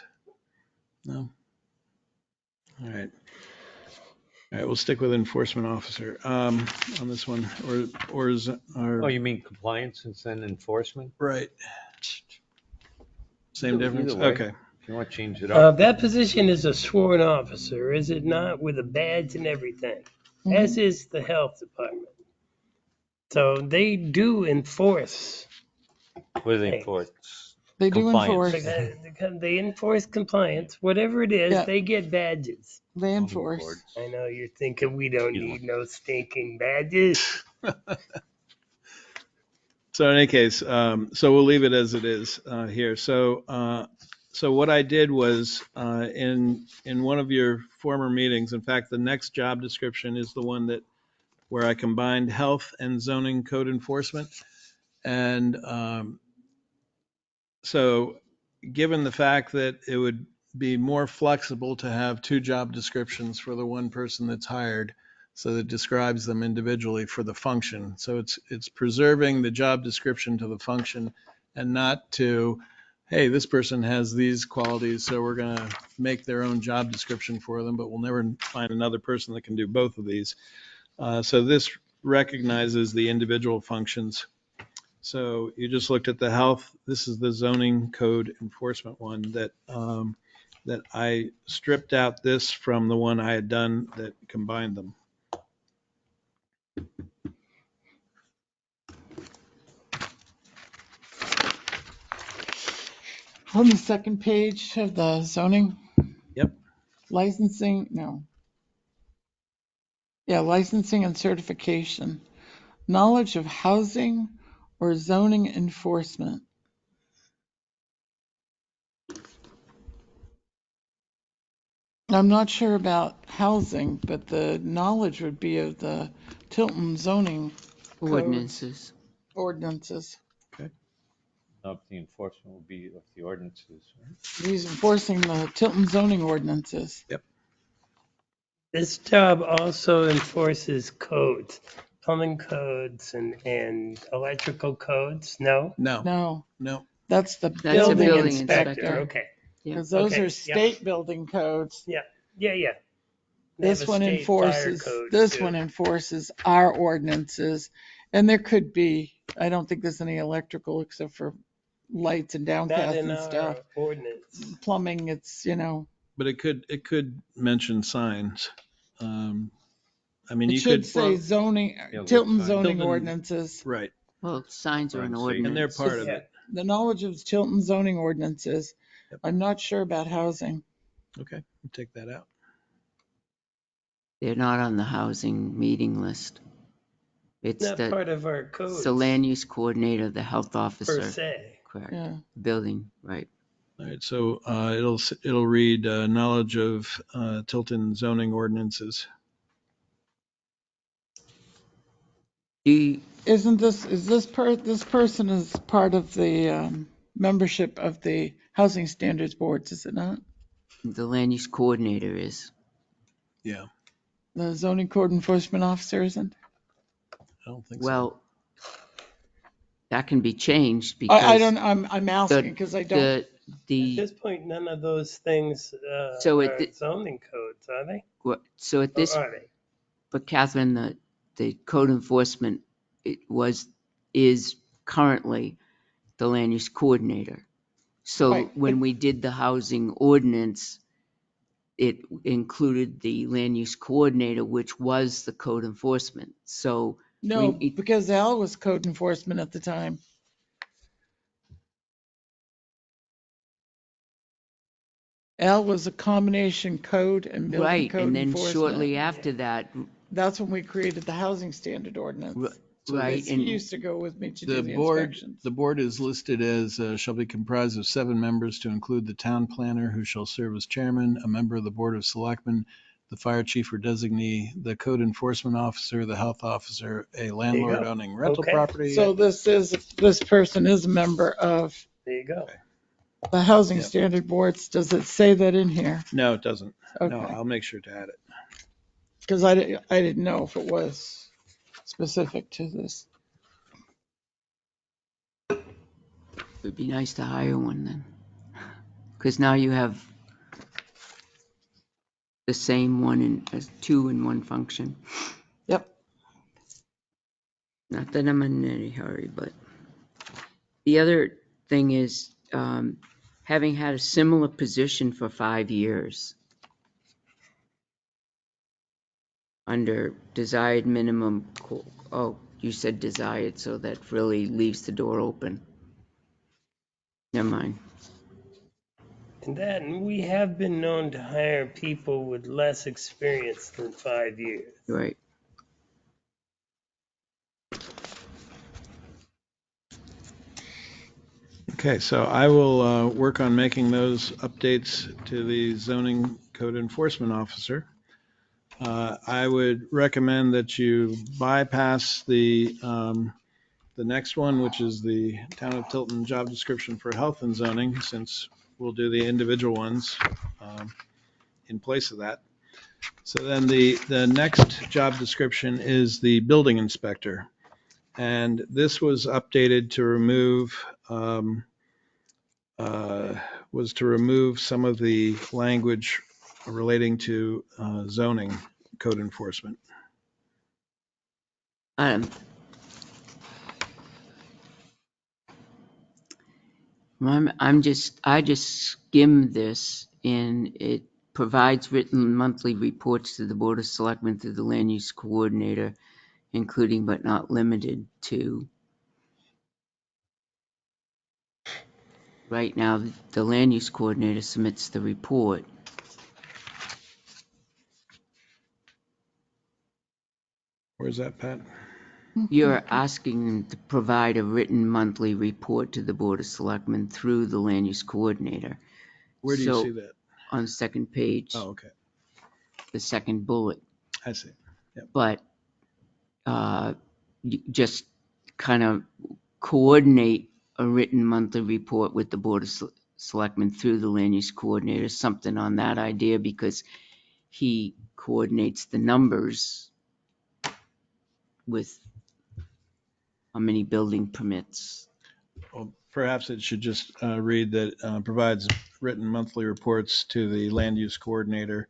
No? All right. All right, we'll stick with enforcement officer on this one, oh, you mean compliance and then enforcement? right. Same Either- difference? either way. Okay. If you want to change it up. That position is a sworn officer, is it not, with a badge and everything, as is the health department. So they do enforce. What do they Hey. enforce? They do Compliance. enforce. They enforce compliance, whatever it is, Yeah. they get badges. They Zoning enforce. boards. I know you're thinking we don't Either need no stinking badges. So in any case, so we'll leave it as it is here. So what I did was in one of your former meetings, in fact, the next job description is the one where I combined health and zoning code enforcement. And so given the fact that it would be more flexible to have two job descriptions for the one person that's hired, so that it describes them individually for the function. So it's preserving the job description to the function and not to, hey, this person has these qualities, so we're going to make their own job description for them, but we'll never find another person that can do both of these. So this recognizes the individual functions. So you just looked at the health. This is the zoning code enforcement one that I stripped out this from the one I had done that combined them. On the second page of the zoning. Yep. Licensing, no. Yeah, licensing and certification. Knowledge of housing or zoning enforcement. I'm not sure about housing, but the knowledge would be of the Tilton zoning Ordinances. ordinances. Of the enforcement will be of the ordinances, right? He's enforcing the Tilton zoning ordinances. This job also enforces codes, plumbing codes and electrical codes. No? No. That's the That's a building building inspector. inspector. Okay. Yeah. Because those Okay, are yeah. state building codes. Yeah. They This have a one state fire enforces, code, this too. one enforces our ordinances. And there could be, I don't think there's any electrical except for lights and Not downcast in and our stuff. ordinance. Plumbing, it's, But it could mention signs. I mean, it you should could say zoning, Yeah, what Tilton sign? zoning Tilton- ordinances. right, Well, signs are an Sign safety. and they're ordinance. part of Yeah. it. The knowledge of Tilton zoning ordinances. Yep. I'm not sure about housing. Okay, we'll take that out. They're not on the housing meeting list. It's Not the, part of our codes. it's the land use coordinator, the health Per officer. se. Correct. Yeah. Building, right. All right, so it'll read knowledge of Tilton zoning ordinances. Is this person is part of the membership of the Housing Standards Boards, is it not? The land use coordinator is. Yeah, The zoning code enforcement officer isn't? I don't think so. Well, that can be changed I because don't, I'm asking because I don't. At the, this point, none of those things So are it- zoning codes, are they? so at this, Or are they? but Catherine, the code enforcement is currently the land use coordinator. So Right, when but- we did the housing ordinance, it included the land use coordinator, which was the code enforcement. So No, we- because Al was code enforcement at the time. Al was a combination code and building right, code and then enforcement. shortly after that, That's when we created the housing standard ordinance. So right, He and used to go with me to do The the board, inspections. the board is listed as, shall be comprised of 7 members to include the town planner who shall serve as chairman, a member of the board of selectmen, the fire chief or designee, the code enforcement officer, the health officer, a landlord go. owning rental Okay. property. So this person is a member of There you go. the housing Yep. standard boards. Does it say that in here? No, it doesn't. No, Okay, I'll make sure to add it. because I didn't know if it was specific to this. it'd be nice to hire one then. Because now you have the same one as 2 in 1 function. Yep. Not that I'm in any hurry, but the other thing is, having had a similar position for 5 years under desired minimum, oh, you said desired, so that really leaves the door open. Never mind. And then we have been known to hire people with less experience than 5 years. Right. Okay, so I will work on making those updates to the zoning code enforcement officer. I would recommend that you bypass the next one, which is the Town of Tilton job description for health and zoning, since we'll do the individual ones in place of that. So then the next job description is the building inspector. And this was updated to remove some of the language relating to zoning code enforcement. I just skimmed this, and it provides written monthly reports to the Board of Selectmen through the land use coordinator, including but not limited to. Right now, the land use coordinator submits the report. Where's that, Pat? You're asking them to provide a written monthly report to the Board of Selectmen through the land use coordinator. Where do you So, see that? on the second page, Oh, okay. the second bullet. I see. Yep. But you just kind of coordinate a written monthly report with the Board of Selectmen through the land use coordinator, something on that idea, because he coordinates the numbers with how many building permits. Well, perhaps it should just read that provides written monthly reports to the land use coordinator,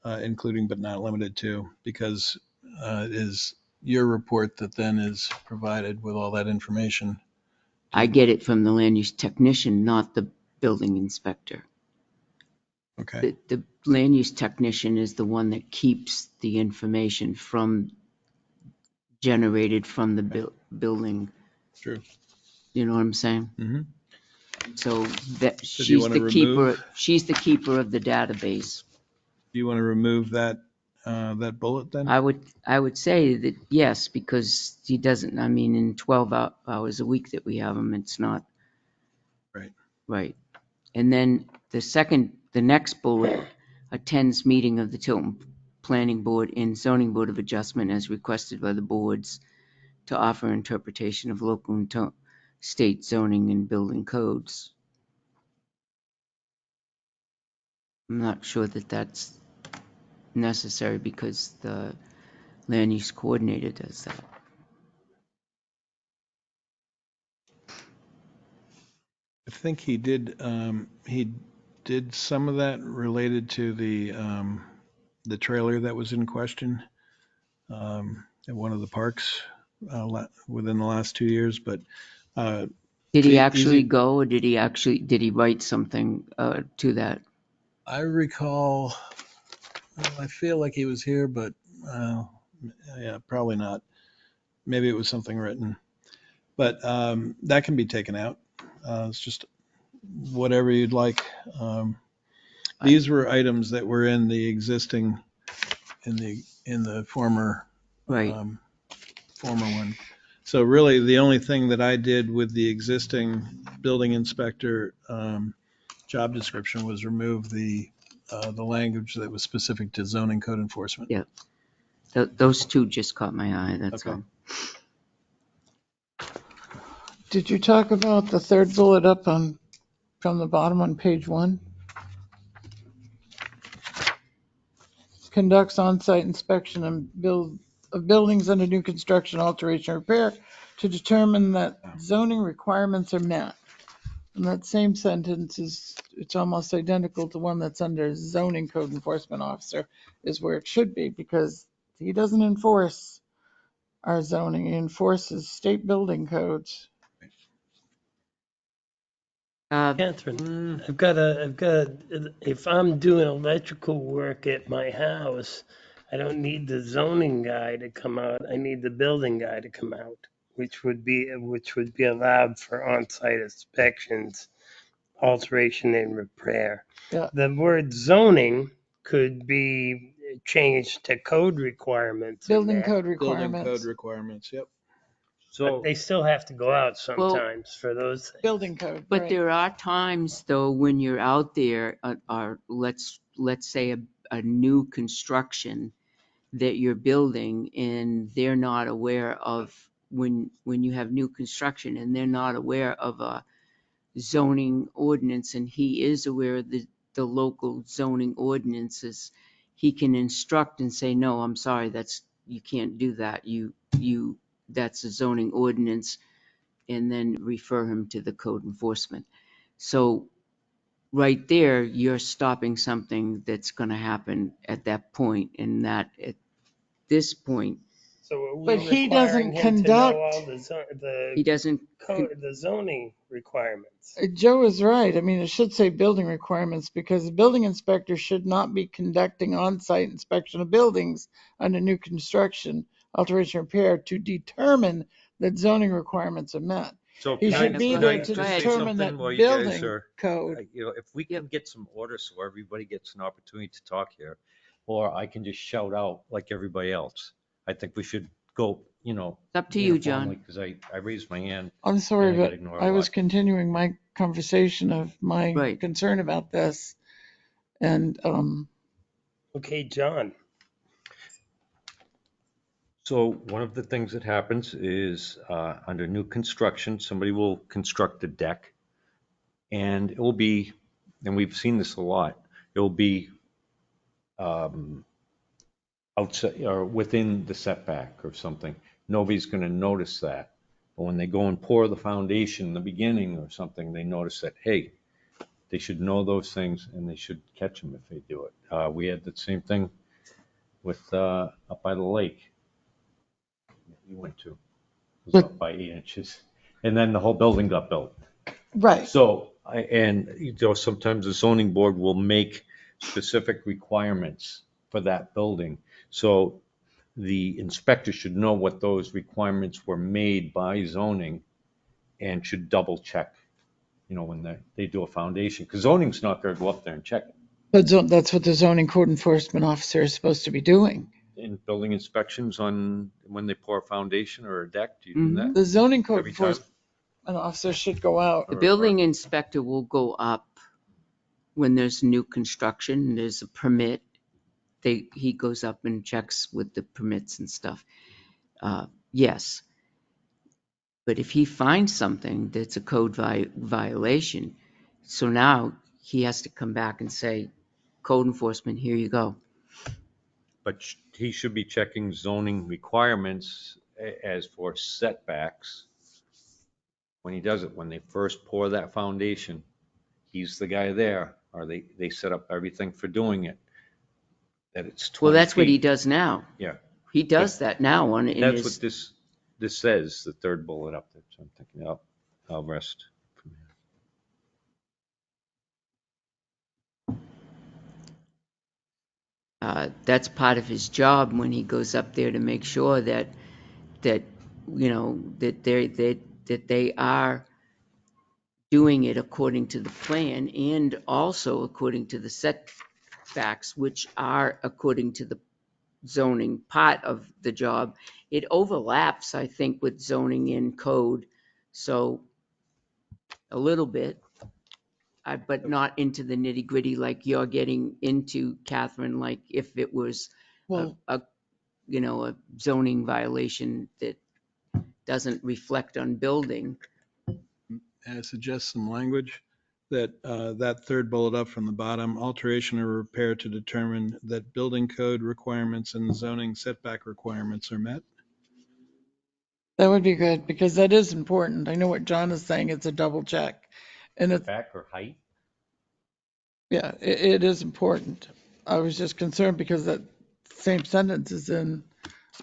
including but not limited to, because it is your report that then is provided with all that information. I get it from the land use technician, not the building inspector. Okay. The land use technician is the one that keeps the information generated from the building. True. You know what I'm saying? Mm-hmm. So that do you she's wanna the keeper. remove- She's the keeper of the database. Do you want to remove that bullet then? I would say that yes, because he doesn't. I mean, in 12 hours a week that we have him, it's not Right. right. And then the next bullet, attends meeting of the Tilton Planning Board and Zoning Board of Adjustment as requested by the boards to offer interpretation of local and state zoning and building codes. I'm not sure that that's necessary because the land use coordinator does that. I think he did some of that related to the trailer that was in question at one of the parks within the last 2 years, but Did he to actually easy- go, or did he write something to that? I recall, I feel like he was here, but yeah, probably not. Maybe it was something written, but that can be taken out. It's just whatever you'd like. These were items that were in the existing, in the former Right. former one. So really, the only thing that I did with the existing building inspector job description was remove the language that was specific to zoning code enforcement. Yeah. Those two just caught my eye, that's Okay. all. Did you talk about the third bullet up from the bottom on page 1? Conducts on-site inspection of buildings under new construction, alteration, or repair to determine that zoning requirements are met. And that same sentence it's almost identical to one that's under zoning code enforcement officer is where it should be, because he doesn't enforce our zoning, he enforces state building codes. Catherine, if I'm doing electrical work at my house, I don't need the zoning guy to come out. I need the building guy to come out, which would be allowed for on-site inspections, alteration and repair. Yeah. The word zoning could be changed to code requirements. Building code Building code requirements. requirements, yep. But they still have to go out sometimes for those things. Building code, But right. there are times, though, when you're out there, or let's say a new construction that you're building, and they're not aware of, when you have new construction and they're not aware of a zoning ordinance, and he is aware of the local zoning ordinances, he can instruct and say, no, I'm sorry, you can't do that. That's a zoning ordinance, and then refer him to the code enforcement. So right there, you're stopping something that's going to happen at that point, and that at this point, So are we But he requiring doesn't him to know conduct- all he doesn't. the zoning requirements? Joe is right. I mean, it should say building requirements, because the building inspector should not be conducting on-site inspection of buildings under new construction, alteration, repair to determine that zoning requirements are met. So He can I- should be can there I to just say determine that something while you guys building are- code. If we can get some order so everybody gets an opportunity to talk here, or I can just shout out like everybody else. I think we should go, It's up to you, John. because I raised my hand. I'm sorry, And I got but ignored I a was lot. continuing my conversation of my Right. concern about this. And Okay, John. So one of the things that happens is under new construction, somebody will construct a deck, and it will be, and we've seen this a lot, it will be outside or within the setback or something. Nobody's going to notice that. But when they go and pour the foundation in the beginning or something, they notice that, hey, they should know those things and they should catch them if they do it. We had the same thing with up by the lake that we went to. It was But- up by 8 inches. And then the whole building got built. right. So, sometimes the zoning board will make specific requirements for that building. So the inspector should know what those requirements were made by zoning and should double check, when they do a foundation, because zoning's not going to go up there and check it. But that's what the zoning code enforcement officer is supposed to be doing. In building inspections on when they pour a foundation or a deck, do you do that? The zoning code Every time? enforcement officer should go out. The building inspector will go up when there's new construction, there's a permit. He goes up and checks with the permits and stuff. Yes. But if he finds something that's a code violation, so now he has to come back and say, code enforcement, here you go. But he should be checking zoning requirements as for setbacks. When he does it, when they first pour that foundation, he's the guy there, or they set up everything for doing it. That it's 20 Well, that's what he feet. does now. Yeah. He does that now in That's his. what this says, the third bullet up there. So I'm thinking, I'll rest from here. That's part of his job when he goes up there to make sure that that they are doing it according to the plan and also according to the setbacks, which are according to the zoning part of the job. It overlaps, I think, with zoning and code, so a little bit, but not into the nitty gritty like you're getting into, Catherine, like if it was Well, a zoning violation that doesn't reflect on building. I suggest some language that, that third bullet up from the bottom, alteration or repair to determine that building code requirements and zoning setback requirements are met. that would be good because that is important. I know what John is saying. It's a double check. And it's, Back or height? yeah, it is important. I was just concerned because that same sentence is in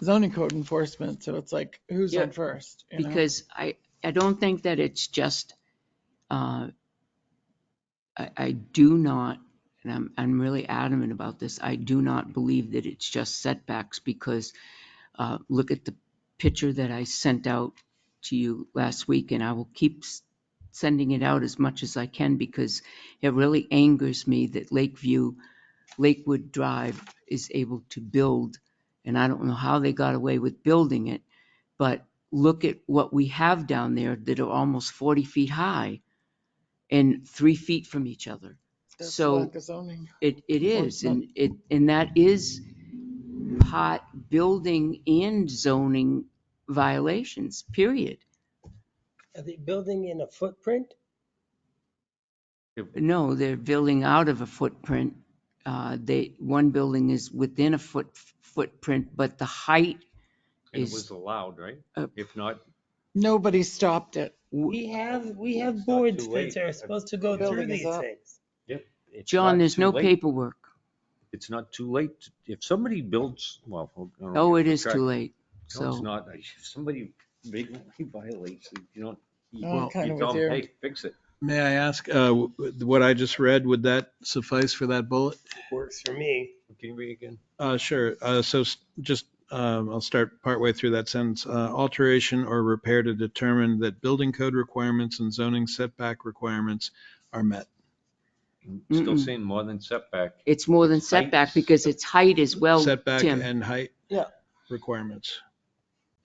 zoning code enforcement. So it's like, who's Yeah, on first? You know? Because I don't think that it's just, I do not, and I'm really adamant about this, I do not believe that it's just setbacks because look at the picture that I sent out to you last week, and I will keep sending it out as much as I can because it really angers me that Lakewood Drive is able to build, and I don't know how they got away with building it, but look at what we have down there that are almost 40 feet high and 3 feet from each other. That's So lack of zoning. it is, enforcement. and that is part building and zoning violations, period. Are they building in a footprint? No, they're building out of a footprint. One building is within a footprint, but the height And it is, was allowed, right? If not, Nobody stopped it. We have It's not boards too late. that are supposed to go through Building is these up. things. yep. It's John, not there's too no late. paperwork. It's not too late. If somebody builds, well, I don't Oh, know it if is track- too late. No, it's So, not. If somebody blatantly violates it, you don't, I'm you kind of tell with them, you. hey, fix it. May I ask, what I just read, would that suffice for that bullet? Works for me. Can you read again? Sure. Just, I'll start partway through that sentence. Alteration or repair to determine that building code requirements and zoning setback requirements are met. Still Mm-mm. saying more than setback. it's more than It's height. setback because it's height as well, Setback Tim. and height Yeah. requirements.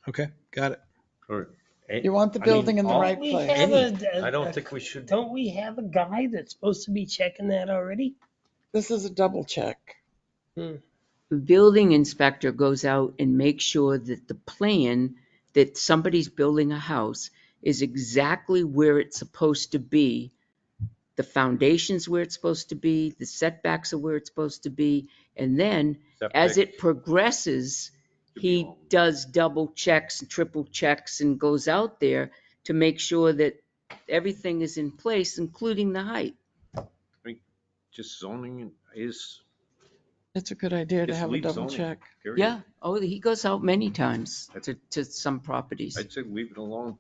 Okay, got it. Or, You want the I mean, building in the all- right We place. have I don't think we should. Don't we have a guy that's supposed to be checking that already? This is a double check. The building inspector goes out and makes sure that the plan that somebody's building a house is exactly where it's supposed to be. The foundation's where it's supposed to be, the setbacks are where it's supposed to be, and then as Septic. it progresses, he does double checks and triple checks and goes out there to make sure that everything is in place, including the height. Just zoning is, It's a good idea to just have a leave double zoning, check. period. Yeah, oh, he goes out many times to some properties. I'd say leave it alone.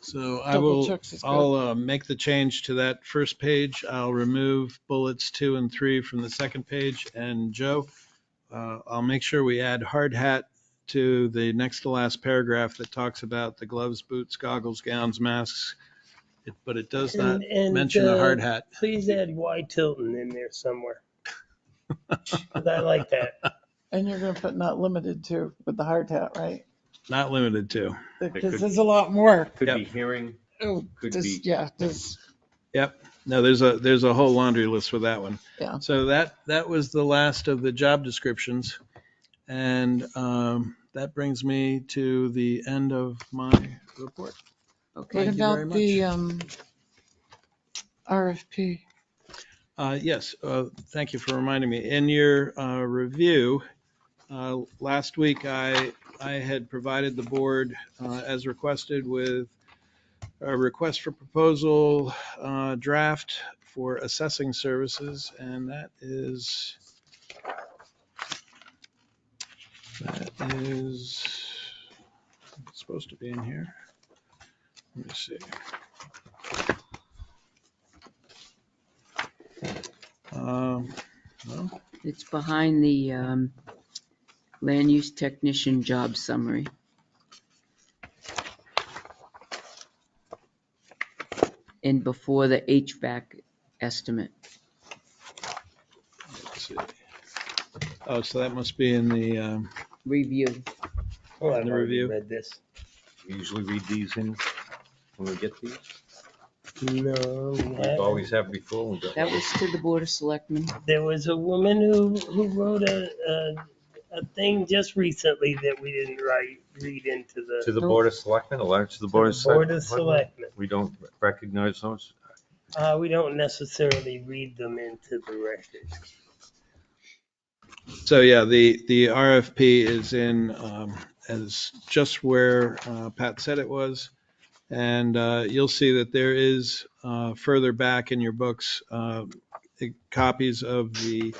So I Double will, checks is good. I'll make the change to that first page. I'll remove bullets 2 and 3 from the second page. And Joe, I'll make sure we add hard hat to the next to last paragraph that talks about the gloves, boots, goggles, gowns, masks. But it does not And, mention a hard hat. Please add Y Tilton in there somewhere. 'Cause I like that. And you're going to put not limited to with the hard hat, right? Not limited to. Because could- there's a lot more. Could Yep. be hearing, Oh, could this, be. yeah, this, Yep. No, there's a whole laundry list for that one. yeah. So that was the last of the job descriptions. And That brings me to the end of my report. Okay. What Thank you very about much. the RFP? Yes, thank you for reminding me. In your review, last week I had provided the board, as requested, with a request for proposal draft for assessing services, and that is it's supposed to be in here. Let me see. No, It's behind the land use technician job summary. And before the HVAC estimate. let's see. Oh, so that must be in the Review. Oh, I've the already review. read this. We usually read these in when we get these. No, we We haven't. always have before. We got That was to the Board of Selectmen. There was a woman who wrote a thing just recently that we didn't read into to the the Board of Selectmen, a letter to the Board of Board of Selectmen. Selectmen. We don't recognize those. We don't necessarily read them into the record. So yeah, the RFP is in as just where Pat said it was. And you'll see that there is further back in your books copies of the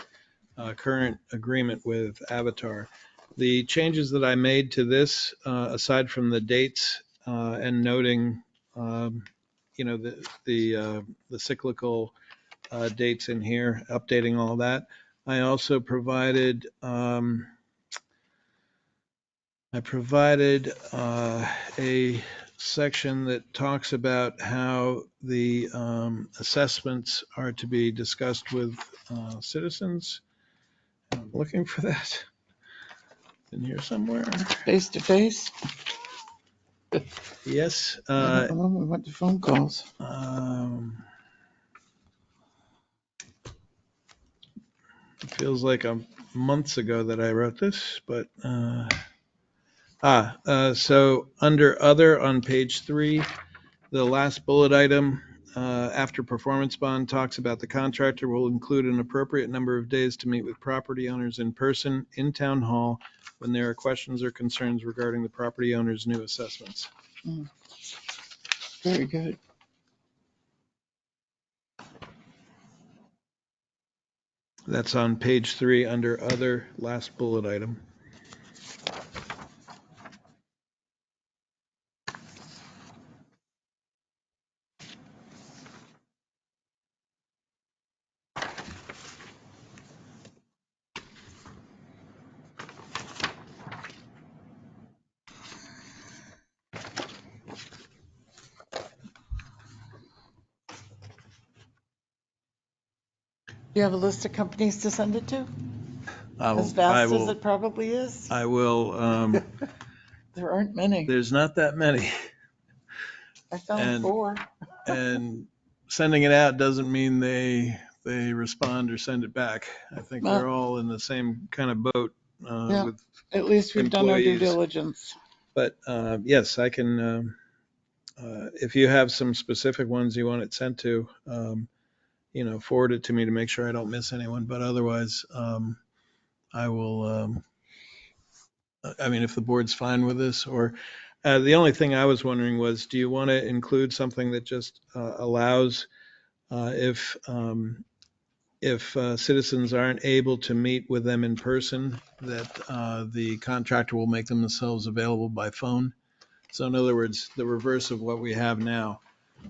current agreement with Avatar. The changes that I made to this, aside from the dates and noting, the cyclical dates in here, updating all that, I also provided a section that talks about how the assessments are to be discussed with citizens. I'm looking for that in here somewhere. Face to face? Yes. I don't know, we went to phone calls. It feels like months ago that I wrote this, but so under other on page 3, the last bullet item after performance bond talks about the contractor will include an appropriate number of days to meet with property owners in person in town hall when there are questions or concerns regarding the property owner's new assessments. Very good. That's on page 3 under other, last bullet item. Do you have a list of companies to send it to? As I vast as will. it probably is? I will. There aren't many. There's not that many. I found and- 4. And sending it out doesn't mean they respond or send it back. I think Well- they're all in the same kind of boat Yeah. with. At least we've done our due employees. diligence. But yes, I can, if you have some specific ones you want it sent to, forward it to me to make sure I don't miss anyone. But otherwise, I will, if the board's fine with this, or the only thing I was wondering was, do you want to include something that just allows if citizens aren't able to meet with them in person, that the contractor will make themselves available by phone? So in other words, the reverse of what we have now.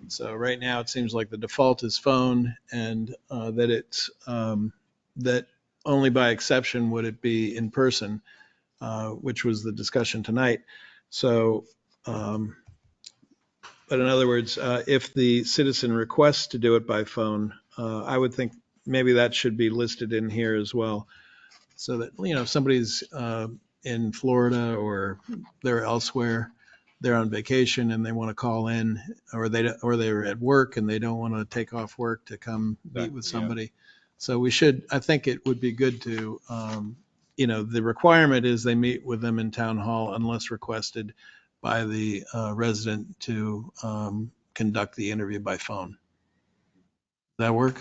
So right now, it seems like the default is phone, and that it's that only by exception would it be in person, which was the discussion tonight. So, but in other words, if the citizen requests to do it by phone, I would think maybe that should be listed in here as well. So that, if somebody's in Florida or they're elsewhere, they're on vacation and they want to call in, or they're at work and they don't want to take off work to come meet with somebody. So I think it would be good to the requirement is they meet with them in town hall unless requested by the resident to conduct the interview by phone. That work?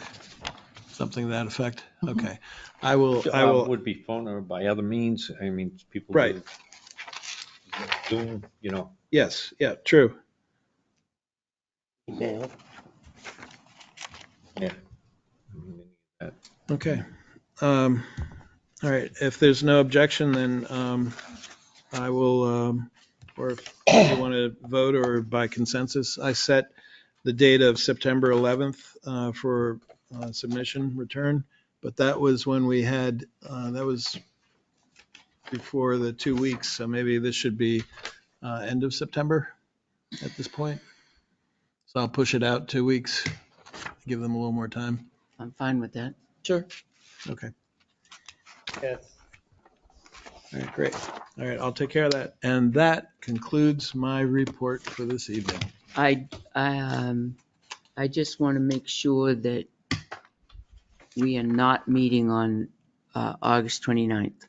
Something to that effect? Okay. I will. Would be phone or by other means. I mean, people Right. do Zoom, Yes, yeah, true. Email. Yeah. Okay. All right. If there's no objection, then I will, or if you want to vote or by consensus, I set the date of September 11th for submission return. But that was when we had, that was before the 2 weeks. So maybe this should be end of September at this point. So I'll push it out 2 weeks, give them a little more time. I'm fine with that. Sure. Okay. Yes. All right, great. All right, I'll take care of that. And that concludes my report for this evening. I just want to make sure that we are not meeting on August 29th.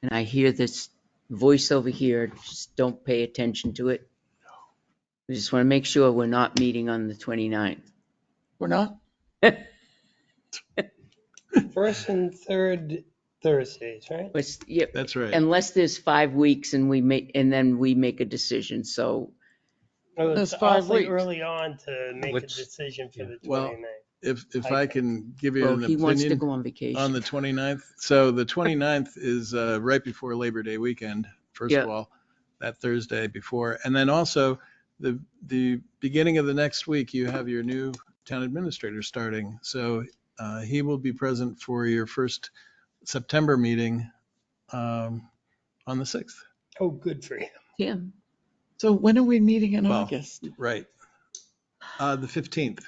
And I hear this voice over here, just don't pay attention to it. I just want to make sure we're not meeting on the 29th. We're not? First and third Thursdays, right? Yep, That's right. unless there's 5 weeks and then we make a decision. So Well, That's it's 5 awfully weeks. early on to make a Let's- decision for the 29th. Well, if I can give you well, an he wants to opinion go on vacation. on the 29th. So the 29th is right before Labor Day weekend, first Yeah. of all, that Thursday before. And then also the beginning of the next week, you have your new town administrator starting. So he will be present for your first September meeting on the 6th. Oh, good for you. Tim, So when are we meeting in Well, August? Right. The 15th.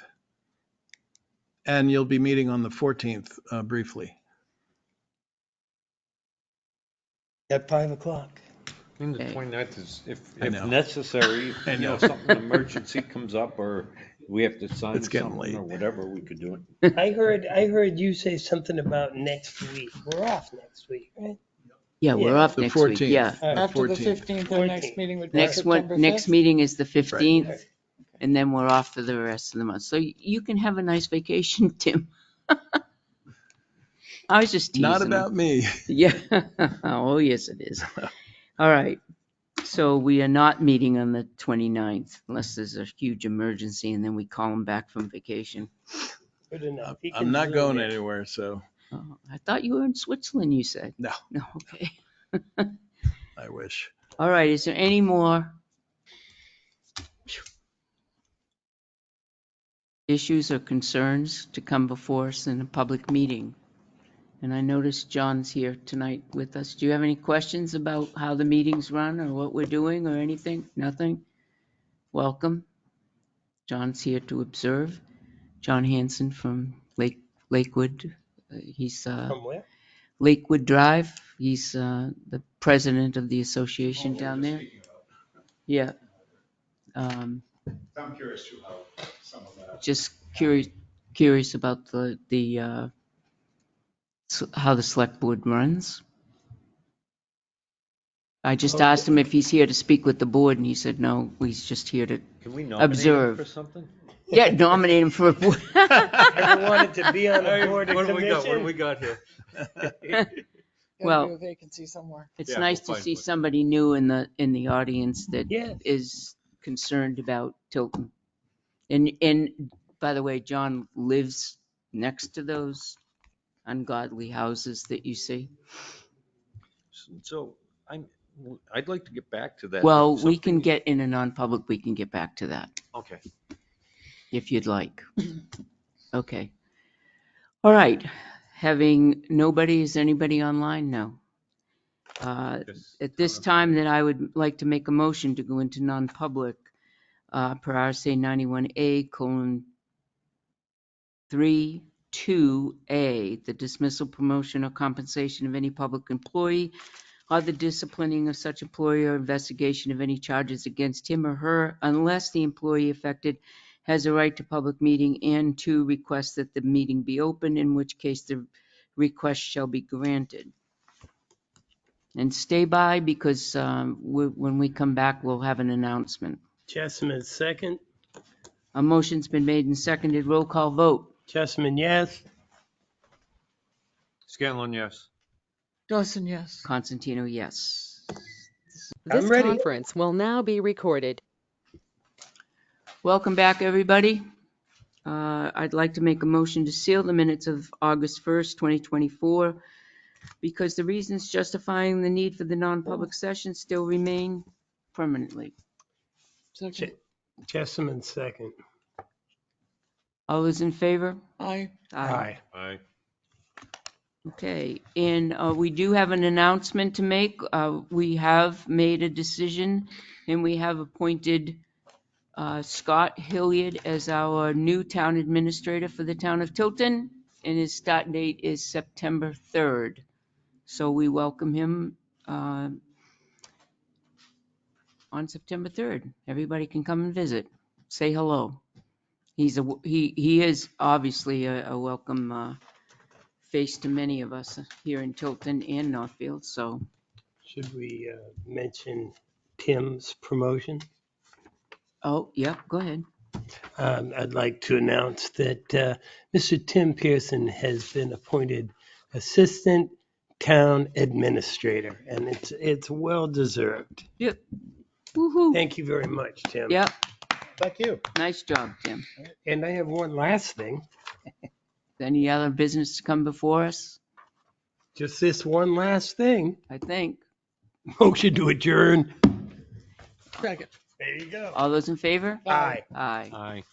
And you'll be meeting on the 14th briefly. At 5:00. I mean, the Okay. 29th is, if I know. necessary, I know. something, emergency comes up or we have to sign It's getting something or late. whatever, we could do it. I heard you say something about next week. We're off next week, right? yeah, we're Yeah. off The next 14th. week. Yeah, All right. After the 14th. 15th, our next 14th. meeting would be next September 5th? next meeting is the 15th, Right. and then we're off for the rest of the month. So you can have a nice vacation, Tim. I was just teasing. Not him. about me. Yeah. Oh, yes, it is. All right. So we are not meeting on the 29th unless there's a huge emergency and then we call them back from vacation. Good enough. He I'm can not Zoom going in. anywhere, so Oh, I thought you were in Switzerland, you said. no, No, okay. I wish. All right. Is there any more issues or concerns to come before us in a public meeting? And I noticed John's here tonight with us. Do you have any questions about how the meetings run or what we're doing or anything? Nothing? Welcome. John's here to observe. John Hanson from Lakewood. He's From where? Lakewood Drive. He's the president of the association down there. Yeah. I'm curious too how some of that. Just curious about how the select board runs. I just asked him if he's here to speak with the board, and he said no. He's just here to. Can we nominate Observe. him for something? Yeah, nominate him for a board. Ever wanted to be on a board or What do we got? What do commission? we got here? Gotta Well- do a vacancy somewhere. It's Yeah, nice we'll to find see one. somebody new in the audience that Yes. is concerned about Tilton. And by the way, John lives next to those ungodly houses that you see. So I'd like to get back to that. Well, we can Something- get in a non-public, we can get back to that Okay. if you'd like. Okay. All right. Having nobody, is anybody online? No. At this time, that I would like to make a motion to go into non-public per RSA 91A:3(2)A, the dismissal, promotion, or compensation of any public employee, or the disciplining of such employee or investigation of any charges against him or her, unless the employee affected has a right to public meeting, and 2, request that the meeting be open, in which case the request shall be granted. And stay by because when we come back, we'll have an announcement. Jessamine, second. A motion's been made and seconded. Roll call vote. Jessamine, yes. Scanlon, yes. Dawson, yes. Constantino, yes. I'm This ready. conference will now be recorded. Welcome back, everybody. I'd like to make a motion to seal the minutes of August 1st, 2024, because the reasons justifying the need for the non-public session still remain permanently. Second. Jessamine, second. All those in favor? Aye. Aye. Aye. Okay, and we do have an announcement to make. We have made a decision, and we have appointed Scott Hilliard as our new town administrator for the town of Tilton, and his start date is September 3rd. So we welcome him on September 3rd. Everybody can come and visit, say hello. He is obviously a welcome face to many of us here in Tilton and Northfield. So Should we mention Tim's promotion? oh yeah, go ahead. I'd like to announce that Mr. Tim Pearson has been appointed Assistant Town Administrator, and it's well deserved. Yep. Woohoo. Thank you very much, Tim. Yep. Thank you. Nice job, Tim. And I have one last thing. Any other business to come before us? Just this one last thing. I think. Motion to adjourn. Second. There you go. All those in favor? Aye. Aye. Aye.